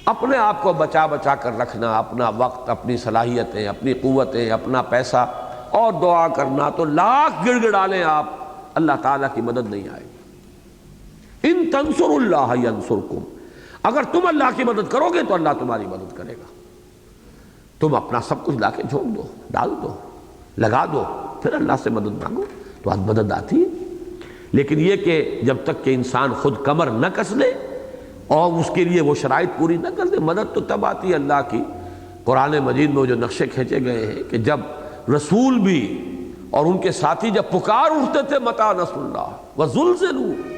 اپنے آپ کو بچا بچا کر رکھنا، اپنا وقت، اپنی صلاحیتیں، اپنی قوتیں، اپنا پیسہ اور دعا کرنا، تو لاکھ گڑ گڑا لیں آپ، اللہ تعالیٰ کی مدد نہیں آئے گی۔ ان تنصر اللہ ینصرکم، اگر تم اللہ کی مدد کرو گے تو اللہ تمہاری مدد کرے گا۔ تم اپنا سب کچھ لا کے جھونک دو، ڈال دو، لگا دو، پھر اللہ سے مدد مانگو تو مدد آتی ہے۔ لیکن یہ کہ جب تک کہ انسان خود کمر نہ کس لے اور اس کے لیے وہ شرائط پوری نہ کر دے، مدد تو تب آتی ہے اللہ کی۔ قرآن مجید میں جو نقشے کھینچے گئے ہیں کہ جب رسول بھی اور ان کے ساتھی جب پکار اٹھتے تھے متى نصر اللہ وزلزلوا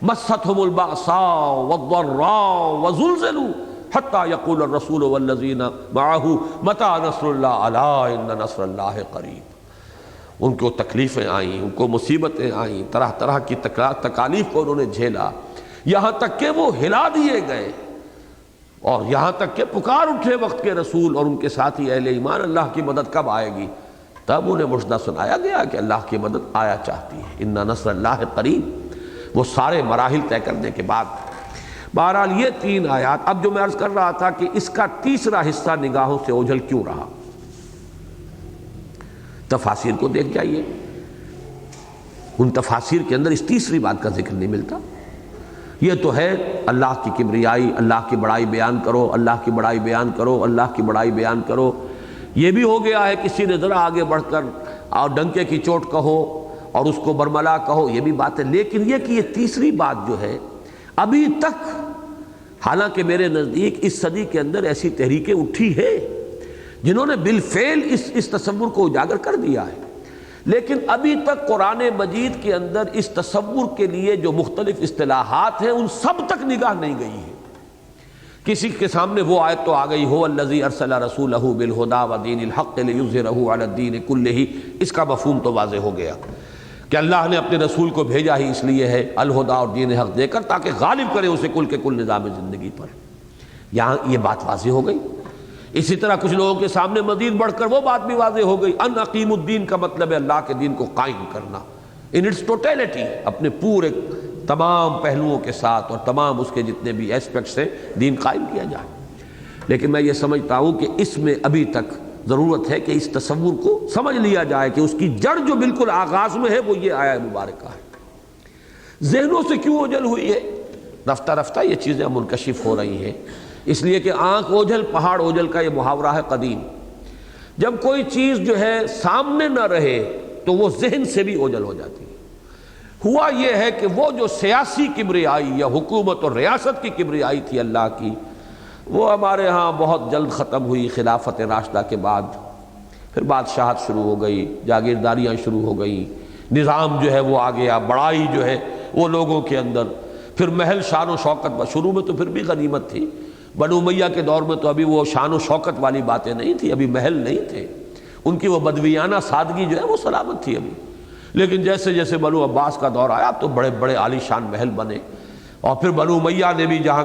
مستهم البأساء والضراء وزلزلوا حتى يقول الرسول والذين معه متى نصر الله الا ان نصر الله قریب۔ ان کو تکلیفیں آئیں، ان کو مصیبتیں آئیں، طرح طرح کی تکالیف کو انہوں نے جھیلا، یہاں تک کہ وہ ہلا دیے گئے، اور یہاں تک کہ پکار اٹھے وقت کے رسول اور ان کے ساتھی اہل ایمان، اللہ کی مدد کب آئے گی؟ تب انہیں مژدہ سنایا گیا کہ اللہ کی مدد آیا چاہتی ہے، ان نصر اللہ قریب۔ وہ سارے مراحل طے کرنے کے بعد بہرحال یہ تین آیات، اب جو میں عرض کر رہا تھا کہ اس کا تیسرا حصہ نگاہوں سے اوجھل کیوں رہا، تفاسیر کو دیکھ جائیے، ان تفاسیر کے اندر اس تیسری بات کا ذکر نہیں ملتا۔ یہ تو ہے اللہ کی کبریائی، اللہ کی بڑائی بیان کرو، اللہ کی بڑائی بیان کرو، اللہ کی بڑائی بیان کرو، یہ بھی ہو گیا ہے کسی نے ذرا آگے بڑھ کر اور ڈنکے کی چوٹ کہو اور اس کو برملا کہو، یہ بھی بات ہے، لیکن یہ کہ یہ تیسری بات جو ہے ابھی تک، حالانکہ میرے نزدیک اس صدی کے اندر ایسی تحریکیں اٹھی ہے جنہوں نے بالفعل اس تصور کو اجاگر کر دیا ہے، لیکن ابھی تک قرآن مجید کے اندر اس تصور کے لیے جو مختلف اصطلاحات ہیں ان سب تک نگاہ نہیں گئی ہے۔ کسی کے سامنے وہ آیت تو آ گئی، ہو الذی ارسل رسولہ بالہدی ودین الحق لیظہرہ علی الدین کلہ، اس کا مفہوم تو واضح ہو گیا کہ اللہ نے اپنے رسول کو بھیجا ہی اس لیے ہے الہدی اور دین حق دے کر، تاکہ غالب کرے اسے کل کے کل نظام زندگی پر۔ یہاں یہ بات واضح ہو گئی۔ اسی طرح کچھ لوگوں کے سامنے مزید بڑھ کر وہ بات بھی واضح ہو گئی، ان اقیم الدین کا مطلب ہے اللہ کے دین کو قائم کرنا ان اٹس ٹوٹیلٹی، اپنے پورے تمام پہلوؤں کے ساتھ اور تمام اس کے جتنے بھی ایسپیکٹ سے دین قائم کیا جائے۔ لیکن میں یہ سمجھتا ہوں کہ اس میں ابھی تک ضرورت ہے کہ اس تصور کو سمجھ لیا جائے کہ اس کی جڑ جو بالکل آغاز میں ہے وہ یہ آیہ مبارکہ ہے۔ ذہنوں سے کیوں اوجھل ہوئی ہے؟ رفتہ رفتہ یہ چیزیں منکشف ہو رہی ہیں، اس لیے کہ آنکھ اوجھل پہاڑ اوجھل کا یہ محاورہ ہے قدیم۔ جب کوئی چیز جو ہے سامنے نہ رہے تو وہ ذہن سے بھی اوجھل ہو جاتی ہے۔ ہوا یہ ہے کہ وہ جو سیاسی کبریائی یا حکومت اور ریاست کی کبریائی تھی اللہ کی، وہ ہمارے ہاں بہت جلد ختم ہوئی خلافت راشدہ کے بعد۔ پھر بادشاہت شروع ہو گئی، جاگیرداریاں شروع ہو گئیں، نظام جو ہے وہ آ گیا، بڑائی جو ہے وہ لوگوں کے اندر، پھر محل شان و شوکت۔ شروع میں تو پھر بھی غنیمت تھی، بنو امیہ کے دور میں تو ابھی وہ شان و شوکت والی باتیں نہیں تھی، ابھی محل نہیں تھے، ان کی وہ بدویانہ سادگی جو ہے وہ سلامت تھی ابھی۔ لیکن جیسے جیسے بنو عباس کا دور آیا تو بڑے بڑے عالی شان محل بنے، اور پھر بنو امیہ نے بھی جہاں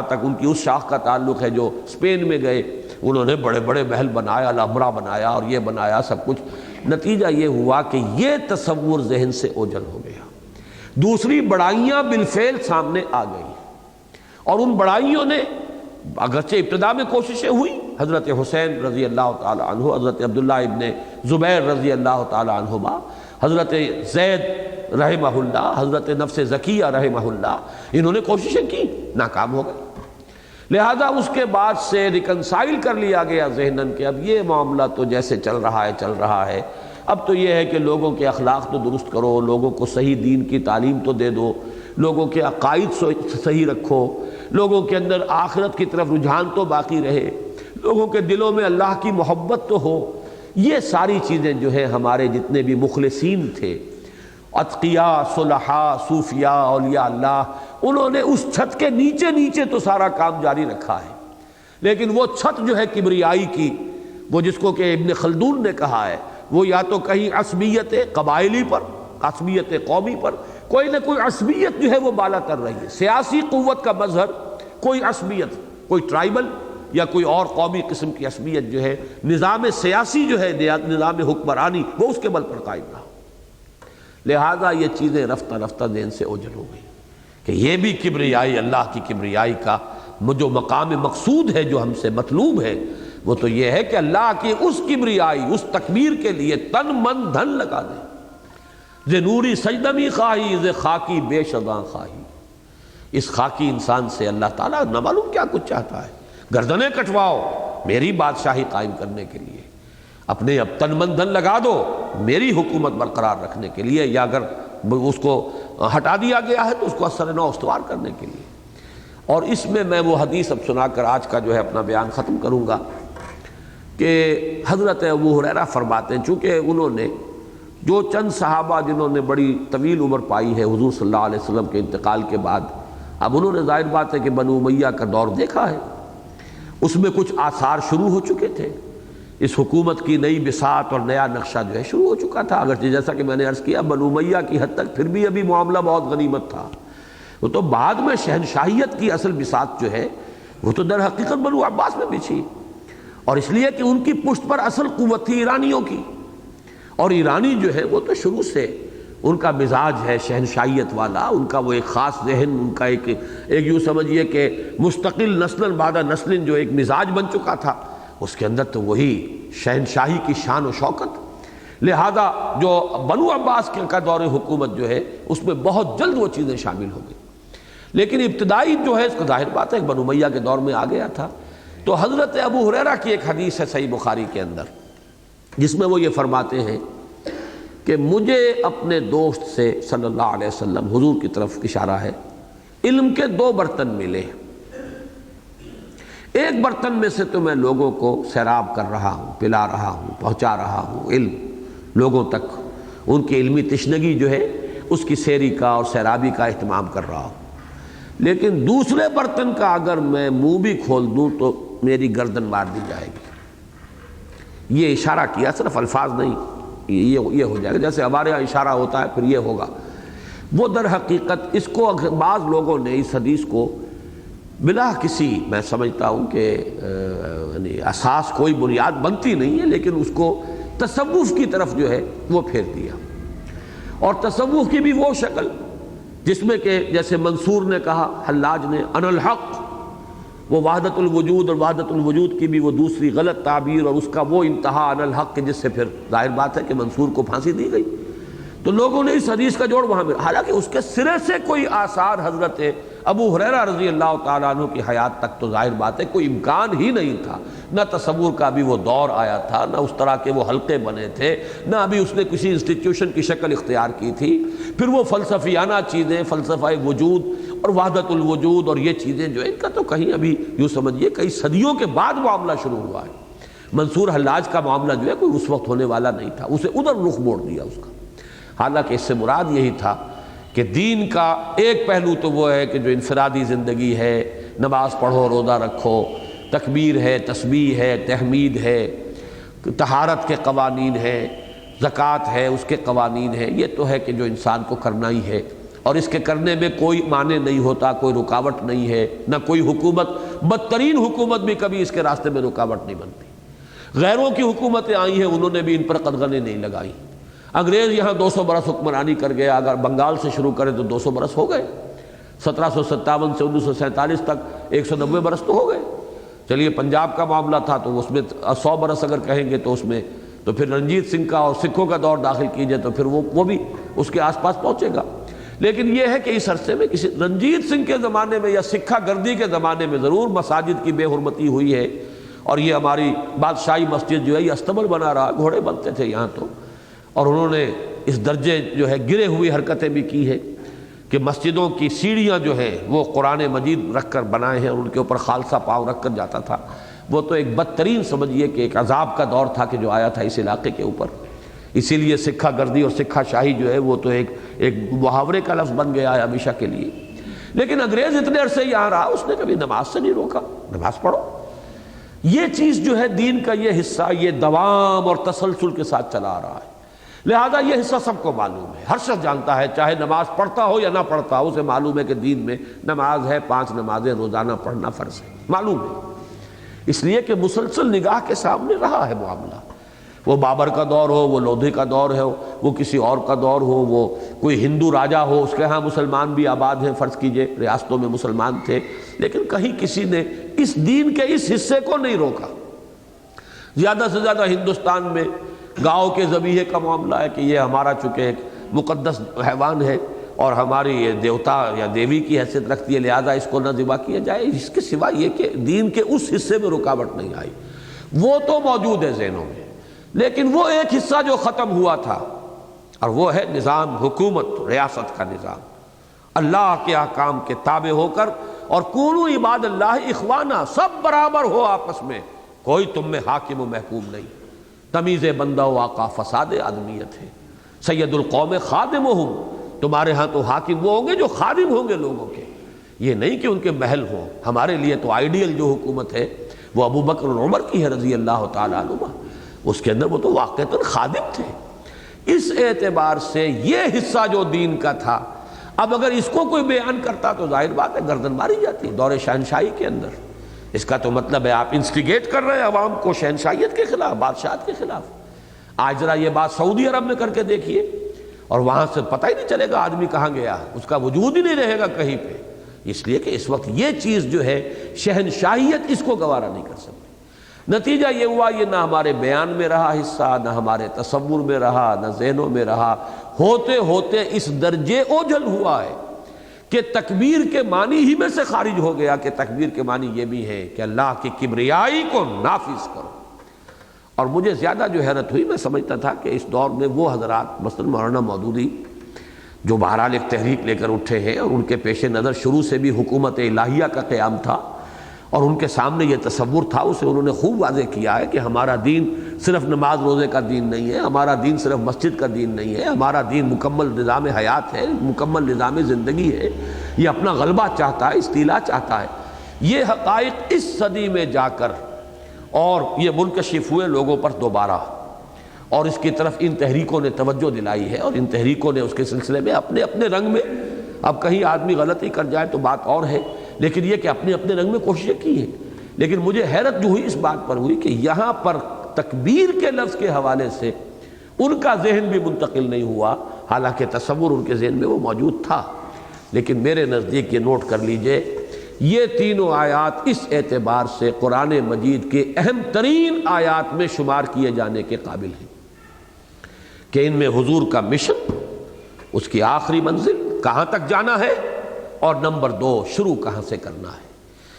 تک ان کی اس شاخ کا تعلق ہے جو اسپین میں گئے، انہوں نے بڑے بڑے محل بنایا، الحمرا بنایا اور یہ بنایا سب کچھ۔ نتیجہ یہ ہوا کہ یہ تصور ذہن سے اوجھل ہو گیا، دوسری بڑائیاں بالفعل سامنے آ گئی، اور ان بڑائیوں نے اگرچہ ابتدا میں کوششیں ہوئی، حضرت حسین رضی اللہ تعالی عنہ، حضرت عبداللہ ابن زبیر رضی اللہ تعالی عنہما، حضرت زید رحمہ اللہ، حضرت نفس زکیہ رحمہ اللہ، انہوں نے کوششیں کی، ناکام ہو گئے۔ لہذا اس کے بعد سے ریکنسائل کر لیا گیا ذہناً کہ اب یہ معاملہ تو جیسے چل رہا ہے، اب تو یہ ہے کہ لوگوں کے اخلاق تو درست کرو، لوگوں کو صحیح دین کی تعلیم تو دے دو، لوگوں کے عقائد صحیح رکھو، لوگوں کے اندر آخرت کی طرف رجحان تو باقی رہے، لوگوں کے دلوں میں اللہ کی محبت تو ہو۔ یہ ساری چیزیں جو ہیں ہمارے جتنے بھی مخلصین تھے، اتقیاء، صلحاء، صوفیاء، اولیاء اللہ، انہوں نے اس چھت کے نیچے نیچے تو سارا کام جاری رکھا ہے، لیکن وہ چھت جو ہے کبریائی کی، وہ جس کو کہ ابن خلدون نے کہا ہے، وہ یا تو کہیں عصبیت قبائلی پر، عصبیت قومی پر، کوئی نہ کوئی عصبیت جو ہے وہ بالا تر رہی ہے، سیاسی قوت کا مظہر کوئی عصبیت، کوئی ٹرائبل یا کوئی اور قومی قسم کی عصبیت جو ہے، نظام سیاسی جو ہے، نظام حکمرانی، وہ اس کے بل پر قائم رہا۔ لہذا یہ چیزیں رفتہ رفتہ ذہن سے اوجھل ہو گئی کہ یہ بھی کبریائی، اللہ کی کبریائی کا جو مقام مقصود ہے، جو ہم سے مطلوب ہے، وہ تو یہ ہے کہ اللہ کی اس کبریائی، اس تکبیر کے لیے تن من دھن لگا دیں۔ ز نوری سجدمی خواہی، ز خاکی بے شداں خواہی۔ اس خاکی انسان سے اللہ تعالیٰ نہ معلوم کیا کچھ چاہتا ہے، گردنیں کٹواؤ میری بادشاہی قائم کرنے کے لیے، اپنے اب تن من دھن لگا دو میری حکومت برقرار رکھنے کے لیے، یا اگر اس کو ہٹا دیا گیا ہے تو اس کو اثر نو استوار کرنے کے لیے۔ اور اس میں وہ حدیث اب سنا کر آج کا جو ہے اپنا بیان ختم کروں گا کہ حضرت ابو ہریرہ فرماتے ہیں، چونکہ انہوں نے جو چند صحابہ جنہوں نے بڑی طویل عمر پائی ہے حضور صلی اللہ علیہ وسلم کے انتقال کے بعد، اب انہوں نے ظاہر بات ہے کہ بنو امیہ کا دور دیکھا ہے، اس میں کچھ آثار شروع ہو چکے تھے، اس حکومت کی نئی بساط اور نیا نقشہ جو ہے شروع ہو چکا تھا، اگرچہ جیسا کہ میں نے عرض کیا بنو امیہ کی حد تک پھر بھی ابھی معاملہ بہت غنیمت تھا، وہ تو بعد میں شہنشاہیت کی اصل بساط جو ہے وہ تو در حقیقت بنو عباس میں بچھی، اور اس لیے کہ ان کی پشت پر اصل قوت تھی ایرانیوں کی، اور ایرانی جو ہے وہ تو شروع سے ان کا مزاج ہے شہنشاہیت والا، ان کا وہ ایک خاص ذہن، ان کا ایک یوں سمجھیے کہ مستقل نسل بعد نسل جو ایک مزاج بن چکا تھا، اس کے اندر تو وہی شہنشاہی کی شان و شوکت۔ لہذا جو بنو عباس کا دور حکومت جو ہے اس میں بہت جلد وہ چیزیں شامل ہو گئی، لیکن ابتدائی جو ہے اس کا ظاہر بات ہے کہ بنو امیہ کے دور میں آ گیا تھا، تو حضرت ابو ہریرہ کی ایک حدیث ہے صحیح بخاری کے اندر، جس میں وہ یہ فرماتے ہیں کہ مجھے اپنے دوست سے صلی اللہ علیہ وسلم، حضور کی طرف اشارہ ہے، علم کے 2 برتن ملے۔ ایک برتن میں سے تو میں لوگوں کو سیراب کر رہا ہوں، پلا رہا ہوں، پہنچا رہا ہوں علم لوگوں تک، ان کی علمی تشنگی جو ہے اس کی سیری کا اور سیرابی کا اہتمام کر رہا ہوں، لیکن دوسرے برتن کا اگر میں منہ بھی کھول دوں تو میری گردن مار دی جائے گی۔ یہ اشارہ کیا، صرف الفاظ نہیں، یہ ہو جائے گا جیسے ہمارے یہاں اشارہ ہوتا ہے پھر یہ ہوگا۔ وہ در حقیقت اس کو بعض لوگوں نے اس حدیث کو بلا کسی، میں سمجھتا ہوں کہ یعنی اساس کوئی بنیاد بنتی نہیں ہے، لیکن اس کو تصوف کی طرف جو ہے وہ پھیر دیا، اور تصوف کی بھی وہ شکل جس میں کہ جیسے منصور نے کہا، حلاج نے، انا الحق، وہ وحدت الوجود، اور وحدت الوجود کی بھی وہ دوسری غلط تعبیر اور اس کا وہ انتہا انا الحق، جس سے پھر ظاہر بات ہے کہ منصور کو پھانسی دی گئی۔ تو لوگوں نے اس حدیث کا جوڑ وہاں میں، حالانکہ اس کے سرے سے کوئی آثار حضرت ابو ہریرہ رضی اللہ تعالیٰ عنہ کی حیات تک تو ظاہر بات ہے کوئی امکان ہی نہیں تھا، نہ تصور کا بھی وہ دور آیا تھا، نہ اس طرح کے وہ حلقے بنے تھے، نہ ابھی اس نے کسی انسٹیٹیوشن کی شکل اختیار کی تھی۔ پھر وہ فلسفیانہ چیزیں، فلسفہ وجود اور وحدت الوجود اور یہ چیزیں جو ہے، ان کا تو کہیں ابھی یوں سمجھیے کئی صدیوں کے بعد معاملہ شروع ہوا ہے۔ منصور حلاج کا معاملہ جو ہے کوئی اس وقت ہونے والا نہیں تھا، اسے ادھر رخ موڑ دیا اس کا۔ حالانکہ اس سے مراد یہی تھا کہ دین کا ایک پہلو تو وہ ہے کہ جو انفرادی زندگی ہے، نماز پڑھو، روزہ رکھو، تکبیر ہے، تسبیح ہے، تحمید ہے، طہارت کے قوانین ہیں، زکوٰۃ ہے، اس کے قوانین ہیں، یہ تو ہے کہ جو انسان کو کرنا ہی ہے، اور اس کے کرنے میں کوئی مانع نہیں ہوتا، کوئی رکاوٹ نہیں ہے، نہ کوئی حکومت، بدترین حکومت بھی کبھی اس کے راستے میں رکاوٹ نہیں بنتی۔ غیروں کی حکومتیں آئی ہیں، انہوں نے بھی ان پر قدغنیں نہیں لگائی۔ انگریز یہاں 200 برس حکمرانی کر گیا، اگر بنگال سے شروع کریں تو 200 برس ہو گئے، 1757 سے 1947 تک 190 برس تو ہو گئے۔ چلیے پنجاب کا معاملہ تھا تو اس میں 100 برس اگر کہیں گے تو اس میں تو پھر رنجیت سنگھ کا اور سکھوں کا دور داخل کیجئے تو پھر وہ بھی اس کے آس پاس پہنچے گا۔ لیکن یہ ہے کہ اس عرصے میں کسی رنجیت سنگھ کے زمانے میں یا سکھا گردی کے زمانے میں ضرور مساجد کی بے حرمتی ہوئی ہے، اور یہ ہماری بادشاہی مسجد جو ہے یہ استبل بنا رہا، گھوڑے بنتے تھے یہاں تو، اور انہوں نے اس درجے جو ہے گرے ہوئی حرکتیں بھی کی ہے کہ مسجدوں کی سیڑھیاں جو ہیں وہ قرآن مجید رکھ کر بنائے ہیں، اور ان کے اوپر خالصہ پاؤں رکھ کر جاتا تھا۔ وہ تو ایک بدترین سمجھیے کہ ایک عذاب کا دور تھا کہ جو آیا تھا اس علاقے کے اوپر۔ اسی لیے سکھا گردی اور سکھا شاہی جو ہے وہ تو ایک محاورے کا لفظ بن گیا ہے ہمیشہ کے لیے۔ لیکن انگریز اتنے عرصے یہاں رہا، اس نے کبھی نماز سے نہیں روکا، نماز پڑھو۔ یہ چیز جو ہے دین کا یہ حصہ، یہ دوام اور تسلسل کے ساتھ چلا رہا ہے، لہذا یہ حصہ سب کو معلوم ہے، ہر شخص جانتا ہے، چاہے نماز پڑھتا ہو یا نہ پڑھتا ہو، اسے معلوم ہے کہ دین میں نماز ہے، 5 نمازیں روزانہ پڑھنا فرض ہے، معلوم ہے۔ اس لیے کہ مسلسل نگاہ کے سامنے رہا ہے معاملہ، وہ بابر کا دور ہو، وہ لودھی کا دور ہو، وہ کسی اور کا دور ہو، وہ کوئی ہندو راجہ ہو، اس کے ہاں مسلمان بھی آباد ہیں، فرض کیجئے ریاستوں میں مسلمان تھے، لیکن کہیں کسی نے اس دین کے اس حصے کو نہیں روکا۔ زیادہ سے زیادہ ہندوستان میں گاؤں کے ذبیحے کا معاملہ ہے کہ یہ ہمارا چونکہ ایک مقدس حیوان ہے اور ہماری یہ دیوتا یا دیوی کی حیثیت رکھتی ہے، لہذا اس کو نہ ذبح کیا جائے۔ اس کے سوا یہ کہ دین کے اس حصے میں رکاوٹ نہیں آئی، وہ تو موجود ہے ذہنوں میں، لیکن وہ ایک حصہ جو ختم ہوا تھا، اور وہ ہے نظام حکومت، ریاست کا نظام، اللہ کے احکام کے تابع ہو کر، اور کونوا عباد اللہ اخوانا، سب برابر ہو آپس میں، کوئی تم میں حاکم و محکوم نہیں، تمیز بندہ و آقا فساد آدمیت ہے، سید القوم خادمہم، تمہارے ہاں تو حاکم وہ ہوں گے جو خادم ہوں گے لوگوں کے، یہ نہیں کہ ان کے محل ہوں۔ ہمارے لیے تو آئیڈیل جو حکومت ہے وہ ابو بکر اور عمر کی ہے رضی اللہ تعالیٰ عنہما، اس کے اندر وہ تو واقعتاً خادم تھے۔ اس اعتبار سے یہ حصہ جو دین کا تھا، اب اگر اس کو کوئی بیان کرتا تو ظاہر بات ہے گردن ماری جاتی دور شہنشاہی کے اندر۔ اس کا تو مطلب ہے آپ انسٹیگیٹ کر رہے ہیں عوام کو شہنشاہیت کے خلاف، بادشاہت کے خلاف۔ آج ذرا یہ بات سعودی عرب میں کر کے دیکھیے، اور وہاں سے پتہ ہی نہیں چلے گا آدمی کہاں گیا، اس کا وجود ہی نہیں رہے گا کہیں پہ، اس لیے کہ اس وقت یہ چیز جو ہے شہنشاہیت اس کو گوارا نہیں کر سکتی۔ نتیجہ یہ ہوا، یہ نہ ہمارے بیان میں رہا حصہ، نہ ہمارے تصور میں رہا، نہ ذہنوں میں رہا، ہوتے ہوتے اس درجے اوجھل ہوا ہے کہ تکبیر کے معنی ہی میں سے خارج ہو گیا کہ تکبیر کے معنی یہ بھی ہے کہ اللہ کی کبریائی کو نافذ کرو۔ اور مجھے زیادہ جو حیرت ہوئی، میں سمجھتا تھا کہ اس دور میں وہ حضرات مثلا مولانا مودودی جو بہرحال ایک تحریک لے کر اٹھے ہیں اور ان کے پیش نظر شروع سے بھی حکومت الہیہ کا قیام تھا اور ان کے سامنے یہ تصور تھا، اسے انہوں نے خوب واضح کیا ہے کہ ہمارا دین صرف نماز روزے کا دین نہیں ہے، ہمارا دین صرف مسجد کا دین نہیں ہے، ہمارا دین مکمل نظام حیات ہے، مکمل نظام زندگی ہے، یہ اپنا غلبہ چاہتا ہے، استیلا چاہتا ہے۔ یہ حقائق اس صدی میں جا کر اور یہ منکشف ہوئے لوگوں پر دوبارہ، اور اس کی طرف ان تحریکوں نے توجہ دلائی ہے، اور ان تحریکوں نے اس کے سلسلے میں اپنے اپنے رنگ میں، اب کہیں آدمی غلطی کر جائے تو بات اور ہے، لیکن یہ کہ اپنے اپنے رنگ میں کوششیں کی ہیں۔ لیکن مجھے حیرت جو ہوئی اس بات پر ہوئی کہ یہاں پر تکبیر کے لفظ کے حوالے سے ان کا ذہن بھی منتقل نہیں ہوا، حالانکہ تصور ان کے ذہن میں وہ موجود تھا۔ لیکن میرے نزدیک یہ نوٹ کر لیجئے، یہ تینوں آیات اس اعتبار سے قرآن مجید کے اہم ترین آیات میں شمار کیے جانے کے قابل ہیں کہ ان میں حضور کا مشن، اس کی آخری منزل کہاں تک جانا ہے، اور نمبر 2 شروع کہاں سے کرنا ہے۔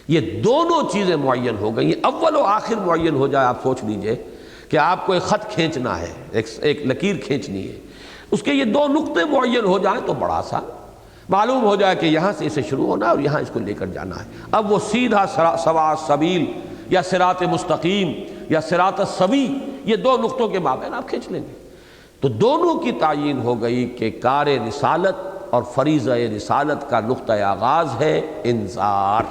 یہ دونوں چیزیں معین ہو گئی ہیں۔ اول و آخر معین ہو جائے، آپ سوچ لیجئے کہ آپ کو ایک خط کھینچنا ہے، ایک لکیر کھینچنی ہے، اس کے یہ 2 نقطے معین ہو جائیں تو بڑا آسان معلوم ہو جائے کہ یہاں سے اسے شروع ہونا ہے اور یہاں اس کو لے کر جانا ہے۔ اب وہ سیدھا سواء السبیل یا صراط مستقیم یا صراط السوی، یہ 2 نقطوں کے مابین آپ کھینچ لیں گے۔ تو دونوں کی تعیین ہو گئی کہ کار رسالت اور فریضہ رسالت کا نقطہ آغاز ہے انذار،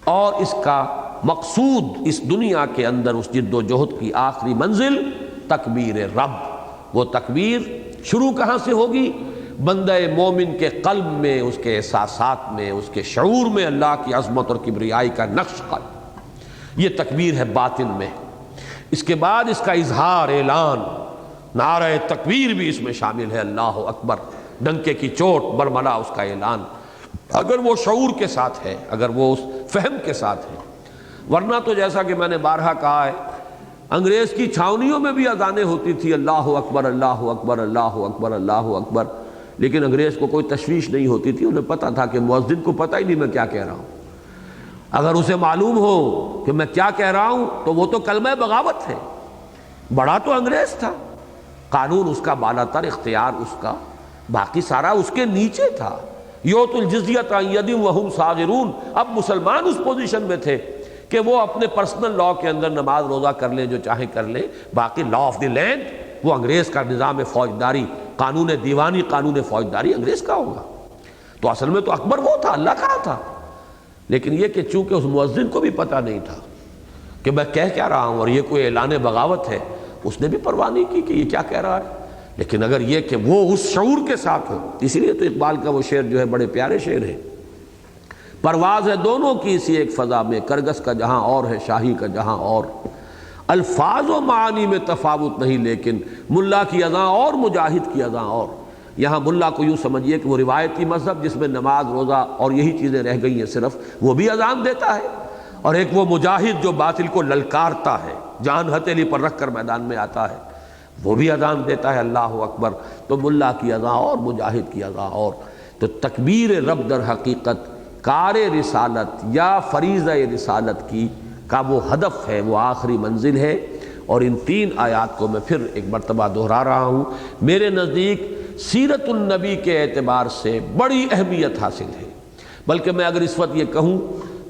اور اس کا مقصود اس دنیا کے اندر اس جد و جہد کی آخری منزل تکبیر رب۔ وہ تکبیر شروع کہاں سے ہوگی؟ بندہ مومن کے قلب میں، اس کے احساسات میں، اس کے شعور میں اللہ کی عظمت اور کبریائی کا نقش قلب، یہ تکبیر ہے باطن میں۔ اس کے بعد اس کا اظہار، اعلان، نعرہ تکبیر بھی اس میں شامل ہے، اللہ اکبر، ڈنکے کی چوٹ برملا اس کا اعلان، اگر وہ شعور کے ساتھ ہے، اگر وہ اس فہم کے ساتھ ہے۔ ورنہ تو جیسا کہ میں نے بارہا کہا ہے، انگریز کی چھاونیوں میں بھی اذانیں ہوتی تھی، اللہ اکبر اللہ اکبر اللہ اکبر اللہ اکبر، لیکن انگریز کو کوئی تشویش نہیں ہوتی تھی، انہیں پتہ تھا کہ مؤذن کو پتہ ہی نہیں میں کیا کہہ رہا ہوں۔ اگر اسے معلوم ہو کہ میں کیا کہہ رہا ہوں تو وہ تو کلمہ بغاوت ہے۔ بڑا تو انگریز تھا، قانون اس کا بالا تر، اختیار اس کا، باقی سارا اس کے نیچے تھا۔ یوت الجزیۃ عن ید وہم صاغرون، اب مسلمان اس پوزیشن میں تھے کہ وہ اپنے پرسنل لا کے اندر نماز روزہ کر لیں، جو چاہیں کر لیں، باقی لا آف دی لینڈ وہ انگریز کا نظام فوجداری، قانون دیوانی، قانون فوجداری انگریز کا ہوگا۔ تو اصل میں تو اکبر وہ تھا، اللہ کا تھا، لیکن یہ کہ چونکہ اس مؤذن کو بھی پتہ نہیں تھا کہ میں کہہ کیا رہا ہوں اور یہ کوئی اعلان بغاوت ہے، اس نے بھی پرواہ نہیں کی کہ یہ کیا کہہ رہا ہے۔ لیکن اگر یہ کہ وہ اس شعور کے ساتھ ہو، اسی لیے تو اقبال کا وہ شعر جو ہے بڑے پیارے شعر ہے، پرواز ہے دونوں کی اسی ایک فضا میں، کرگس کا جہاں اور ہے شاہی کا جہاں اور، الفاظ و معانی میں تفاوت نہیں لیکن ملا کی اذاں اور مجاہد کی اذاں اور۔ یہاں ملا کو یوں سمجھیے کہ وہ روایتی مذہب جس میں نماز روزہ اور یہی چیزیں رہ گئی ہیں صرف، وہ بھی اذان دیتا ہے، اور ایک وہ مجاہد جو باطل کو للکارتا ہے، جان ہتھیلی پر رکھ کر میدان میں آتا ہے، وہ بھی اذان دیتا ہے اللہ اکبر۔ تو ملا کی اذاں اور مجاہد کی اذاں اور۔ تو تکبیر رب در حقیقت کار رسالت یا فریضہ رسالت کی کا وہ ہدف ہے، وہ آخری منزل ہے۔ اور ان 3 آیات کو میں پھر ایک مرتبہ دہرا رہا ہوں، میرے نزدیک سیرت النبی کے اعتبار سے بڑی اہمیت حاصل ہے۔ بلکہ میں اگر اس وقت یہ کہوں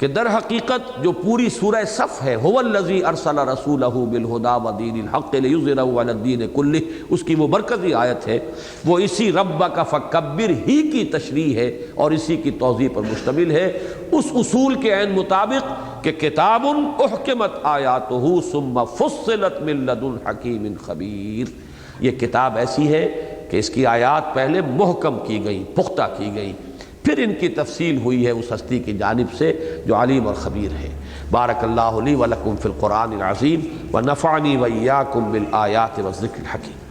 کہ در حقیقت جو پوری سورہ صف ہے، هو الذی ارسل رسولہ بالہدی ودین الحق لیظہرہ علی الدین کلہ، اس کی وہ مرکزی آیت ہے، وہ اسی ربک فکبر ہی کی تشریح ہے اور اسی کی توضیح پر مشتمل ہے، اس اصول کے عین مطابق کہ کتاب احکمت آیاتہ ثم فصلت من لدن حکیم خبیر۔ یہ کتاب ایسی ہے کہ اس کی آیات پہلے محکم کی گئی، پختہ کی گئی، پھر ان کی تفصیل ہوئی ہے اس ہستی کی جانب سے جو علیم اور خبیر ہے۔ بارک اللہ لی ولکم فی القرآن العظیم ونفعنی وإیاکم بالآیات والذکر الحکیم۔